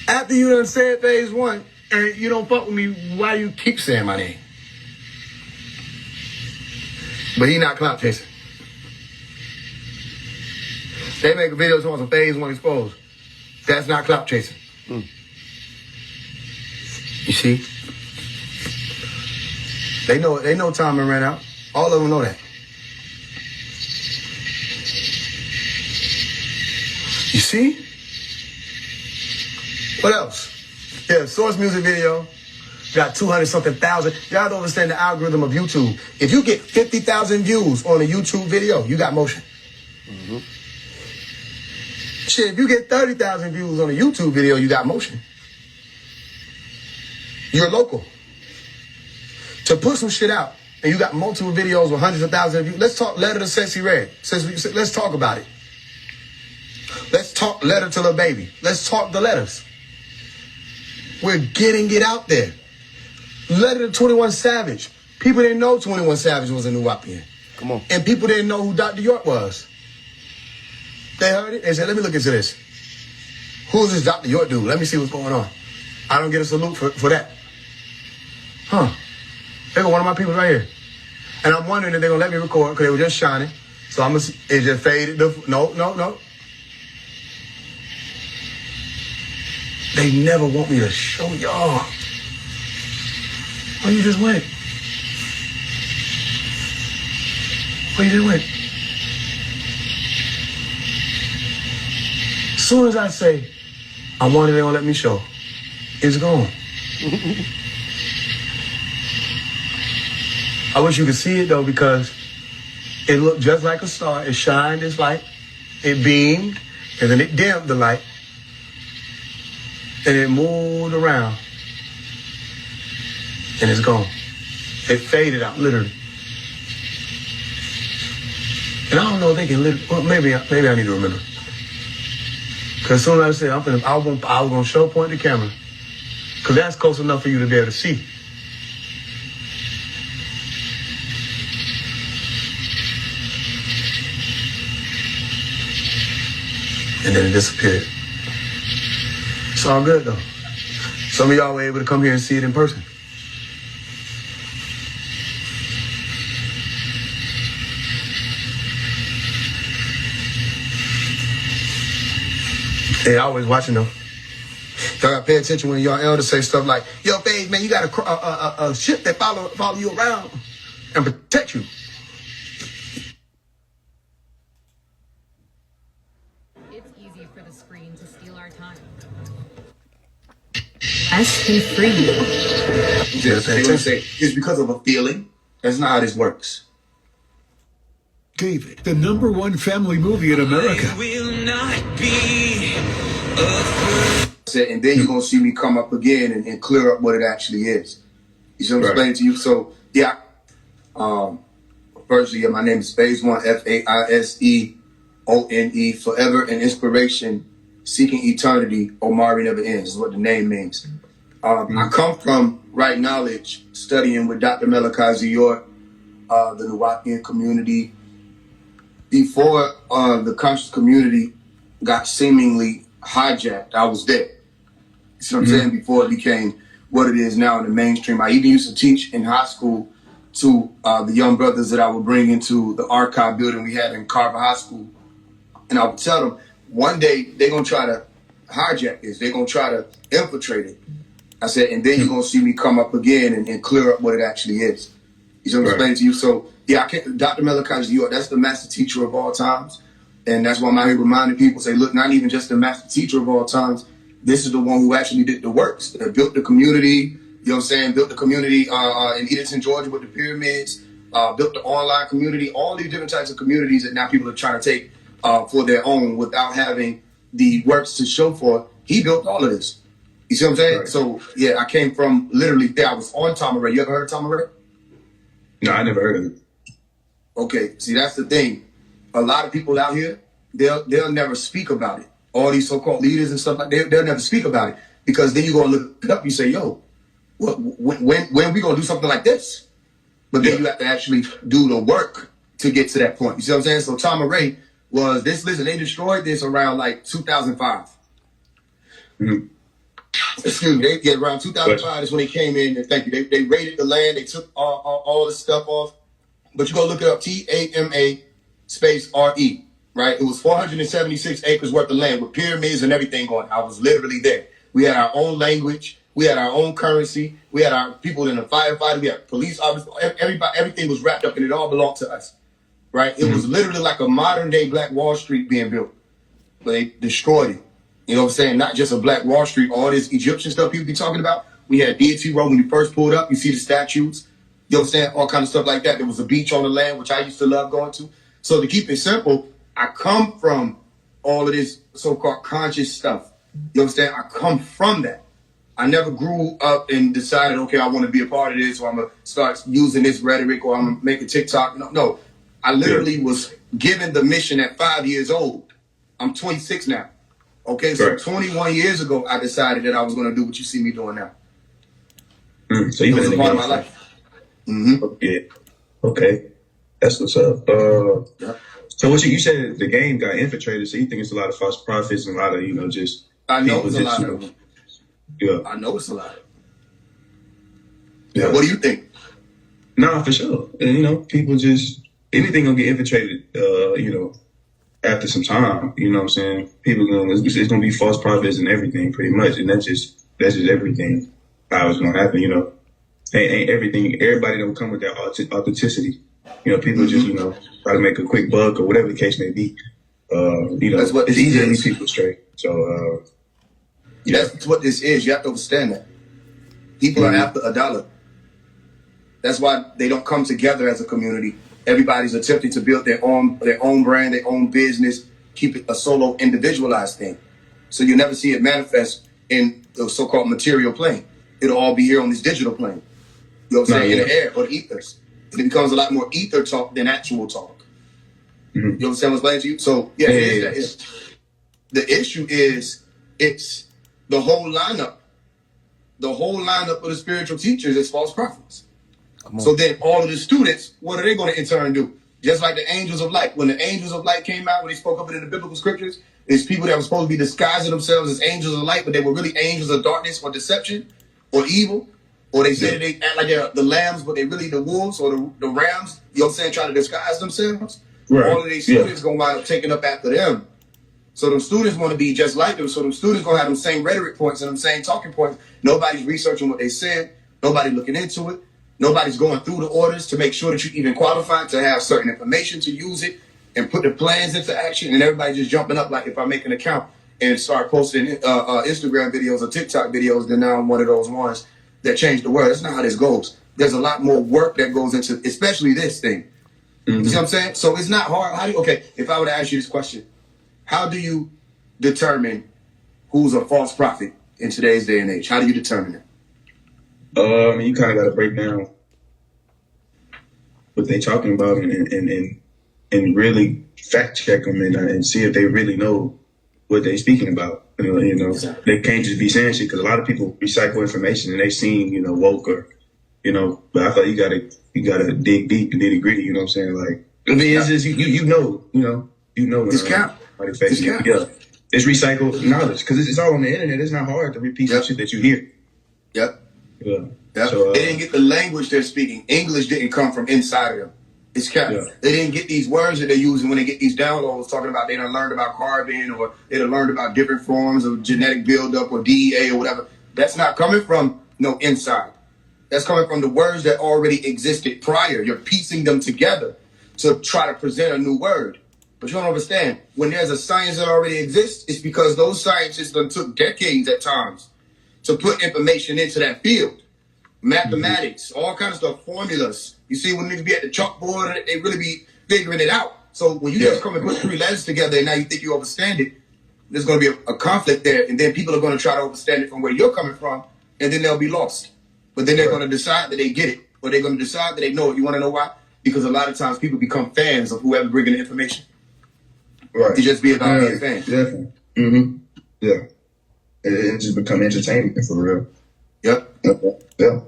After you done said phase one, and you don't fuck with me, why you keep saying my name? But he not clout chasing. They make a video talking about some phase one exposed. That's not clout chasing. You see? They know time ran out. All of them know that. You see? What else? Yeah, Source music video. Got 200-something thousand. Y'all don't understand the algorithm of YouTube. If you get 50,000 views on a YouTube video, you got motion. Shit, if you get 30,000 views on a YouTube video, you got motion. You're local. To put some shit out, and you got multiple videos with hundreds of thousands of views. Let's talk Letter to Sexy Red. Let's talk about it. Let's talk Letter to the Baby. Let's talk the letters. We're getting it out there. Letter to 21 Savage. People didn't know 21 Savage was a new Wapian. Come on. And people didn't know who Dr. York was. They heard it. They said, let me look into this. Who's this Dr. York dude? Let me see what's going on. I don't get a salute for that. Huh. They got one of my people right here. And I'm wondering if they're going to let me record because they were just shining. So I'm going to, it just faded. No. They never want me to show y'all. Oh, you just went. Oh, you just went. As soon as I say, I want it, they don't let me show. It's gone. I wish you could see it though, because it looked just like a star. It shined its light, it beamed, and then it dimmed the light, and it moved around, and it's gone. It faded out, literally. And I don't know if they can well, maybe I need to remember. Because as soon as I say I was gonna show point the camera, because that's close enough for you to be able to see. And then it disappeared. It's all good though. Some of y'all were able to come here and see it in person. Hey, always watching though. Y'all gotta pay attention when y'all elders say stuff like, "Yo, babe, man, you got a ship that follow you around and protect you." It's easy for the screen to steal our time. Less can free you. Yeah, they would say it's because of a feeling. That's not how this works. David, the #1 family movie in America. And then you're gonna see me come up again and clear up what it actually is. You see what I'm explaining to you? So yeah. Firstly, my name is Phase One, FAISEONE, forever an inspiration, seeking eternity. Omari never ends is what the name means. I come from Right Knowledge, studying with Dr. Malachi Zior, the Nuwapian community. Before the conscious community got seemingly hijacked, I was there. You see what I'm saying? Before it became what it is now in the mainstream. I even used to teach in high school to the young brothers that I would bring into the archive building we had in Carver High School. And I would tell them, one day they're going to try to hijack this. They're going to try to infiltrate it. I said, and then you're going to see me come up again and clear up what it actually is. You see what I'm explaining to you? So, yeah, Dr. Malachi Zior, that's the master teacher of all times. And that's why I'm out here reminding people, say, look, not even just the master teacher of all times. This is the one who actually did the works, that built the community, you know what I'm saying, built the community in Edenton, Georgia with the pyramids, built the online community, all these different types of communities that now people are trying to take for their own without having the works to show for. He built all of this. You see what I'm saying? Right. So, yeah, I came from literally there. I was on Tom Ray. You ever heard of Tom Ray? No, I never heard of it. Okay, see, that's the thing. A lot of people out here, they'll never speak about it. All these so-called leaders and stuff like that, they'll never speak about it. Because then you go and look it up, you say, yo, when are we going to do something like this? But then you have to actually do the work to get to that point. You see what I'm saying? So Tom Ray was this, listen, they destroyed this around like 2005. Mm-hmm. Excuse me, around 2005 is when they came in, and thank you. They raided the land, they took all the stuff off. But you go look it up, TAMA space RE, right? It was 476 acres worth of land with pyramids and everything going. I was literally there. We had our own language, we had our own currency, we had our people in the firefighter, we had police officers, everything was wrapped up and it all belonged to us, right? It was literally like a modern day Black Wall Street being built, but they destroyed it. You know what I'm saying? Not just a Black Wall Street, all this Egyptian stuff people be talking about. We had Deity Road when you first pulled up, you see the statues. You know what I'm saying? All kind of stuff like that. There was a beach on the land, which I used to love going to. So to keep it simple, I come from all of this so-called conscious stuff. You know what I'm saying? I come from that. I never grew up and decided, okay, I want to be a part of this, or I'm going to start using this rhetoric, or I'm going to make a TikTok. No. I literally was given the mission at 5 years old. I'm 26 now. Okay, so 21 years ago, I decided that I was going to do what you see me doing now. So you've been in the part game of my life. Mm-hmm. Okay. That's what's up. So what you said the game got infiltrated, so you think it's a lot of false prophets and a lot of, just... I know it's a lot of them. Yeah. I know it's a lot of them. Yeah. What do you think? Nah, for sure. And, people just... Anything gonna get infiltrated, after some time, you know what I'm saying? People it's gonna be false prophets and everything pretty much, and that's just everything how it's gonna happen, you know. Ain't everything. Everybody don't come with that authenticity. You know, people just try to make a quick buck or whatever the case may be. That's what it's this easy to is. lead people straight. So That's what this is. You have to understand that. People are after a dollar. That's why they don't come together as a community. Everybody's attempting to build their own brand, their own business, keep it a solo, individualized thing. So you never see it manifest in the so-called material plane. It'll all be here on this digital plane. You know what I'm saying? In the air or the ethers. And it becomes a lot more ether talk than actual talk. You know what I'm saying? I'm explaining to you. So yeah, it is that. The issue is it's the whole lineup. The whole lineup of the spiritual teachers is false prophets. So then all of the students, what are they going to in turn do? Just like the angels of light. When the angels of light came out, when they spoke up in the biblical scriptures, there's people that were supposed to be disguising themselves as angels of light, but they were really angels of darkness or deception or evil. Or they say that they act like they're the lambs, but they're really the wolves or the rams, you know what I'm saying, trying to disguise themselves. Right. All of these students going to wind up taking up after them. So them students want to be just like them. So them students going to have them same rhetoric points and them same talking points. Nobody's researching what they said. Nobody looking into it. Nobody's going through the orders to make sure that you even qualify to have certain information to use it and put the plans into action. And everybody just jumping up like if I make an account and start posting Instagram videos or TikTok videos, then now I'm one of those ones that change the world. That's not how this goes. There's a lot more work that goes into, especially this thing. You see what I'm saying? So it's not hard. If I were to ask you this question, how do you determine who's a false prophet in today's day and age? How do you determine that? You kind of got to break down what they're talking about and really fact check them and see if they really know what they're speaking about. You know, they can't just be saying shit because a lot of people recycle information and they seen woke or But I thought you gotta dig deep and nitty gritty. You know what I'm saying? Like I mean, it's just you know. It's count. It's count. Yeah, it's recycled knowledge because it's all on the internet. It's not hard to repeat some shit that you hear. Yep. Yeah. So, they didn't get the language they're speaking. English didn't come from inside of them. It's kept. Yeah. They didn't get these words that they're using when they get these downloads talking about they done learned about carbon or they done learned about different forms of genetic buildup or DEA or whatever. That's not coming from no inside. That's coming from the words that already existed prior. You're piecing them together to try to present a new word. But you don't understand. When there's a science that already exists, it's because those scientists done took decades at times to put information into that field. Mathematics, all kinds of stuff, formulas. You see, when niggas be at the chalkboard, they really be figuring it out. So when you just come and put three letters together and now you think you understand it, there's going to be a conflict there. And then people are going to try to understand it from where you're coming from, and then they'll be lost. But then they're going to decide that they get it, or they're going to decide that they know it. You want to know why? Because a lot of times people become fans of whoever bringing the information. Right. It just be about being fans. Definitely. Mm-hmm. Yeah. It just become entertainment for real. Yep. Yeah.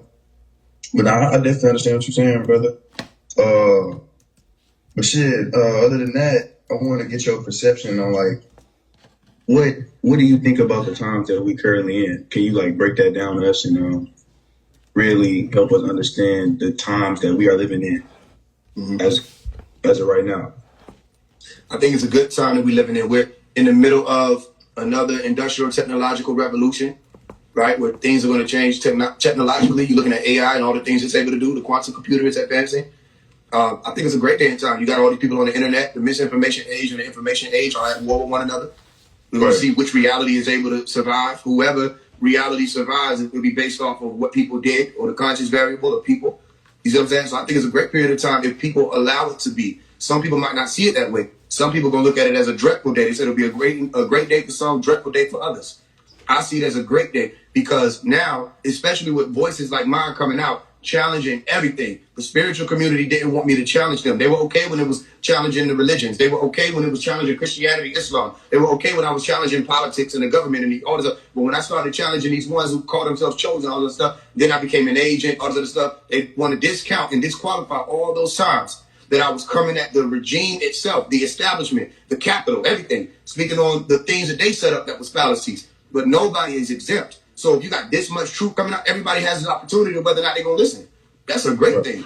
But I definitely understand what you're saying, brother. But shit, other than that, I want to get your perception on like, what do you think about the times that we currently in? Can you like break that down to us and really help us understand the times that we are living in as of right now? I think it's a good time that we're living in. We're in the middle of another industrial technological revolution, right? Where things are going to change technologically. You're looking at AI and all the things it's able to do. The quantum computer is advancing. I think it's a great day in time. You got all these people on the internet. The misinformation age and the information age are at war with one another. We're going to see which reality is able to survive. Whoever reality survives, it will be based off of what people did or the conscious variable of people. You see what I'm saying? So I think it's a great period of time if people allow it to be. Some people might not see it that way. Some people are going to look at it as a dreadful day. They said it'll be a great day for some, dreadful day for others. I see it as a great day because now, especially with voices like mine coming out, challenging everything. The spiritual community didn't want me to challenge them. They were okay when it was challenging the religions. They were okay when it was challenging Christianity, Islam. They were okay when I was challenging politics and the government and all this stuff. But when I started challenging these ones who call themselves chosen, all this stuff, then I became an agent, all this other stuff. They want to discount and disqualify all those times that I was coming at the regime itself, the establishment, the capital, everything, speaking on the things that they set up that was fallacies. But nobody is exempt. So if you got this much truth coming out, everybody has an opportunity of whether or not they're going to listen. That's a great thing.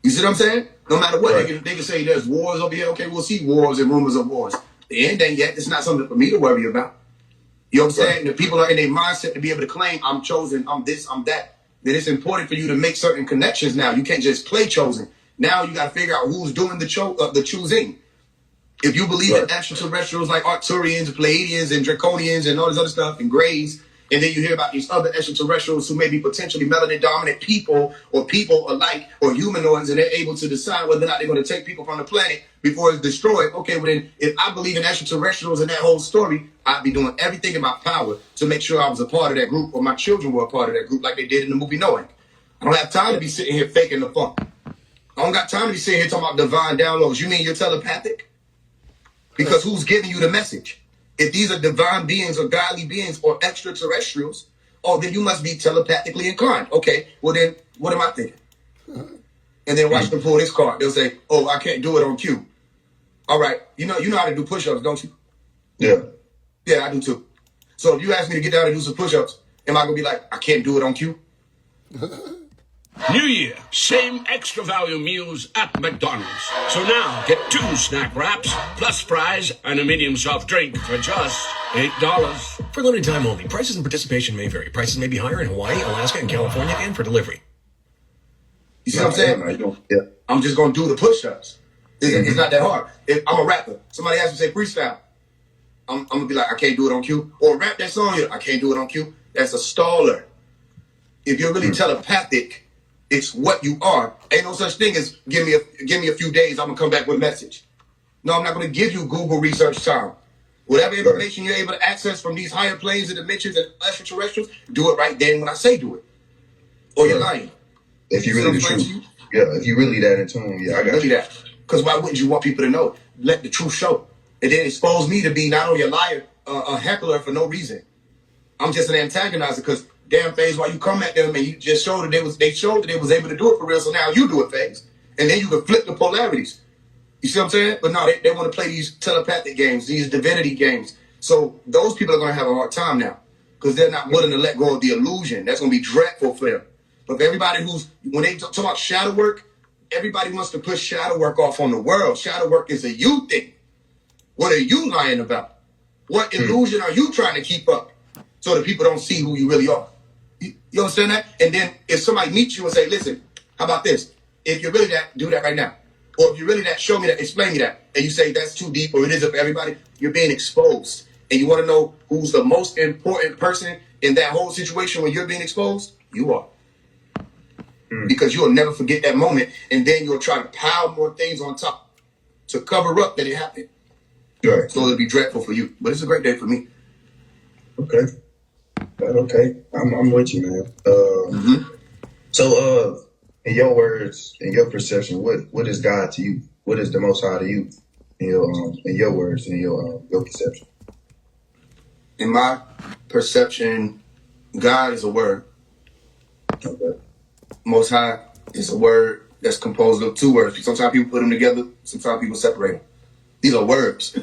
You see what I'm saying? No matter what, they can say there's wars over here. Okay, we'll see wars and rumors of wars. The end ain't yet. It's not something for me to worry about. You know what I'm saying? The people are in their mindset to be able to claim, I'm chosen, I'm this, I'm that. Then it's important for you to make certain connections now. You can't just play chosen. Now you got to figure out who's doing the choosing. If you believe in extraterrestrials like Arcturians, Pleiadians, and Draconians, and all this other stuff, and Greys, and then you hear about these other extraterrestrials who may be potentially melanin dominant people or people alike or humanoids, and they're able to decide whether or not they're going to take people from the planet before it's destroyed. Okay, well then, if I believe in extraterrestrials and that whole story, I'd be doing everything in my power to make sure I was a part of that group, or my children were a part of that group, like they did in the movie Knowing. I don't have time to be sitting here faking the funk. I don't got time to be sitting here talking about divine downloads. You mean you're telepathic? Because who's giving you the message? If these are divine beings or godly beings or extraterrestrials, oh, then you must be telepathically inclined. Okay, well then, what am I thinking? And then watch them pull this card. They'll say, oh, I can't do it on cue. All right, you know how to do push-ups, don't you? Yeah. Yeah, I do too. So if you ask me to get down and do some push-ups, am I going to be like, I can't do it on cue? New year, same extra value meals at McDonald's. So now get 2 snack wraps, plus fries, and a medium soft drink for just $8. For limited time only. Prices and participation may vary. Prices may be higher in Hawaii, Alaska, and California, and for delivery. You see what I'm saying? Yeah. I'm just going to do the push-ups. It's not that hard. If I'm a rapper. Somebody asks me to say freestyle. I'm going to be like, I can't do it on cue. Or rap that song here. I can't do it on cue. That's a staller. If you're really telepathic, it's what you are. Ain't no such thing as give me a few days, I'm gonna come back with a message. No, I'm not gonna give you Google research time. Whatever information you're able to access from these higher planes and dimensions and extraterrestrials, do it right then when I say do it. Or you're lying. If you really the truth. Yeah, if you really that in tune, yeah, I got you. Because why wouldn't you want people to know? Let the truth show. And then expose me to be not only a liar, a heckler for no reason. I'm just an antagonizer because damn FaZe, while you come at them and you just showed that they showed that they was able to do it for real, so now you do it, FaZe. And then you can flip the polarities. You see what I'm saying? But no, they want to play these telepathic games, these divinity games. So those people are going to have a hard time now because they're not willing to let go of the illusion. That's going to be dreadful for them. But for everybody when they talk about shadow work, everybody wants to push shadow work off on the world. Shadow work is a you thing. What are you lying about? What illusion are you trying to keep up so that people don't see who you really are? You understand that? And then if somebody meets you and say, listen, how about this? If you're really that, do that right now. Or if you're really that, show me that, explain me that. And you say that's too deep or it isn't for everybody, you're being exposed. And you want to know who's the most important person in that whole situation when you're being exposed? You are. Because you'll never forget that moment. And then you'll try to pile more things on top to cover up that it happened. Right. So it'll be dreadful for you. But it's a great day for me. Okay. Okay, I'm with you, man. So, in your words, in your perception, what is God to you? What is the Most High to you? In your words, in your perception. In my perception, God is a word. Okay. Most High is a word that's composed of 2 words. Sometimes people put them together. Sometimes people separate them. These are words.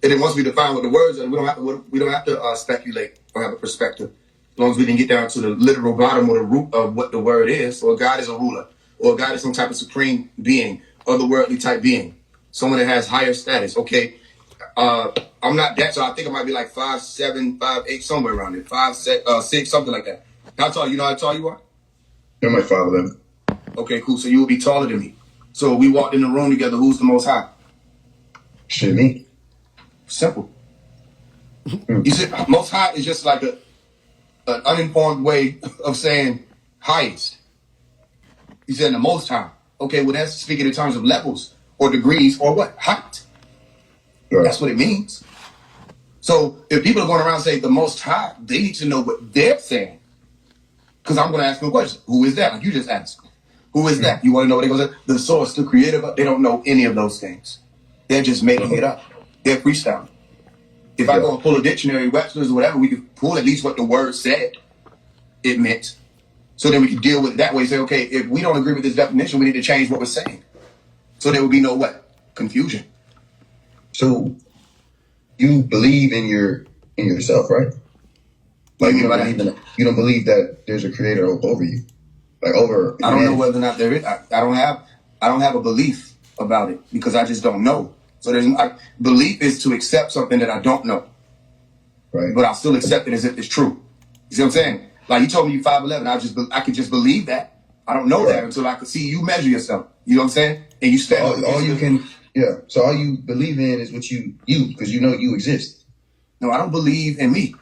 And then once we define what the words are, we don't have to speculate or have a perspective. As long as we can get down to the literal bottom or the root of what the word is, or God is a ruler, or God is some type of supreme being, otherworldly type being, someone that has higher status. Okay, I'm not that, so I think I might be like 5'7", 5'8", somewhere around there, 5'6", something like that. How tall? You know how tall you are? I'm like 5'11". Okay, cool. So you will be taller than me. So we walked in the room together. Who's the most high? Shit, me. Simple. You see, most high is just like an uninformed way of saying highest. He said the most high. Okay, well that's speaking in terms of levels or degrees or what? Height. Right. That's what it means. So if people are going around saying the most high, they need to know what they're saying. Because I'm going to ask them a question. Who is that? Like you just asked. Who is that? You want to know what they're going to say? The source, the creator. They don't know any of those things. They're just making it up. They're freestyling. If I go and pull a dictionary, Webster's or whatever, we could pull at least what the word said it meant. So then we could deal with it that way. Say, okay, if we don't agree with this definition, we need to change what we're saying. So there would be no what? Confusion. So you believe in yourself, right? Like you don't believe that there's a creator over you. Like over I don't know whether or not there is. I don't have a belief about it because I just don't know. So belief is to accept something that I don't know. Right. But I'll still accept it as if it's true. You see what I'm saying? Like you told me you're 5'11", I could just believe that. I don't know that until I could see you measure yourself. You know what I'm saying? And you stand. All you can, So all you believe in is what you, because you know you exist. No, I don't believe in me.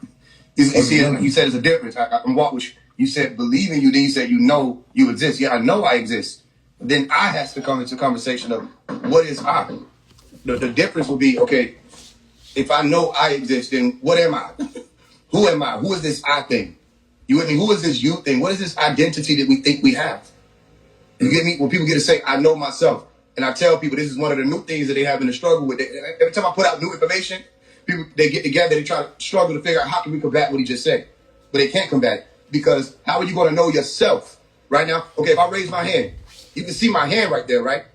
You see, you said there's a difference. I'm walking with you. You said believe in you, then you said you know you exist. Yeah, I know I exist. But then I has to come into conversation of what is I. The difference would be, okay, if I know I exist, then what am I? Who am I? Who is this I thing? You with me? Who is this you thing? What is this identity that we think we have? You get me? When people get to say, I know myself, and I tell people this is one of the new things that they have in the struggle with. Every time I put out new information, people, they get together, they try to struggle to figure out how can we combat what he just said. But they can't combat it. Because how are you going to know yourself right now? Okay, if I raise my hand, you can see my hand right there, right?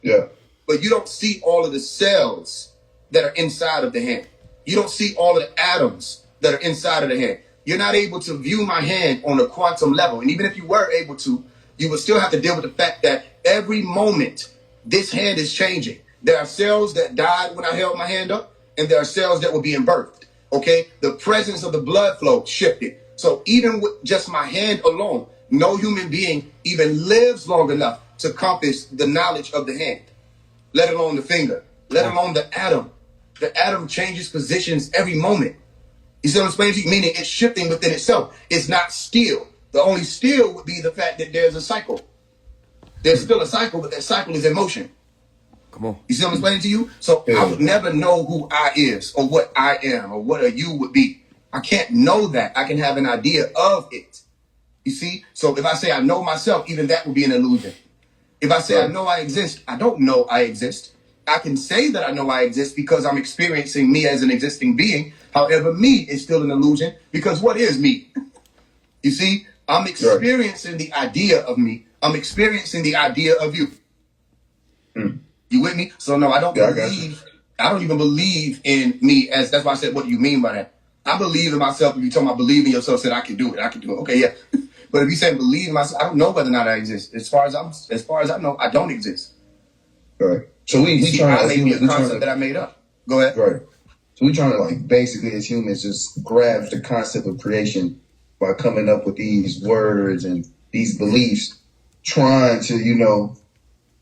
Yeah. But you don't see all of the cells that are inside of the hand. You don't see all of the atoms that are inside of the hand. You're not able to view my hand on a quantum level. And even if you were able to, you would still have to deal with the fact that every moment this hand is changing. There are cells that died when I held my hand up, and there are cells that were being birthed. Okay? The presence of the blood flow shifted. So even with just my hand alone, no human being even lives long enough to compass the knowledge of the hand, let alone the finger, let alone the atom. The atom changes positions every moment. You see what I'm explaining to you? Meaning it's shifting within itself. It's not still. The only still would be the fact that there's a cycle. There's still a cycle, but that cycle is in motion. Come on. You see what I'm explaining to you? So I would never know who I is or what I am or what a you would be. I can't know that. I can have an idea of it. You see? So if I say I know myself, even that would be an illusion. If I say I know I exist, I don't know I exist. I can say that I know I exist because I'm experiencing me as an existing being. However, me is still an illusion because what is me? You see? I'm experiencing the idea of me. I'm experiencing the idea of you. You with me? So no, I don't believe. I don't even believe in me as. That's why I said, what do you mean by that? I believe in myself. If you talking about believe in yourself, said I can do it. I can do it. Okay, yeah. But if you say believe in myself, I don't know whether or not I exist. As far as I know, I don't exist. Right. So we trying to maybe a concept that I made up. Go ahead. Right. So we trying to like basically as humans just grab the concept of creation by coming up with these words and these beliefs, trying to,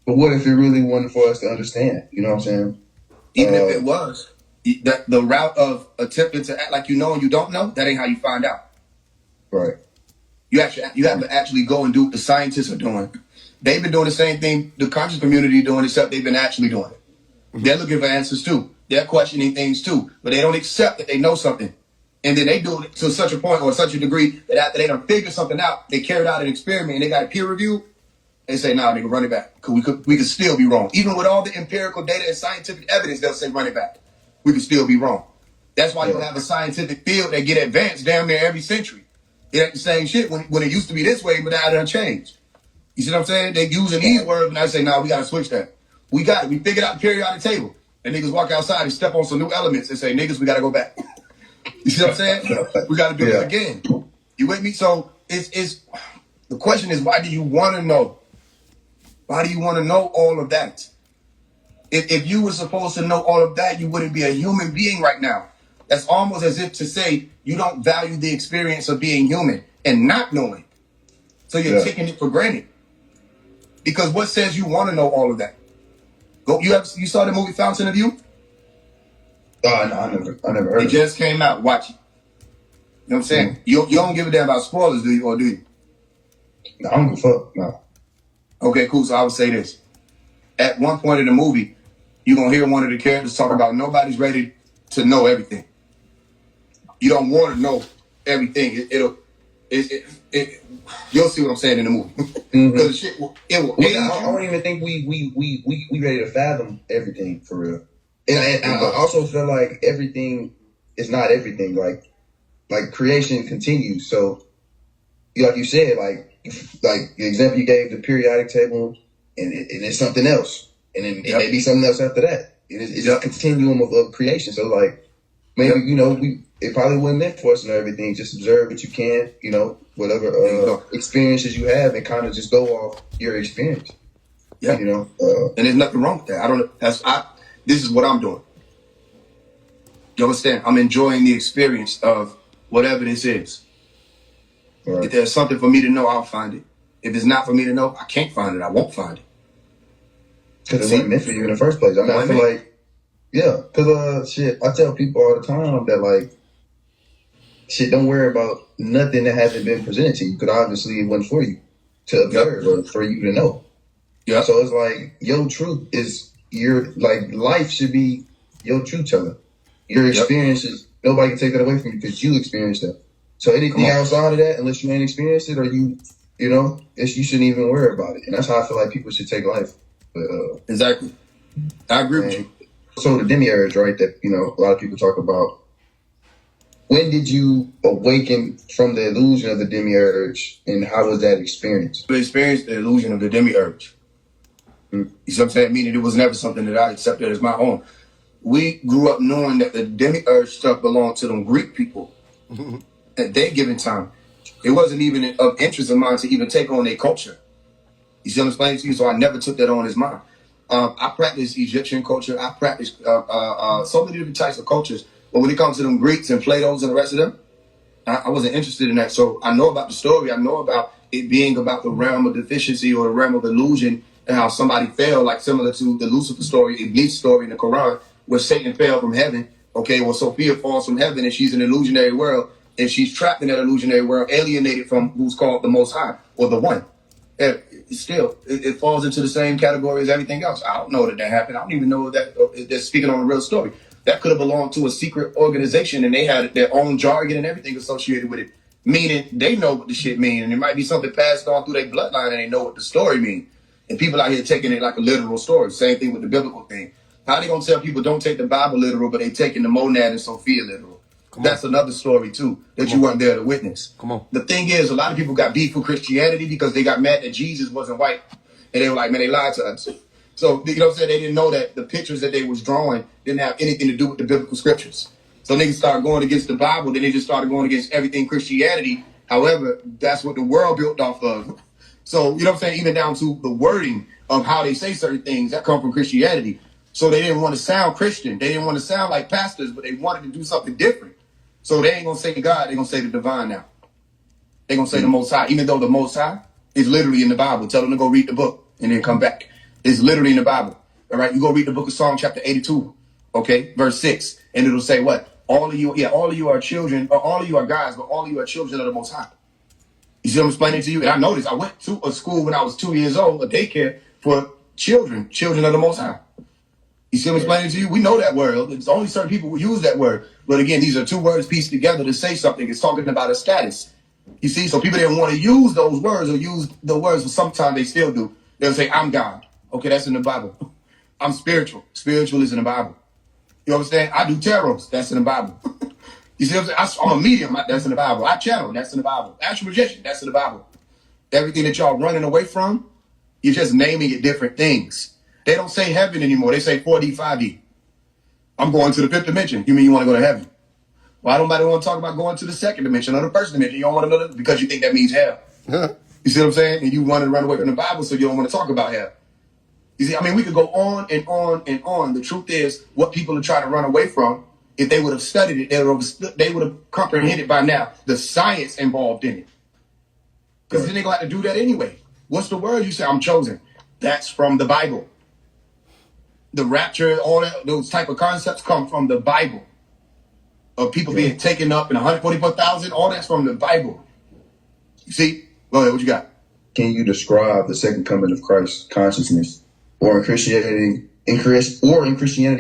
but what if it really wasn't for us to understand? You know what I'm saying? Even if it was, the route of attempting to act like you know and you don't know, that ain't how you find out. Right. You have to actually go and do what the scientists are doing. They've been doing the same thing the conscious community doing, except they've been actually doing it. They're looking for answers too. They're questioning things too, but they don't accept that they know something. And then they do it to such a point or such a degree that after they done figured something out, they carried out an experiment and they got a peer review. They say, nah, nigga, run it back. Cause we could still be wrong. Even with all the empirical data and scientific evidence, they'll say run it back. We could still be wrong. That's why you'll have a scientific field that get advanced damn near every century. It ain't the same shit when it used to be this way, but now it done changed. You see what I'm saying? They using these words and I say, nah, we gotta switch that. We got it. We figured out the periodic table. And niggas walk outside and step on some new elements and say, niggas, we gotta go back. You see what I'm saying? We gotta do it again. You with me? So it's the question is, why do you want to know? Why do you want to know all of that? If you were supposed to know all of that, you wouldn't be a human being right now. That's almost as if to say you don't value the experience of being human and not knowing. So you're taking it for granted. Because what says you want to know all of that? You saw the movie Fountain of Youth? No, I never heard it. It just came out. Watch it. You know what I'm saying? You don't give a damn about spoilers, do you? Or do you? No, I don't give a fuck. No. Okay, cool. So I would say this. At one point in the movie, you're going to hear one of the characters talk about nobody's ready to know everything. You don't want to know everything. You'll see what I'm saying in the movie. Because shit will I don't even think we ready to fathom everything for real. And I also feel like everything is not everything. Like creation continues. So, like you said, like the example you gave, the periodic table, and it's something else, and then it may be something else after that. It's a continuum of creation. So, like maybe it probably wasn't meant for us to know everything. Just observe what you can, whatever experiences you have, and kind of just go off your experience. Yeah, and there's nothing wrong with that. This is what I'm doing. You understand? I'm enjoying the experience of whatever this is. Right. If there's something for me to know, I'll find it. If it's not for me to know, I can't find it. I won't find it. Because it wasn't meant for you in the first place. I mean, I feel like, yeah, because shit, I tell people all the time that like, shit, don't worry about nothing that hasn't been presented to you, because obviously it wasn't for you to observe or for you to know. Yeah. So it's like your truth is your like life should be your truth teller. Your experiences, nobody can take that away from you because you experienced that. So anything outside of that, unless you ain't experienced it or you know, you shouldn't even worry about it. And that's how I feel like people should take life. But, exactly. I agree with you. So the demiurge, right, that, you know, a lot of people talk about. When did you awaken from the illusion of the demiurge, and how was that experience? I experienced the illusion of the demiurge. You see what I'm saying? Meaning it was never something that I accepted as my own. We grew up knowing that the demiurge stuff belonged to them Greek people at their given time. It wasn't even of interest of mine to even take on their culture. You see what I'm explaining to you? So I never took that on as mine. I practice Egyptian culture. I practice so many different types of cultures. But when it comes to them Greeks and Plato's and the rest of them, I wasn't interested in that. So I know about the story. I know about it being about the realm of deficiency or the realm of illusion and how somebody fell, like similar to the Lucifer story, Iblis story in the Quran, where Satan fell from heaven. Okay, well, Sophia falls from heaven and she's in an illusionary world, and she's trapped in that illusionary world, alienated from who's called the Most High or the One. And still, it falls into the same category as everything else. I don't know that happened. I don't even know that they're speaking on a real story. That could have belonged to a secret organization, and they had their own jargon and everything associated with it, meaning they know what the shit mean, and it might be something passed on through their bloodline, and they know what the story mean. And people out here taking it like a literal story. Same thing with the biblical thing. How they gonna tell people don't take the Bible literal, but they taking the monad and Sophia literal? That's another story too that you weren't there to witness. Come on. The thing is, a lot of people got beef with Christianity because they got mad that Jesus wasn't white, and they were like, man, they lied to us. So, you know what I'm saying? They didn't know that the pictures that they was drawing didn't have anything to do with the biblical scriptures. So niggas started going against the Bible, then they just started going against everything Christianity. However, that's what the world built off of. So, you know what I'm saying? Even down to the wording of how they say certain things, that come from Christianity. So they didn't want to sound Christian. They didn't want to sound like pastors, but they wanted to do something different. So they ain't going to say God, they're going to say the divine now. They're going to say the Most High, even though the Most High is literally in the Bible. Tell them to go read the book and then come back. It's literally in the Bible. All right, you go read the book of Psalm chapter 82, okay, verse 6, and it'll say what? All of you are children, or all of you are guys, but all of you are children of the Most High. You see what I'm explaining to you? And I noticed I went to a school when I was 2 years old, a daycare for children of the Most High. You see what I'm explaining to you? We know that word. It's only certain people who use that word. But again, these are two words pieced together to say something. It's talking about a status. You see, so people didn't want to use those words or use the words, but sometimes they still do. They'll say, I'm God. Okay, that's in the Bible. I'm spiritual. Spiritual is in the Bible. You understand? I do tarots. That's in the Bible. You see what I'm saying? I'm a medium. That's in the Bible. I channel. That's in the Bible. Astral projection. That's in the Bible. Everything that y'all running away from, you're just naming it different things. They don't say heaven anymore. They say 4D, 5D. I'm going to the fifth dimension. You mean you want to go to heaven? Well, nobody want to talk about going to the second dimension or the first dimension. You don't want to know that because you think that means hell. You see what I'm saying? And you want to run away from the Bible, so you don't want to talk about hell. You see, I mean, we could go on and on and on. The truth is, what people are trying to run away from, if they would have studied it, they would have comprehended by now the science involved in it. Because then they're going to have to do that anyway. What's the word you say? I'm chosen. That's from the Bible. The rapture, all that, those type of concepts come from the Bible. Of people being taken up in 144,000, all that's from the Bible. You see? Go ahead, what you got? Can you describe the second coming of Christ consciousness, or in Christianity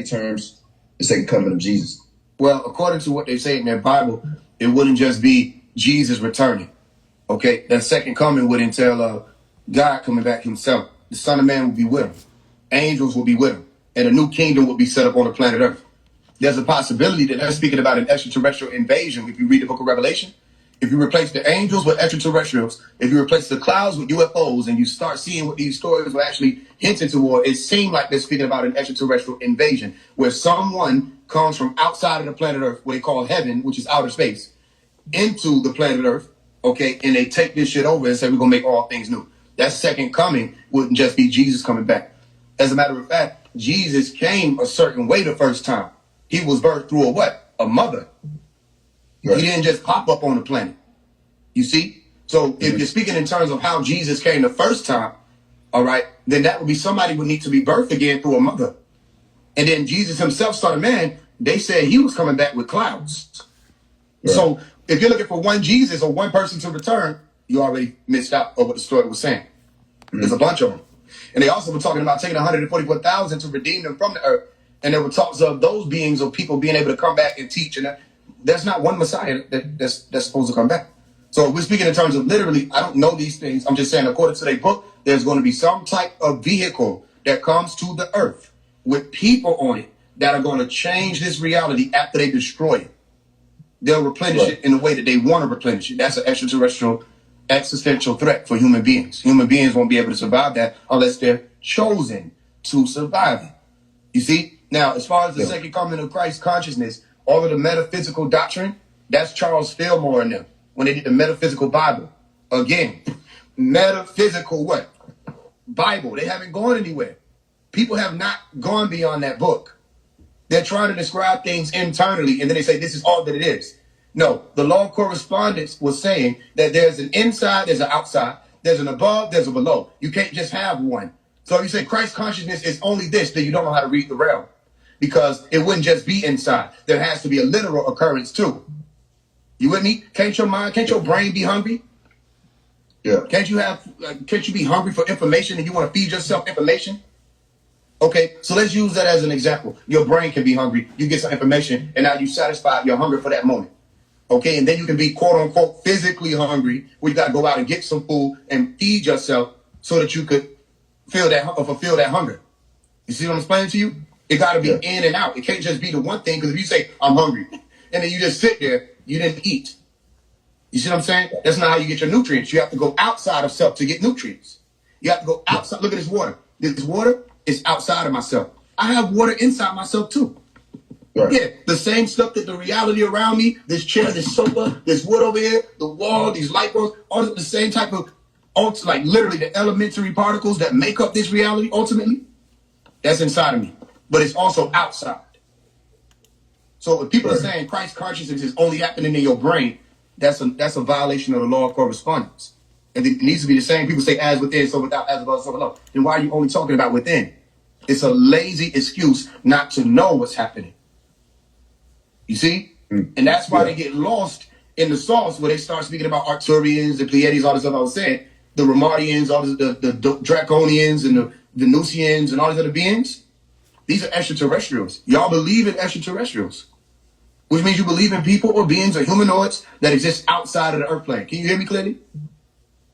terms, the second coming of Jesus? Well, according to what they say in their Bible, it wouldn't just be Jesus returning. Okay, that second coming would entail God coming back himself. The Son of Man will be with him. Angels will be with him. And a new kingdom will be set up on the planet Earth. There's a possibility that they're speaking about an extraterrestrial invasion. If you read the book of Revelation, if you replace the angels with extraterrestrials, if you replace the clouds with UFOs, and you start seeing what these stories were actually hinting toward, it seemed like they're speaking about an extraterrestrial invasion where someone comes from outside of the planet Earth, what they call heaven, which is outer space, into the planet Earth, okay, and they take this shit over and say, we're going to make all things new. That second coming wouldn't just be Jesus coming back. As a matter of fact, Jesus came a certain way the first time. He was birthed through a what? A mother. Right. He didn't just pop up on the planet. You see? So if you're speaking in terms of how Jesus came the first time, all right, then that would be somebody would need to be birthed again through a mother. And then Jesus himself started, man, they said he was coming back with clouds. Right. So if you're looking for one Jesus or one person to return, you already missed out on what the story was saying. There's a bunch of them. And they also were talking about taking 144,000 to redeem them from the earth. And there were talks of those beings or people being able to come back and teach. And there's not one Messiah that's supposed to come back. So we're speaking in terms of literally, I don't know these things. I'm just saying, according to their book, there's going to be some type of vehicle that comes to the earth with people on it that are going to change this reality after they destroy it. They'll replenish it in the way that they want to replenish it. That's an extraterrestrial existential threat for human beings. Human beings won't be able to survive that unless they're chosen to survive it. You see? Now, as far as the second coming of Christ consciousness, all of the metaphysical doctrine, that's Charles Fillmore and them when they did the metaphysical Bible. Again, metaphysical what? Bible. They haven't gone anywhere. People have not gone beyond that book. They're trying to describe things internally, and then they say this is all that it is. No, the law of correspondence was saying that there's an inside, there's an outside, there's an above, there's a below. You can't just have one. So if you say Christ consciousness is only this, then you don't know how to read the realm. Because it wouldn't just be inside. There has to be a literal occurrence too. You with me? Can't your brain be hungry? Yeah. Can't you be hungry for information and you want to feed yourself information? Okay, so let's use that as an example. Your brain can be hungry. You get some information and now you satisfy your hunger for that moment. Okay, and then you can be quote unquote physically hungry where you got to go out and get some food and feed yourself so that you could fulfill that hunger. You see what I'm explaining to you? It got to be in and out. It can't just be the one thing, because if you say, I'm hungry, and then you just sit there, you didn't eat. You see what I'm saying? That's not how you get your nutrients. You have to go outside of self to get nutrients. You have to go outside. Look at this water. This water is outside of myself. I have water inside myself too. Right. Yeah, the same stuff that the reality around me, this chair, this sofa, this wood over here, the wall, these light bulbs, all the same type of, like literally the elementary particles that make up this reality ultimately, that's inside of me. But it's also outside. So if people are saying Christ consciousness is only happening in your brain, that's a violation of the law of correspondence. And it needs to be the same. People say as within, so without, as above, so below. Then why are you only talking about within? It's a lazy excuse not to know what's happening. You see? And that's why they get lost in the sauce where they start speaking about Arcturians, the Pleiades, all the stuff I was saying, the Ramadians, all the Draconians and the Venusians and all these other beings. These are extraterrestrials. Y'all believe in extraterrestrials, which means you believe in people or beings or humanoids that exist outside of the earth plane. Can you hear me clearly?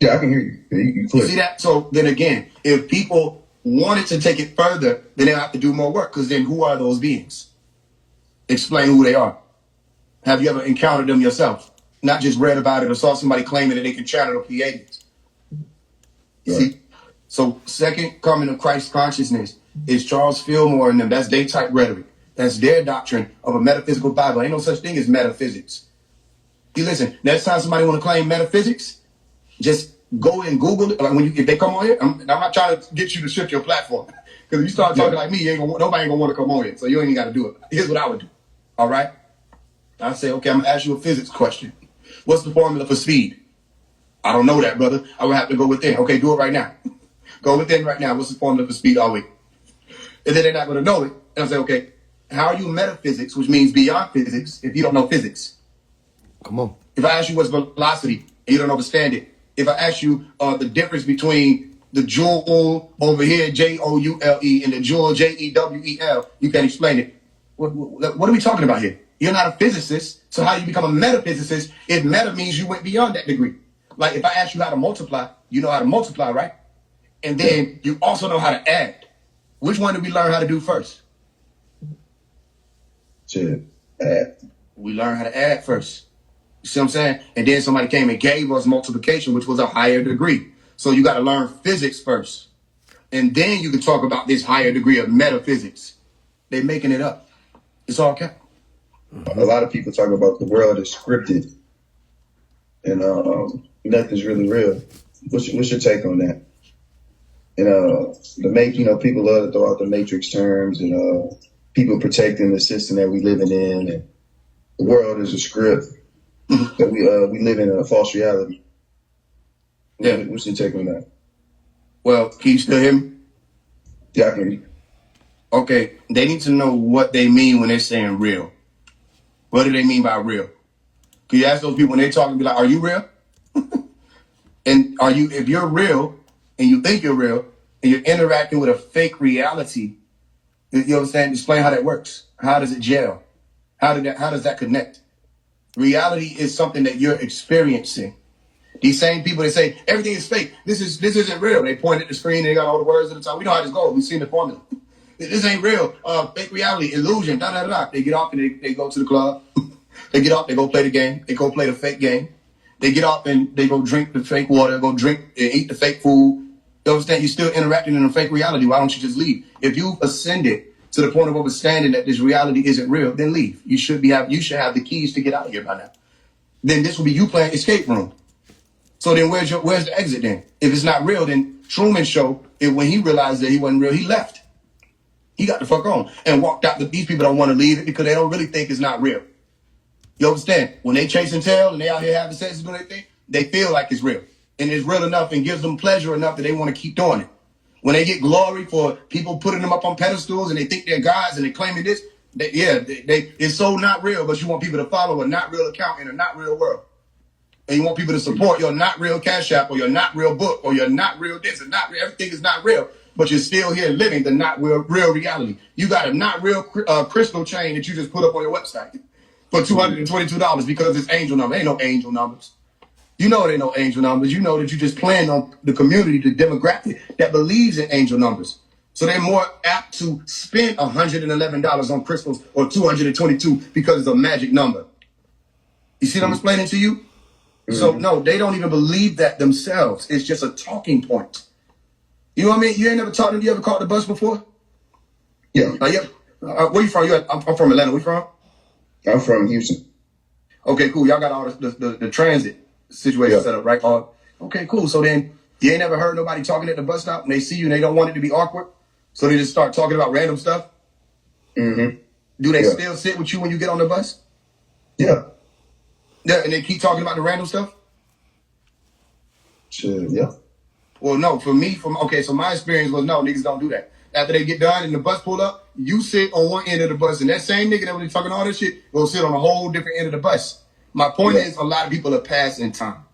Yeah, I can hear you. You see that? So then again, if people wanted to take it further, then they'll have to do more work, because then who are those beings? Explain who they are. Have you ever encountered them yourself? Not just read about it or saw somebody claiming that they can channel the Pleiades. See? So second coming of Christ consciousness is Charles Fillmore and them. That's their type rhetoric. That's their doctrine of a metaphysical Bible. Ain't no such thing as metaphysics. You listen, next time somebody want to claim metaphysics, just go and Google it. Like if they come on here, I'm not trying to get you to shift your platform. Because if you start talking like me, nobody ain't gonna want to come on here. So you ain't got to do it. Here's what I would do. All right? I say, okay, I'm gonna ask you a physics question. What's the formula for speed? I don't know that, brother. I would have to go within. Okay, do it right now. Go within right now. What's the formula for speed? And then they're not going to know it. And I say, okay, how are you metaphysics, which means beyond physics, if you don't know physics? Come on. If I ask you what's velocity and you don't understand it, if I ask you the difference between the joule over here, Joule, and the joule, Jewel, you can't explain it. What are we talking about here? You're not a physicist, so how do you become a metaphysicist if meta means you went beyond that degree? Like if I ask you how to multiply, you know how to multiply, right? And then you also know how to add. Which one did we learn how to do first? To add. We learned how to add first. You see what I'm saying? And then somebody came and gave us multiplication, which was a higher degree. So you got to learn physics first. And then you can talk about this higher degree of metaphysics. They're making it up. It's all cap. A lot of people talk about the world is scripted. And nothing's really real. What's your take on that? the people love to throw out the matrix terms and people protecting the system that we living in, and the world is a script that we live in a false reality. Yeah. What's your take on that? Well, can you still hear me? Yeah, I can hear you. Okay, they need to know what they mean when they're saying real. What do they mean by real? Can you ask those people when they talk and be like, are you real? And if you're real and you think you're real and you're interacting with a fake reality, you know what I'm saying? Explain how that works. How does it gel? How does that connect? Reality is something that you're experiencing. These same people that say everything is fake. This isn't real. They point at the screen and they got all the words at the top. We know how this goes. We've seen the formula. This ain't real. Fake reality, illusion, da da da. They get off and they go to the club. They get off, they go play the game. They go play the fake game. They get off and they go drink the fake water, go drink and eat the fake food. You understand? You're still interacting in a fake reality. Why don't you just leave? If you've ascended to the point of understanding that this reality isn't real, then leave. You should have the keys to get out of here by now. Then this will be you playing escape room. So then where's the exit then? If it's not real, then Truman Show, when he realized that he wasn't real, he left. He got the fuck on and walked out. These people don't want to leave it because they don't really think it's not real. You understand? When they chase and tail and they out here having sex and doing their thing, they feel like it's real. And it's real enough and gives them pleasure enough that they want to keep doing it. When they get glory for people putting them up on pedestals and they think they're gods and they claiming this, it's so not real, but you want people to follow a not real account in a not real world. And you want people to support your not real Cash App or your not real book or your not real this and not real. Everything is not real, but you're still here living the not real reality. You got a not real crystal chain that you just put up on your website for $222 because it's angel number. Ain't no angel numbers. You know it ain't no angel numbers. You know that you're just playing on the community, the demographic that believes in angel numbers. So they're more apt to spend $111 on crystals or $222 because it's a magic number. You see what I'm explaining to you? So no, they don't even believe that themselves. It's just a talking point. You know what I mean? You ain't never talked to them. You ever caught the bus before? Yeah. Where you from? I'm from Atlanta. Where you from? I'm from Houston. Okay, cool. Y'all got all the transit situation set up, right? Okay, cool. So then you ain't never heard nobody talking at the bus stop and they see you and they don't want it to be awkward. So they just start talking about random stuff. Mm-hmm. Do they still sit with you when you get on the bus? Yeah. Yeah, and they keep talking about the random stuff? Sure, yeah. Well, no, so my experience was no, niggas don't do that. After they get done and the bus pull up, you sit on one end of the bus and that same nigga that was talking all this shit will sit on a whole different end of the bus. My point is a lot of people are passing time.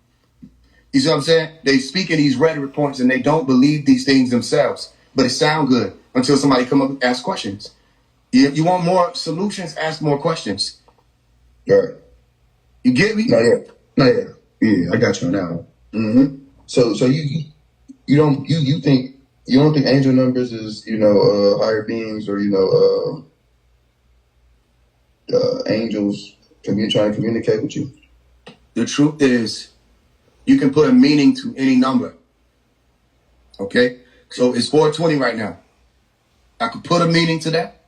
You see what I'm saying? They speak in these rhetoric points and they don't believe these things themselves, but it sound good until somebody come up and ask questions. If you want more solutions, ask more questions. Right. You get me? Not yet. Yeah, I got you on that one. Mm-hmm. So you don't think angel numbers is higher beings or angels can be trying to communicate with you? The truth is, you can put a meaning to any number. Okay, so it's 420 right now. I could put a meaning to that.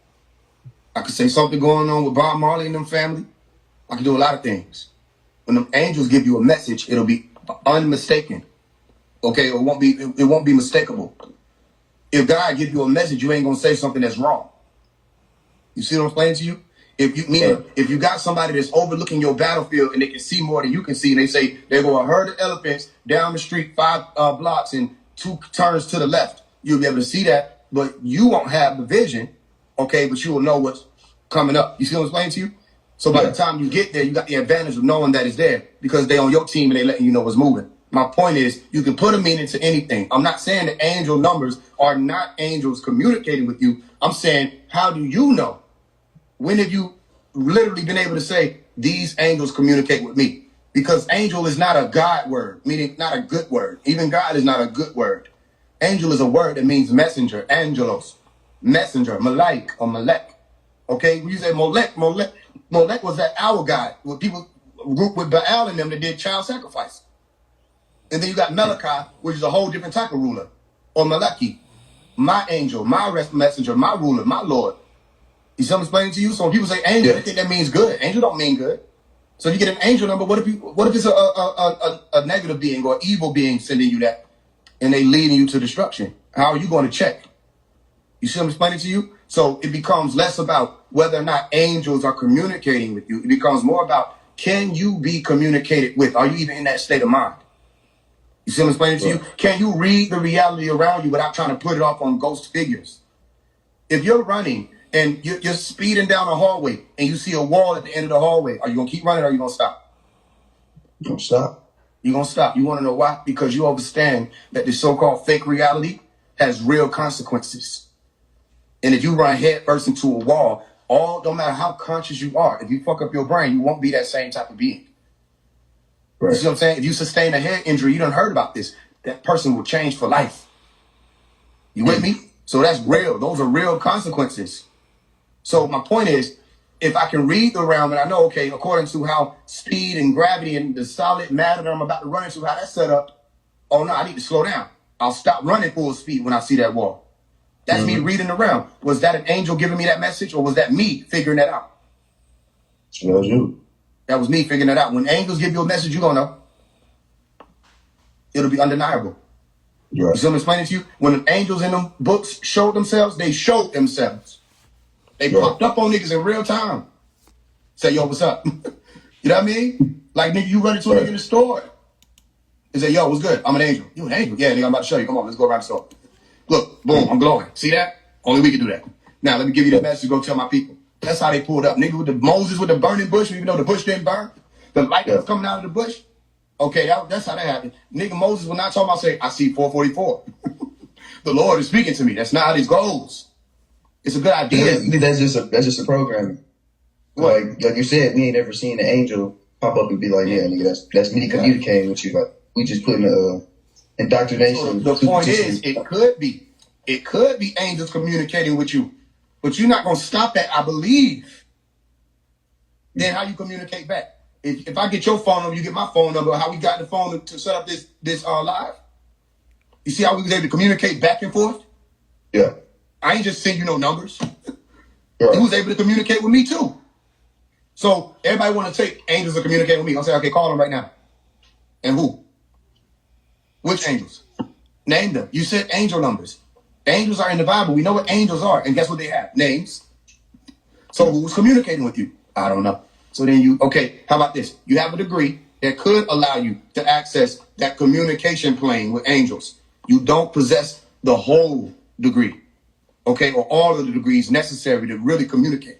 I could say something going on with Bob Marley and them family. I can do a lot of things. When them angels give you a message, it'll be unmistaken. Okay, it won't be mistakable. If God gives you a message, you ain't gonna say something that's wrong. You see what I'm saying to you? If you got somebody that's overlooking your battlefield and they can see more than you can see, and they say they're going to herd of elephants down the street 5 blocks and 2 turns to the left, you'll be able to see that, but you won't have the vision. Okay, but you will know what's coming up. You see what I'm saying to you? So by the time you get there, you got the advantage of knowing that it's there because they on your team and they letting you know what's moving. My point is, you can put a meaning to anything. I'm not saying that angel numbers are not angels communicating with you. I'm saying, how do you know? When have you literally been able to say, these angels communicate with me? Because angel is not a God word, meaning not a good word. Even God is not a good word. Angel is a word that means messenger, angelos, messenger, malaik or malek. Okay, when you say Molech was that our God, where people grouped with Baal in them that did child sacrifice. And then you got Malachi, which is a whole different type of ruler. Or Malachi, my angel, my messenger, my ruler, my Lord. You see what I'm explaining to you? So when people say angel, they think that means good. Angel don't mean good. So if you get an angel number, what if it's a negative being or evil being sending you that? and they leading you to destruction. How are you going to check? You see what I'm explaining to you? So it becomes less about whether or not angels are communicating with you. It becomes more about, can you be communicated with? Are you even in that state of mind? You see what I'm explaining to you? Can you read the reality around you without trying to put it off on ghost figures? If you're running and you're speeding down a hallway and you see a wall at the end of the hallway, are you going to keep running or are you going to stop? Don't stop. You're going to stop. You want to know why? Because you understand that this so-called fake reality has real consequences. And if you run head first into a wall, don't matter how conscious you are, if you fuck up your brain, you won't be that same type of being. Right. You see what I'm saying? If you sustain a head injury, you done heard about this. That person will change for life. You with me? So that's real. Those are real consequences. So my point is, if I can read the realm and I know, okay, according to how speed and gravity and the solid matter that I'm about to run into, how that's set up, oh no, I need to slow down. I'll stop running full speed when I see that wall. That's me reading the realm. Was that an angel giving me that message or was that me figuring that out? That was you. That was me figuring that out. When angels give you a message, you're going to know. It'll be undeniable. Right. You see what I'm explaining to you? When the angels in them books showed themselves, they showed themselves. They popped up on niggas in real time. Say, yo, what's up? You know what I mean? Like, nigga, you run into a nigga in the store. They say, yo, what's good? I'm an angel. You an angel? Yeah, nigga, I'm about to show you. Come on, let's go around the store. Look, boom, I'm glowing. See that? Only we can do that. Now, let me give you the message to go tell my people. That's how they pulled up. Nigga, with Moses with the burning bush, even though the bush didn't burn, the light was coming out of the bush. Okay, that's how that happened. Nigga, Moses was not talking about say, I see 444. The Lord is speaking to me. That's not how this goes. It's a good idea. That's just a programming. Like you said, we ain't ever seen an angel pop up and be like, yeah, nigga, that's me communicating with you. Like, we just putting indoctrination. So the point is, it could be angels communicating with you, but you're not going to stop at, I believe. Then how you communicate back? If I get your phone number, you get my phone number, how we got the phone to set up this live? You see how we was able to communicate back and forth? Yeah. I ain't just send you no numbers. Right. He was able to communicate with me too. So everybody want to take angels to communicate with me. I'll say, okay, call them right now. And who? Which angels? Name them. You said angel numbers. Angels are in the Bible. We know what angels are. And guess what they have? Names. So who's communicating with you? I don't know. So then okay, how about this? You have a degree that could allow you to access that communication plane with angels. You don't possess the whole degree, okay, or all of the degrees necessary to really communicate.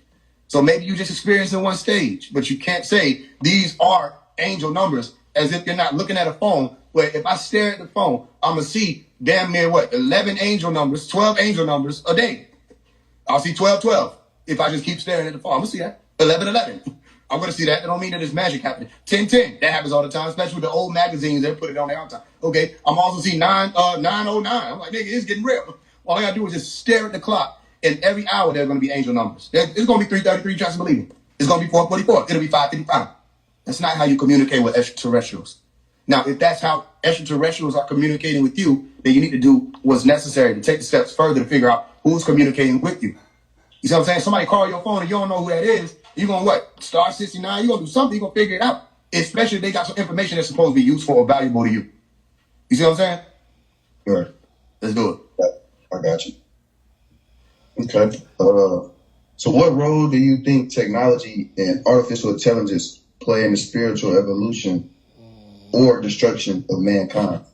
So maybe you just experiencing one stage, but you can't say these are angel numbers as if you're not looking at a phone where if I stare at the phone, I'm going to see damn near 11 angel numbers, 12 angel numbers a day. I'll see 12. If I just keep staring at the phone, I'm going to see that. 11. I'm going to see that. That don't mean that there's magic happening. 10. That happens all the time, especially with the old magazines. They put it on there all the time. Okay, I'm also seeing 909. I'm like, nigga, it's getting real. All I got to do is just stare at the clock. And every hour, there's going to be angel numbers. It's going to be 333, trust and believe me. It's going to be 444. It'll be 555. That's not how you communicate with extraterrestrials. Now, if that's how extraterrestrials are communicating with you, then you need to do what's necessary to take the steps further to figure out who's communicating with you. You see what I'm saying? Somebody call your phone and you don't know who that is. You're going to what? Star 69? You're going to do something. You're going to figure it out. Especially if they got some information that's supposed to be useful or valuable to you. You see what I'm saying? Right. Let's do it. I got you. Okay. So what role do you think technology and artificial intelligence play in the spiritual evolution or destruction of mankind?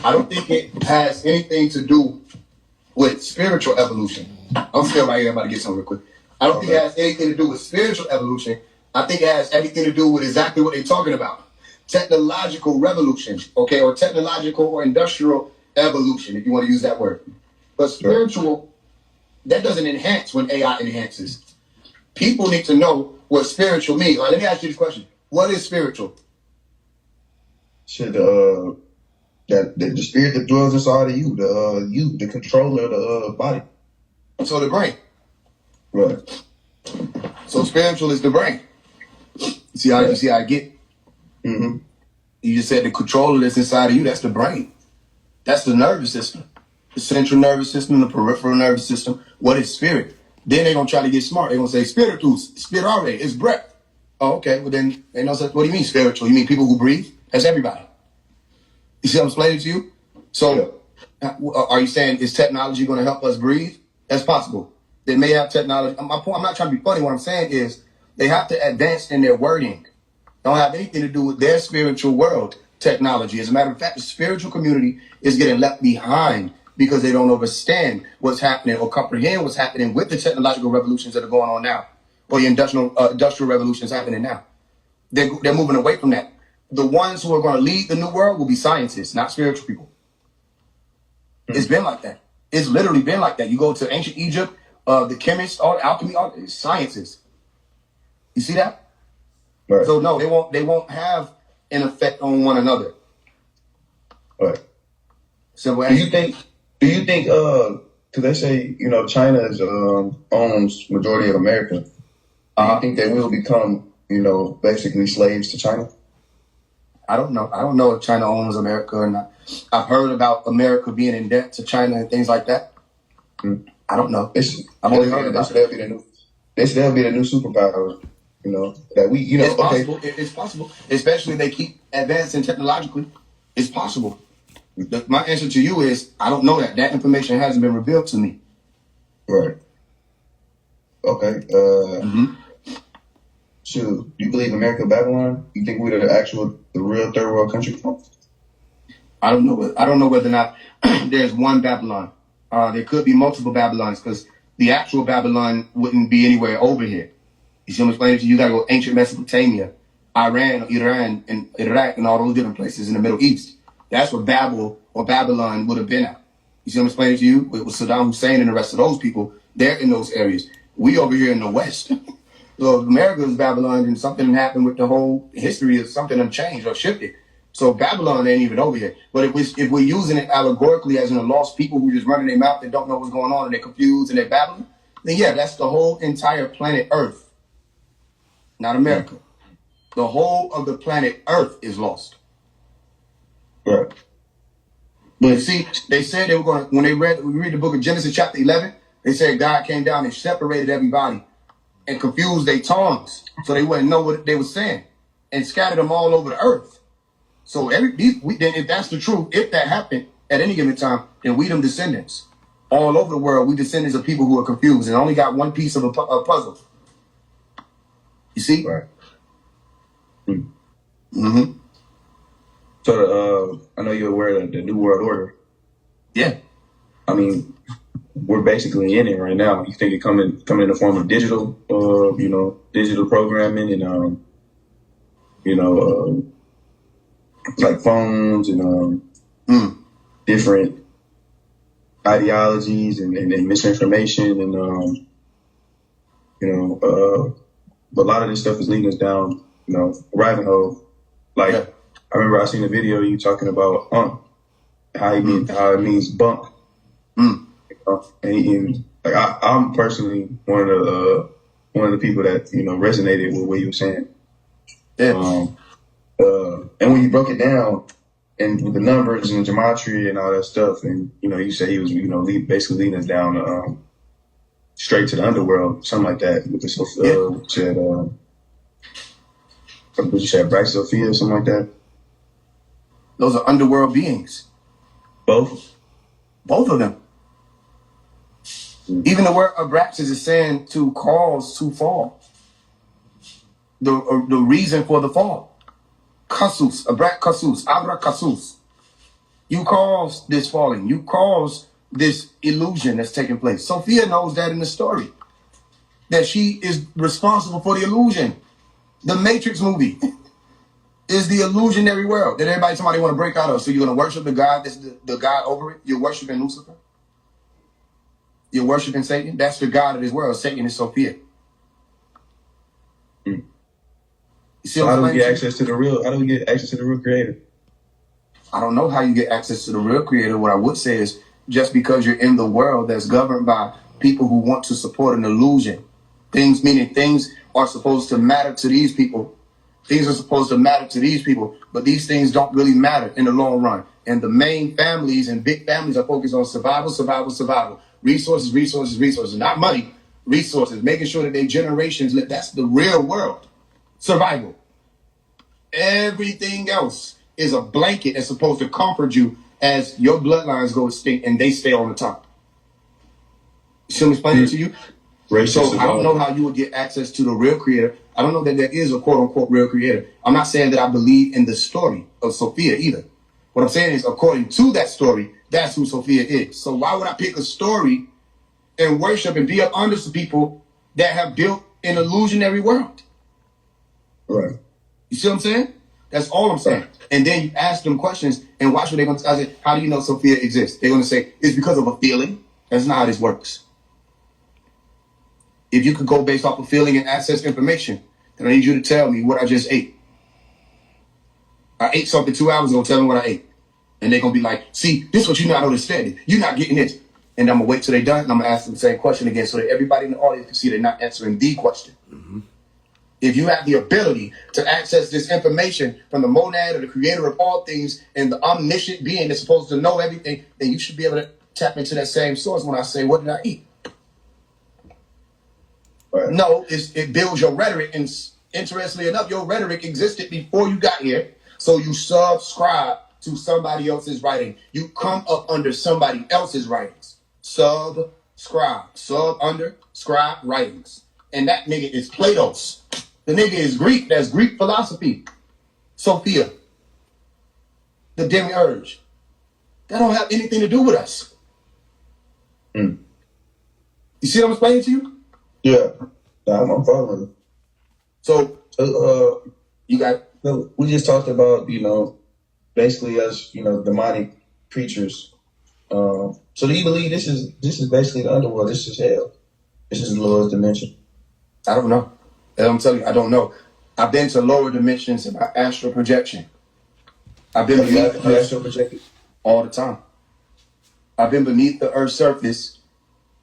I don't think it has anything to do with spiritual evolution. I'm still right here. I'm about to get something real quick. I don't think it has anything to do with spiritual evolution. I think it has everything to do with exactly what they're talking about. Technological revolution, okay, or technological or industrial evolution, if you want to use that word. But spiritual, that doesn't enhance when AI enhances. People need to know what spiritual means. Let me ask you this question. What is spiritual? Shit, the spirit that dwells inside of you, the controller of the body. So the brain. Right. So spiritual is the brain. You see how I get? Mm-hmm. You just said the controller that's inside of you, that's the brain. That's the nervous system. The central nervous system, the peripheral nervous system. What is spirit? Then they're going to try to get smart. They're going to say spiritus, spirare, it's breath. Oh, okay. Well, then they know, what do you mean spiritual? You mean people who breathe? That's everybody. You see what I'm explaining to you? So, are you saying is technology going to help us breathe? That's possible. They may have technology. My point, I'm not trying to be funny. What I'm saying is they have to advance in their wording. Don't have anything to do with their spiritual world technology. As a matter of fact, the spiritual community is getting left behind because they don't understand what's happening or comprehend what's happening with the technological revolutions that are going on now, or the industrial revolutions happening now. They're moving away from that. The ones who are going to lead the new world will be scientists, not spiritual people. It's been like that. It's literally been like that. You go to ancient Egypt, the chemists, all the alchemy, all the sciences. You see that? Right. So no, they won't have an effect on one another. Right. So do you think because they say, you know, China is owns majority of America, do you think they will become, you know, basically slaves to China? I don't know. I don't know if China owns America or not. I've heard about America being in debt to China and things like that. I don't know. I've only heard about it. They should be the new superpower. You know, that we, you know, it's possible. It's possible. Especially if they keep advancing technologically. It's possible. My answer to you is I don't know that. That information hasn't been revealed to me. Right. Okay. So, do you believe America Babylon? You think we're the real third world country? I don't know. I don't know whether or not there's one Babylon. There could be multiple Babylons because the actual Babylon wouldn't be anywhere over here. You see what I'm explaining to you? You got to go ancient Mesopotamia, Iran, and Iraq, and all those different places in the Middle East. That's where Babel or Babylon would have been at. You see what I'm explaining to you? With Saddam Hussein and the rest of those people, they're in those areas. We over here in the West. So if America is Babylon, and something happened with the whole history of something unchanged or shifted. So Babylon ain't even over here. But if we're using it allegorically as in a lost people who just running their mouth and don't know what's going on and they're confused and they're babbling, then yeah, that's the whole entire planet Earth. Not America. The whole of the planet Earth is lost. Right. But see, they said they were going to, when we read the book of Genesis chapter 11, they said God came down and separated everybody and confused their tongues so they wouldn't know what they were saying and scattered them all over the earth. So then if that's the truth, if that happened at any given time, then we them descendants. All over the world, we descendants of people who are confused and only got one piece of a puzzle. You see? Right. Mm-hmm. So I know you're aware of the New World Order. Yeah. I mean, we're basically in it right now. You think it come in the form of digital, digital programming and like phones and different ideologies and misinformation and but a lot of this stuff is leading us down, a rabbit hole. Like, yeah. I remember I seen a video of you talking about how it means bump. And I'm personally one of the people that resonated with what you were saying. Yeah. And when you broke it down and with the numbers and the gematria and all that stuff, and you said he was basically leading us down straight to the underworld, something like that. With this what you said, Bright Sophia, something like that. Those are underworld beings. Both of them. Even the word Abraxas is saying to cause to fall. The reason for the fall. Kasus, Abraxas, Abraxas. You cause this falling. You cause this illusion that's taking place. Sophia knows that in the story. That she is responsible for the illusion. The Matrix movie is the illusionary world that somebody want to break out of. So you're going to worship the God that's the God over it. You're worshiping Lucifer. You're worshiping Satan. That's the God of this world. Satan is Sophia. You see so how do we get access to the real? How do we get access to the real creator? I don't know how you get access to the real creator. What I would say is just because you're in the world that's governed by people who want to support an illusion. Things are supposed to matter to these people. Things are supposed to matter to these people, but these things don't really matter in the long run. And the main families and big families are focused on survival. Resources, not money, resources, making sure that their generations live. That's the real world. Survival. Everything else is a blanket that's supposed to comfort you as your bloodlines go extinct and they stay on the top. You see me explaining it to you? So I don't know how you would get access to the real creator. I don't know that there is a quote unquote real creator. I'm not saying that I believe in the story of Sophia either. What I'm saying is, according to that story, that's who Sophia is. So why would I pick a story and worship and be up under some people that have built an illusionary world? Right. You see what I'm saying? That's all I'm saying. And then you ask them questions and watch what they're going to say. How do you know Sophia exists? They're going to say, it's because of a feeling. That's not how this works. If you could go based off of feeling and access information, then I need you to tell me what I just ate. I ate something 2 hours ago, tell me what I ate. And they're going to be like, see, this is what you're not understanding. You're not getting it. And I'm going to wait till they're done, and I'm going to ask them the same question again so that everybody in the audience can see they're not answering the question. Mm-hmm. If you have the ability to access this information from the monad or the creator of all things and the omniscient being that's supposed to know everything, then you should be able to tap into that same source when I say, what did I eat? Right. No, it builds your rhetoric. And interestingly enough, your rhetoric existed before you got here. So you subscribe to somebody else's writing. You come up under somebody else's writings. Subscribe. Under scribe writings. And that nigga is Plato's. The nigga is Greek. That's Greek philosophy. Sophia. The demiurge. That don't have anything to do with us. You see what I'm explaining to you? Yeah. I'm following. So you got... We just talked about, basically us, demonic creatures. So do you believe this is basically the underworld? This is hell. This is the lowest dimension. I don't know. I'm telling you, I don't know. I've been to lower dimensions in my astral projection. I've been beneath the astral projection all the time. I've been beneath the Earth's surface.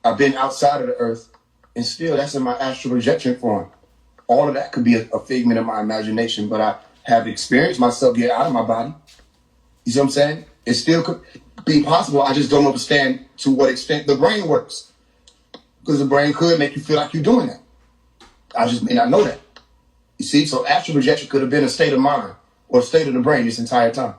I've been outside of the Earth, and still that's in my astral projection form. All of that could be a figment of my imagination, but I have experienced myself get out of my body. You see what I'm saying? It still could be possible. I just don't understand to what extent the brain works. Because the brain could make you feel like you're doing that. I just may not know that. You see? So astral projection could have been a state of mind or a state of the brain this entire time.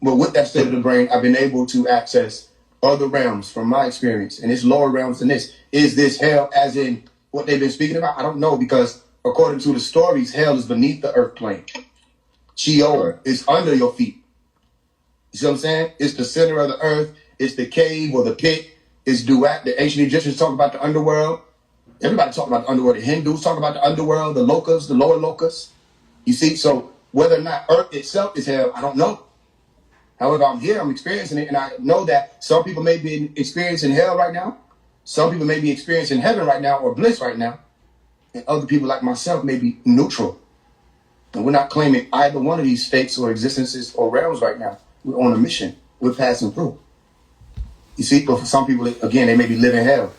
But with that state of the brain, I've been able to access other realms from my experience. And it's lower realms than this. Is this hell as in what they've been speaking about? I don't know, because according to the stories, hell is beneath the earth plane. Sheol is under your feet. You see what I'm saying? It's the center of the earth. It's the cave or the pit. It's Duat. The ancient Egyptians talk about the underworld. Everybody talk about the underworld. The Hindus talk about the underworld, the locusts, the lower locusts. You see? So whether or not earth itself is hell, I don't know. However, I'm here, I'm experiencing it, and I know that some people may be experiencing hell right now. Some people may be experiencing heaven right now or bliss right now. And other people like myself may be neutral. And we're not claiming either one of these states or existences or realms right now. We're on a mission. We're passing through. You see, but for some people, again, they may be living hell.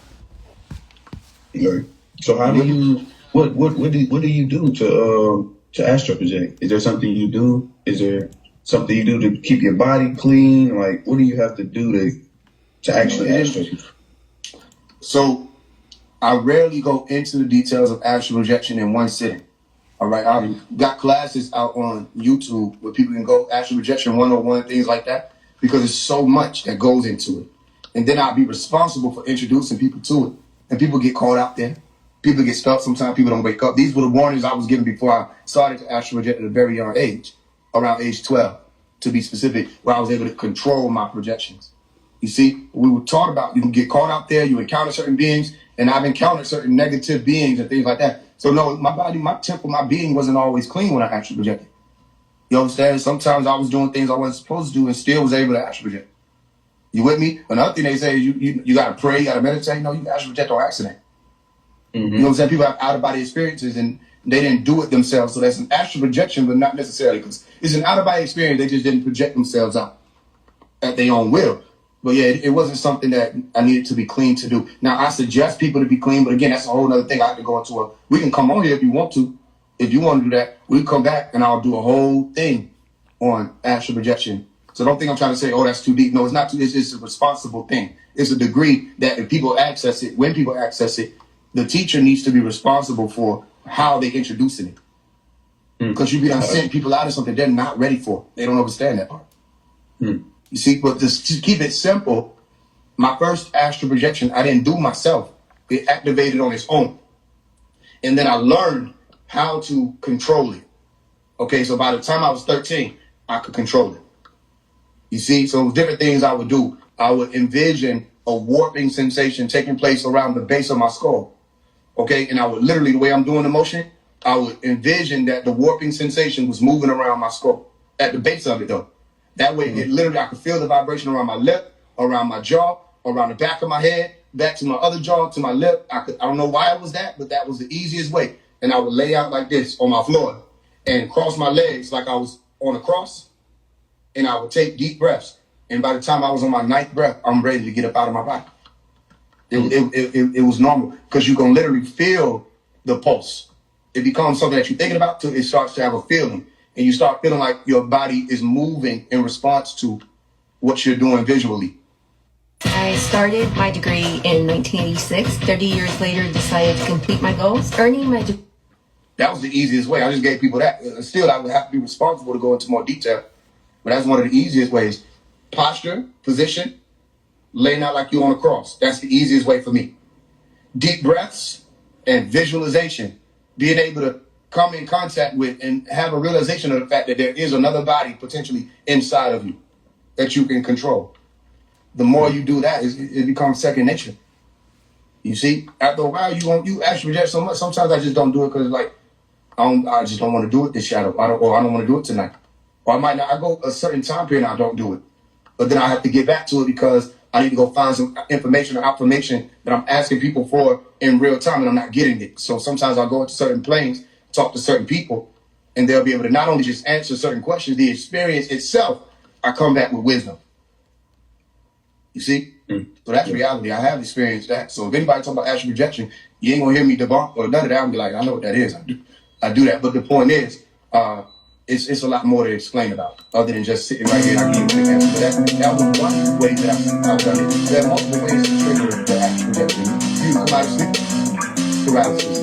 So how do you, what do you do to astral project? Is there something you do? Is there something you do to keep your body clean? Like, what do you have to do to actually astral? So I rarely go into the details of astral projection in one sitting. All right, I've got classes out on YouTube where people can go astral projection 101, things like that, because there's so much that goes into it. And then I'll be responsible for introducing people to it. And people get caught out there. People get stuck. Sometimes people don't wake up. These were the warnings I was given before I started to astral project at a very young age, around age 12, to be specific, where I was able to control my projections. You see, we were taught about you can get caught out there, you encounter certain beings, and I've encountered certain negative beings and things like that. So no, my body, my temple, my being wasn't always clean when I astral projected. You understand? Sometimes I was doing things I wasn't supposed to do and still was able to astral project. You with me? Another thing they say is you got to pray, you got to meditate. No, you can astral project on accident. You know what I'm saying? People have out-of-body experiences and they didn't do it themselves. So that's an astral projection, but not necessarily, because it's an out-of-body experience. They just didn't project themselves out at their own will. But yeah, it wasn't something that I needed to be clean to do. Now, I suggest people to be clean, but again, that's a whole other thing. I have to go into we can come on here if you want to. If you want to do that, we come back and I'll do a whole thing on astral projection. So don't think I'm trying to say, oh, that's too deep. No, it's not too, it's a responsible thing. It's a degree that if people access it, when people access it, the teacher needs to be responsible for how they introducing it. Because you be done sending people out of something they're not ready for. They don't understand that part. You You see, but to keep it simple, my first astral projection, I didn't do myself. It activated on its own. And then I learned how to control it. Okay, so by the time I was 13, I could control it. You see, so different things I would do. I would envision a warping sensation taking place around the base of my skull. Okay, and I would literally, the way I'm doing the motion, I would envision that the warping sensation was moving around my skull at the base of it though. That way, it literally, I could feel the vibration around my lip, around my jaw, around the back of my head, back to my other jaw, to my lip. I don't know why it was that, but that was the easiest way. And I would lay out like this on my floor and cross my legs like I was on a cross. And I would take deep breaths. And by the time I was on my 9th breath, I'm ready to get up out of my body. It was normal because you can literally feel the pulse. It becomes something that you're thinking about till it starts to have a feeling. And you start feeling like your body is moving in response to what you're doing visually. I started my degree in 1986. 30 years later, decided to complete my goals. Earning my degree. That was the easiest way. I just gave people that. Still, I would have to be responsible to go into more detail. But that's one of the easiest ways. Posture, position, laying out like you on a cross. That's the easiest way for me. Deep breaths and visualization. Being able to come in contact with and have a realization of the fact that there is another body potentially inside of you that you can control. The more you do that, it becomes second nature. You see, after a while, you actually project so much. Sometimes I just don't do it because like I just don't want to do it this shadow. I don't want to do it tonight. Or I might not. I go a certain time period and I don't do it, but then I have to get back to it because I need to go find some information or affirmation that I'm asking people for in real time and I'm not getting it. So sometimes I'll go into certain planes, talk to certain people, and they'll be able to not only just answer certain questions, the experience itself, I come back with wisdom. You see? So that's reality. I have experienced that. So if anybody talking about astral projection, you ain't gonna hear me debunk or none of that. I'm be like, I know what that is. I do that. But the point is, it's a lot more to explain about other than just sitting right here and I give you the answer. But that was one way that I've done it. There are multiple ways to trigger the astral projection. You come out of sleep paralysis.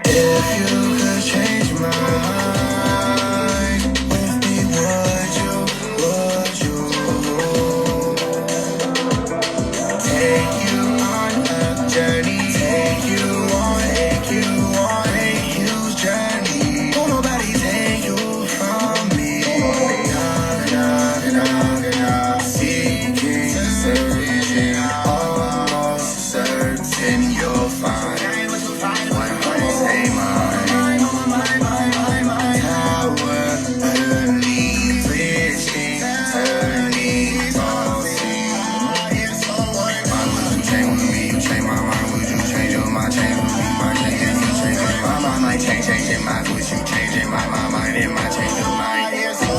If you could change my mind with me, would you take you on a journey, take you on a huge journey? Won't nobody take you from me. Seeking, searching, almost certain you'll find. Changing minds with you, changing my mind and my change of mind. If you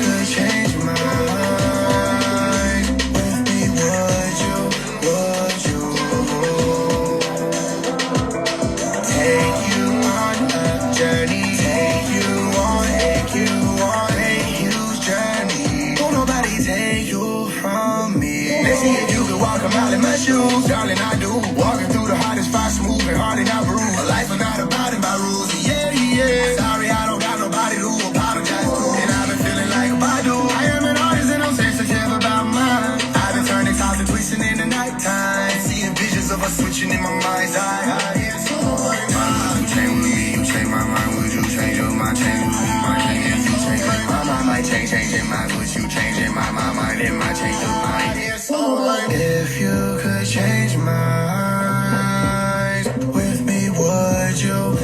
could change my mind with me, would you take you on a journey, take you on a huge journey? Won't nobody take you from me. Let's see if you could walk a mile in my shoes, darling, I do. Walking through the hottest spots, moving hard and I bruise. A life is not abiding by rules, yeah. Sorry, I don't got nobody to apologize to. And I've been feeling like Badu. I am an artist and I'm sensitive about mine. I've been turning tops and twisting in the nighttime, seeing visions of us switching in my mind's eye. You change with me, you change my mind. Would you change your mind? Change with me, my change and you change it. My mind might change, changing minds. Would you changing my mind and my change of mind? If you could change my mind with me, would you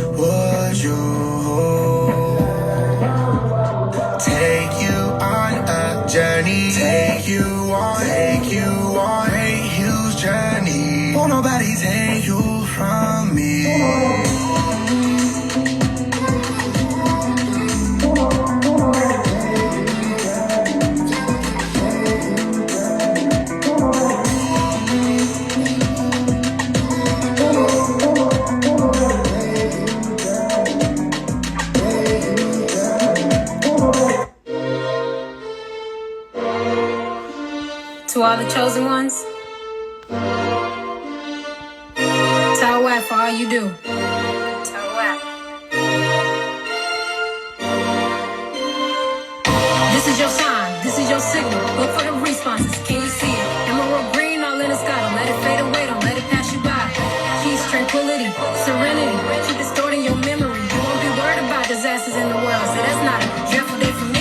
take you on a journey, take you on a huge journey? Won't nobody take you from me. To all the chosen ones, tell what for all you do. Tell what. This is your sign. This is your signal. Look for the responses. Can you see it? Emerald green all in the sky. Don't let it fade away. Don't let it pass you by. Peace, tranquility, serenity. Keep distorting your memory. You won't be worried about disasters in the world. So that's not a dreadful day for me.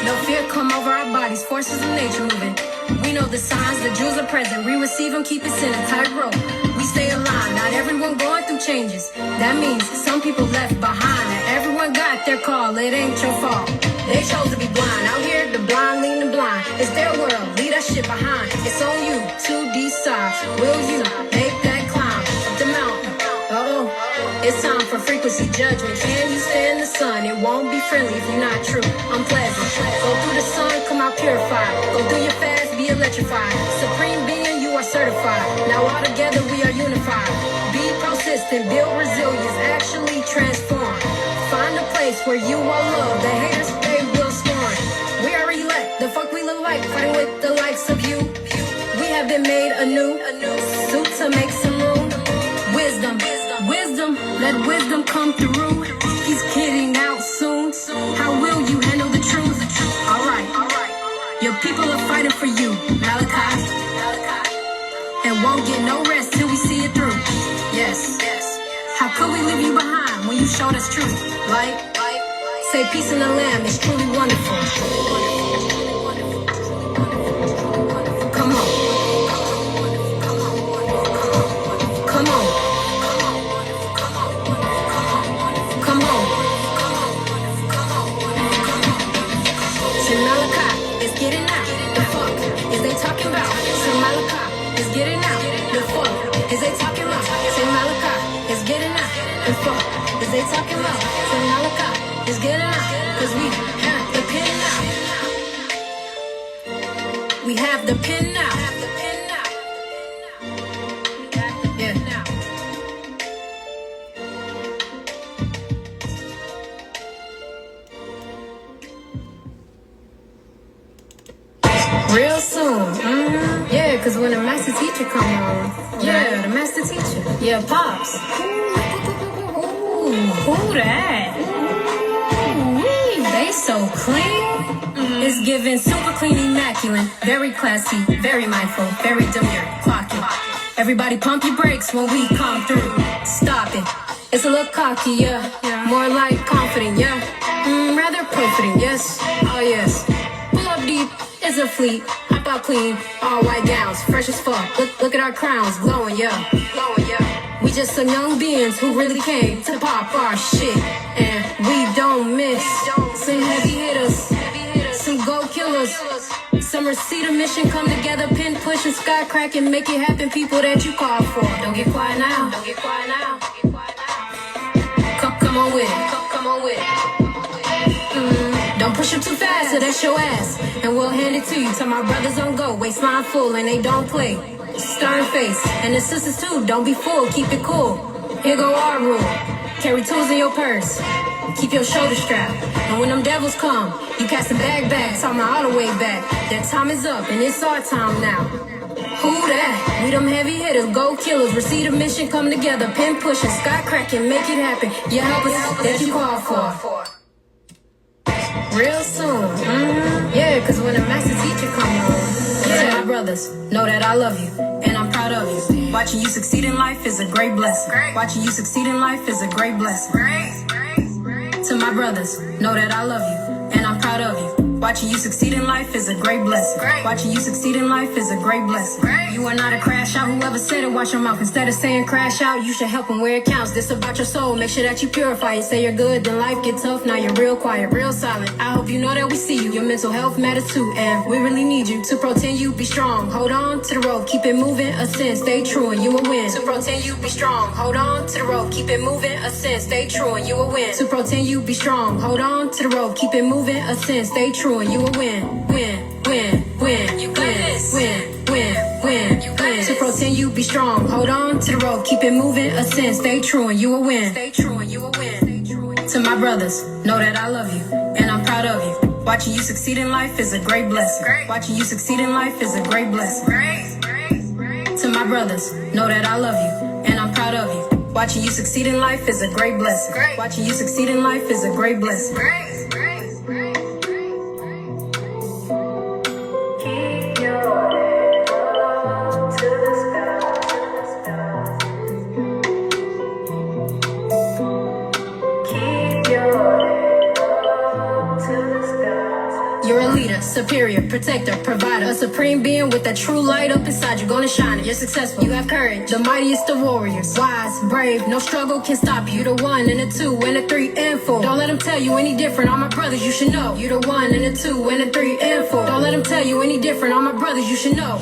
No fear come over our bodies. Forces of nature moving. We know the signs. The jewels are present. We receive them. Keep it in a tight rope. We stay aligned. Not everyone going through changes. That means some people left behind. And everyone got their call. It ain't your fault. They chose to be blind. Out here, the blind lead the blind. It's their world. Leave that shit behind. It's on you to decide. Will you make that climb up the mountain? Uh-oh. It's time for frequency judgment. Can you stand the sun? It won't be friendly if you're not true. Unpleasant. Go through the sun, come out purified. Go through your fast, be electrified. Supreme being, you are certified. Now all together we are unified. Be persistent, build resilience, actually transform. Find a place where you are loved. The haters, they will scorn. We are elect. The fuck we look like, fighting with the likes of you. We have been made anew. Suit to make some room. Wisdom, wisdom, let wisdom come through. He's getting out soon. How will you handle the truth? Alright, your people are fighting for you, Malachi. And won't get no rest till we see it through. Yes. How could we leave you behind when you showed us truth? Like, say peace in the land is truly wonderful. Come on. Come on. Come on. Say Malachi is getting out. The fuck is they talking about? Say Malachi is getting out. The fuck is they talking about? Say Malachi is getting out. The fuck is they talking about? Say Malachi is getting out. Cause we have the pin now. We have the pin now. Yeah. Real soon. Yeah, cause when the master teacher come on. Yeah, the master teacher. Yeah, Pops. Ooh, who that? Ooh, they so clean. It's given super clean, immaculate. Very classy, very mindful, very demure. Clock it. Everybody pump your brakes when we come through. Stop it. It's a little cocky, yeah. More like confident, yeah. Rather profiting, yes. Oh, yes. Pull up deep. It's a fleet, hop out clean, all white gowns, fresh as fuck. Look at our crowns, glowing, yeah. We just some young beings who really came to pop our shit, and we don't miss. Some heavy hitters, some go killers. Some receipt of mission come together, pin push and sky crack and make it happen. People that you call for, don't get quiet now. Come on with it. Come on with it. Don't push it too fast, so that's your ass. And we'll hand it to you. Tell my brothers don't go, waistline full and they don't play. Stern face, and the sisters too, don't be fooled, keep it cool. Here go our rule, carry tools in your purse. Keep your shoulder strapped. And when them devils come, you pass the bag back, talk my all the way back. That time is up and it's our time now. Who that? We them heavy hitters, go killers, receive a mission, come together, pin pushing, sky cracking, make it happen. You help us that you call for. Real soon. Yeah, cause when the master teacher come on. Yeah, my brothers, know that I love you, and I'm proud of you. Watching you succeed in life is a great blessing. Watching you succeed in life is a great blessing. To my brothers, know that I love you, and I'm proud of you. Watching you succeed in life is a great blessing. Watching you succeed in life is a great blessing. You are not a crash out. Whoever said it, watch your mouth. Instead of saying crash out, you should help them where it counts. This about your soul. Make sure that you purify it. Say you're good, then life get tough. Now you're real quiet, real silent. I hope you know that we see you. Your mental health matters too, and we really need you to protect you. Be strong. Hold on to the rope. Keep it moving. Ascend. Stay true, and you will win. To protect you. Be strong. Hold on to the rope. Keep it moving. Ascend. Stay true, and you will win. To protect you. Be strong. Hold on to the rope. Keep it moving. Ascend. Stay true, and you will win. Win. You got this. Win. You got this. To protect you, be strong. Hold on to the rope. Keep it moving. Ascend. Stay true, and you will win. Stay true, and you will win. To my brothers, know that I love you, and I'm proud of you. Watching you succeed in life is a great blessing. Watching you succeed in life is a great blessing. To my brothers, know that I love you, and I'm proud of you. Watching you succeed in life is a great blessing. Watching you succeed in life is a great blessing. leader, superior, protector, provider, a supreme being with that true light up inside you, gonna shine it. You're successful, you have courage, the mightiest of warriors, wise, brave, no struggle can stop you. You the 1 and the 2 and the 3 and 4. Don't let them tell you any different. All my brothers, you should know. You the 1 and the 2 and the 3 and 4. Don't let them tell you any different. All my brothers, you should know.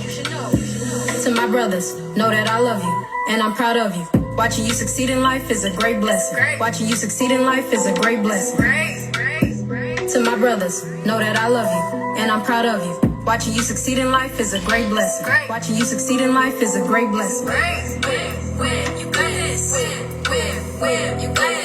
To my brothers, know that I love you and I'm proud of you. Watching you succeed in life is a great blessing. Watching you succeed in life is a great blessing. To my brothers, know that I love you and I'm proud of you. Watching you succeed in life is a great blessing. Watching you succeed in life is a great blessing. You got this. You got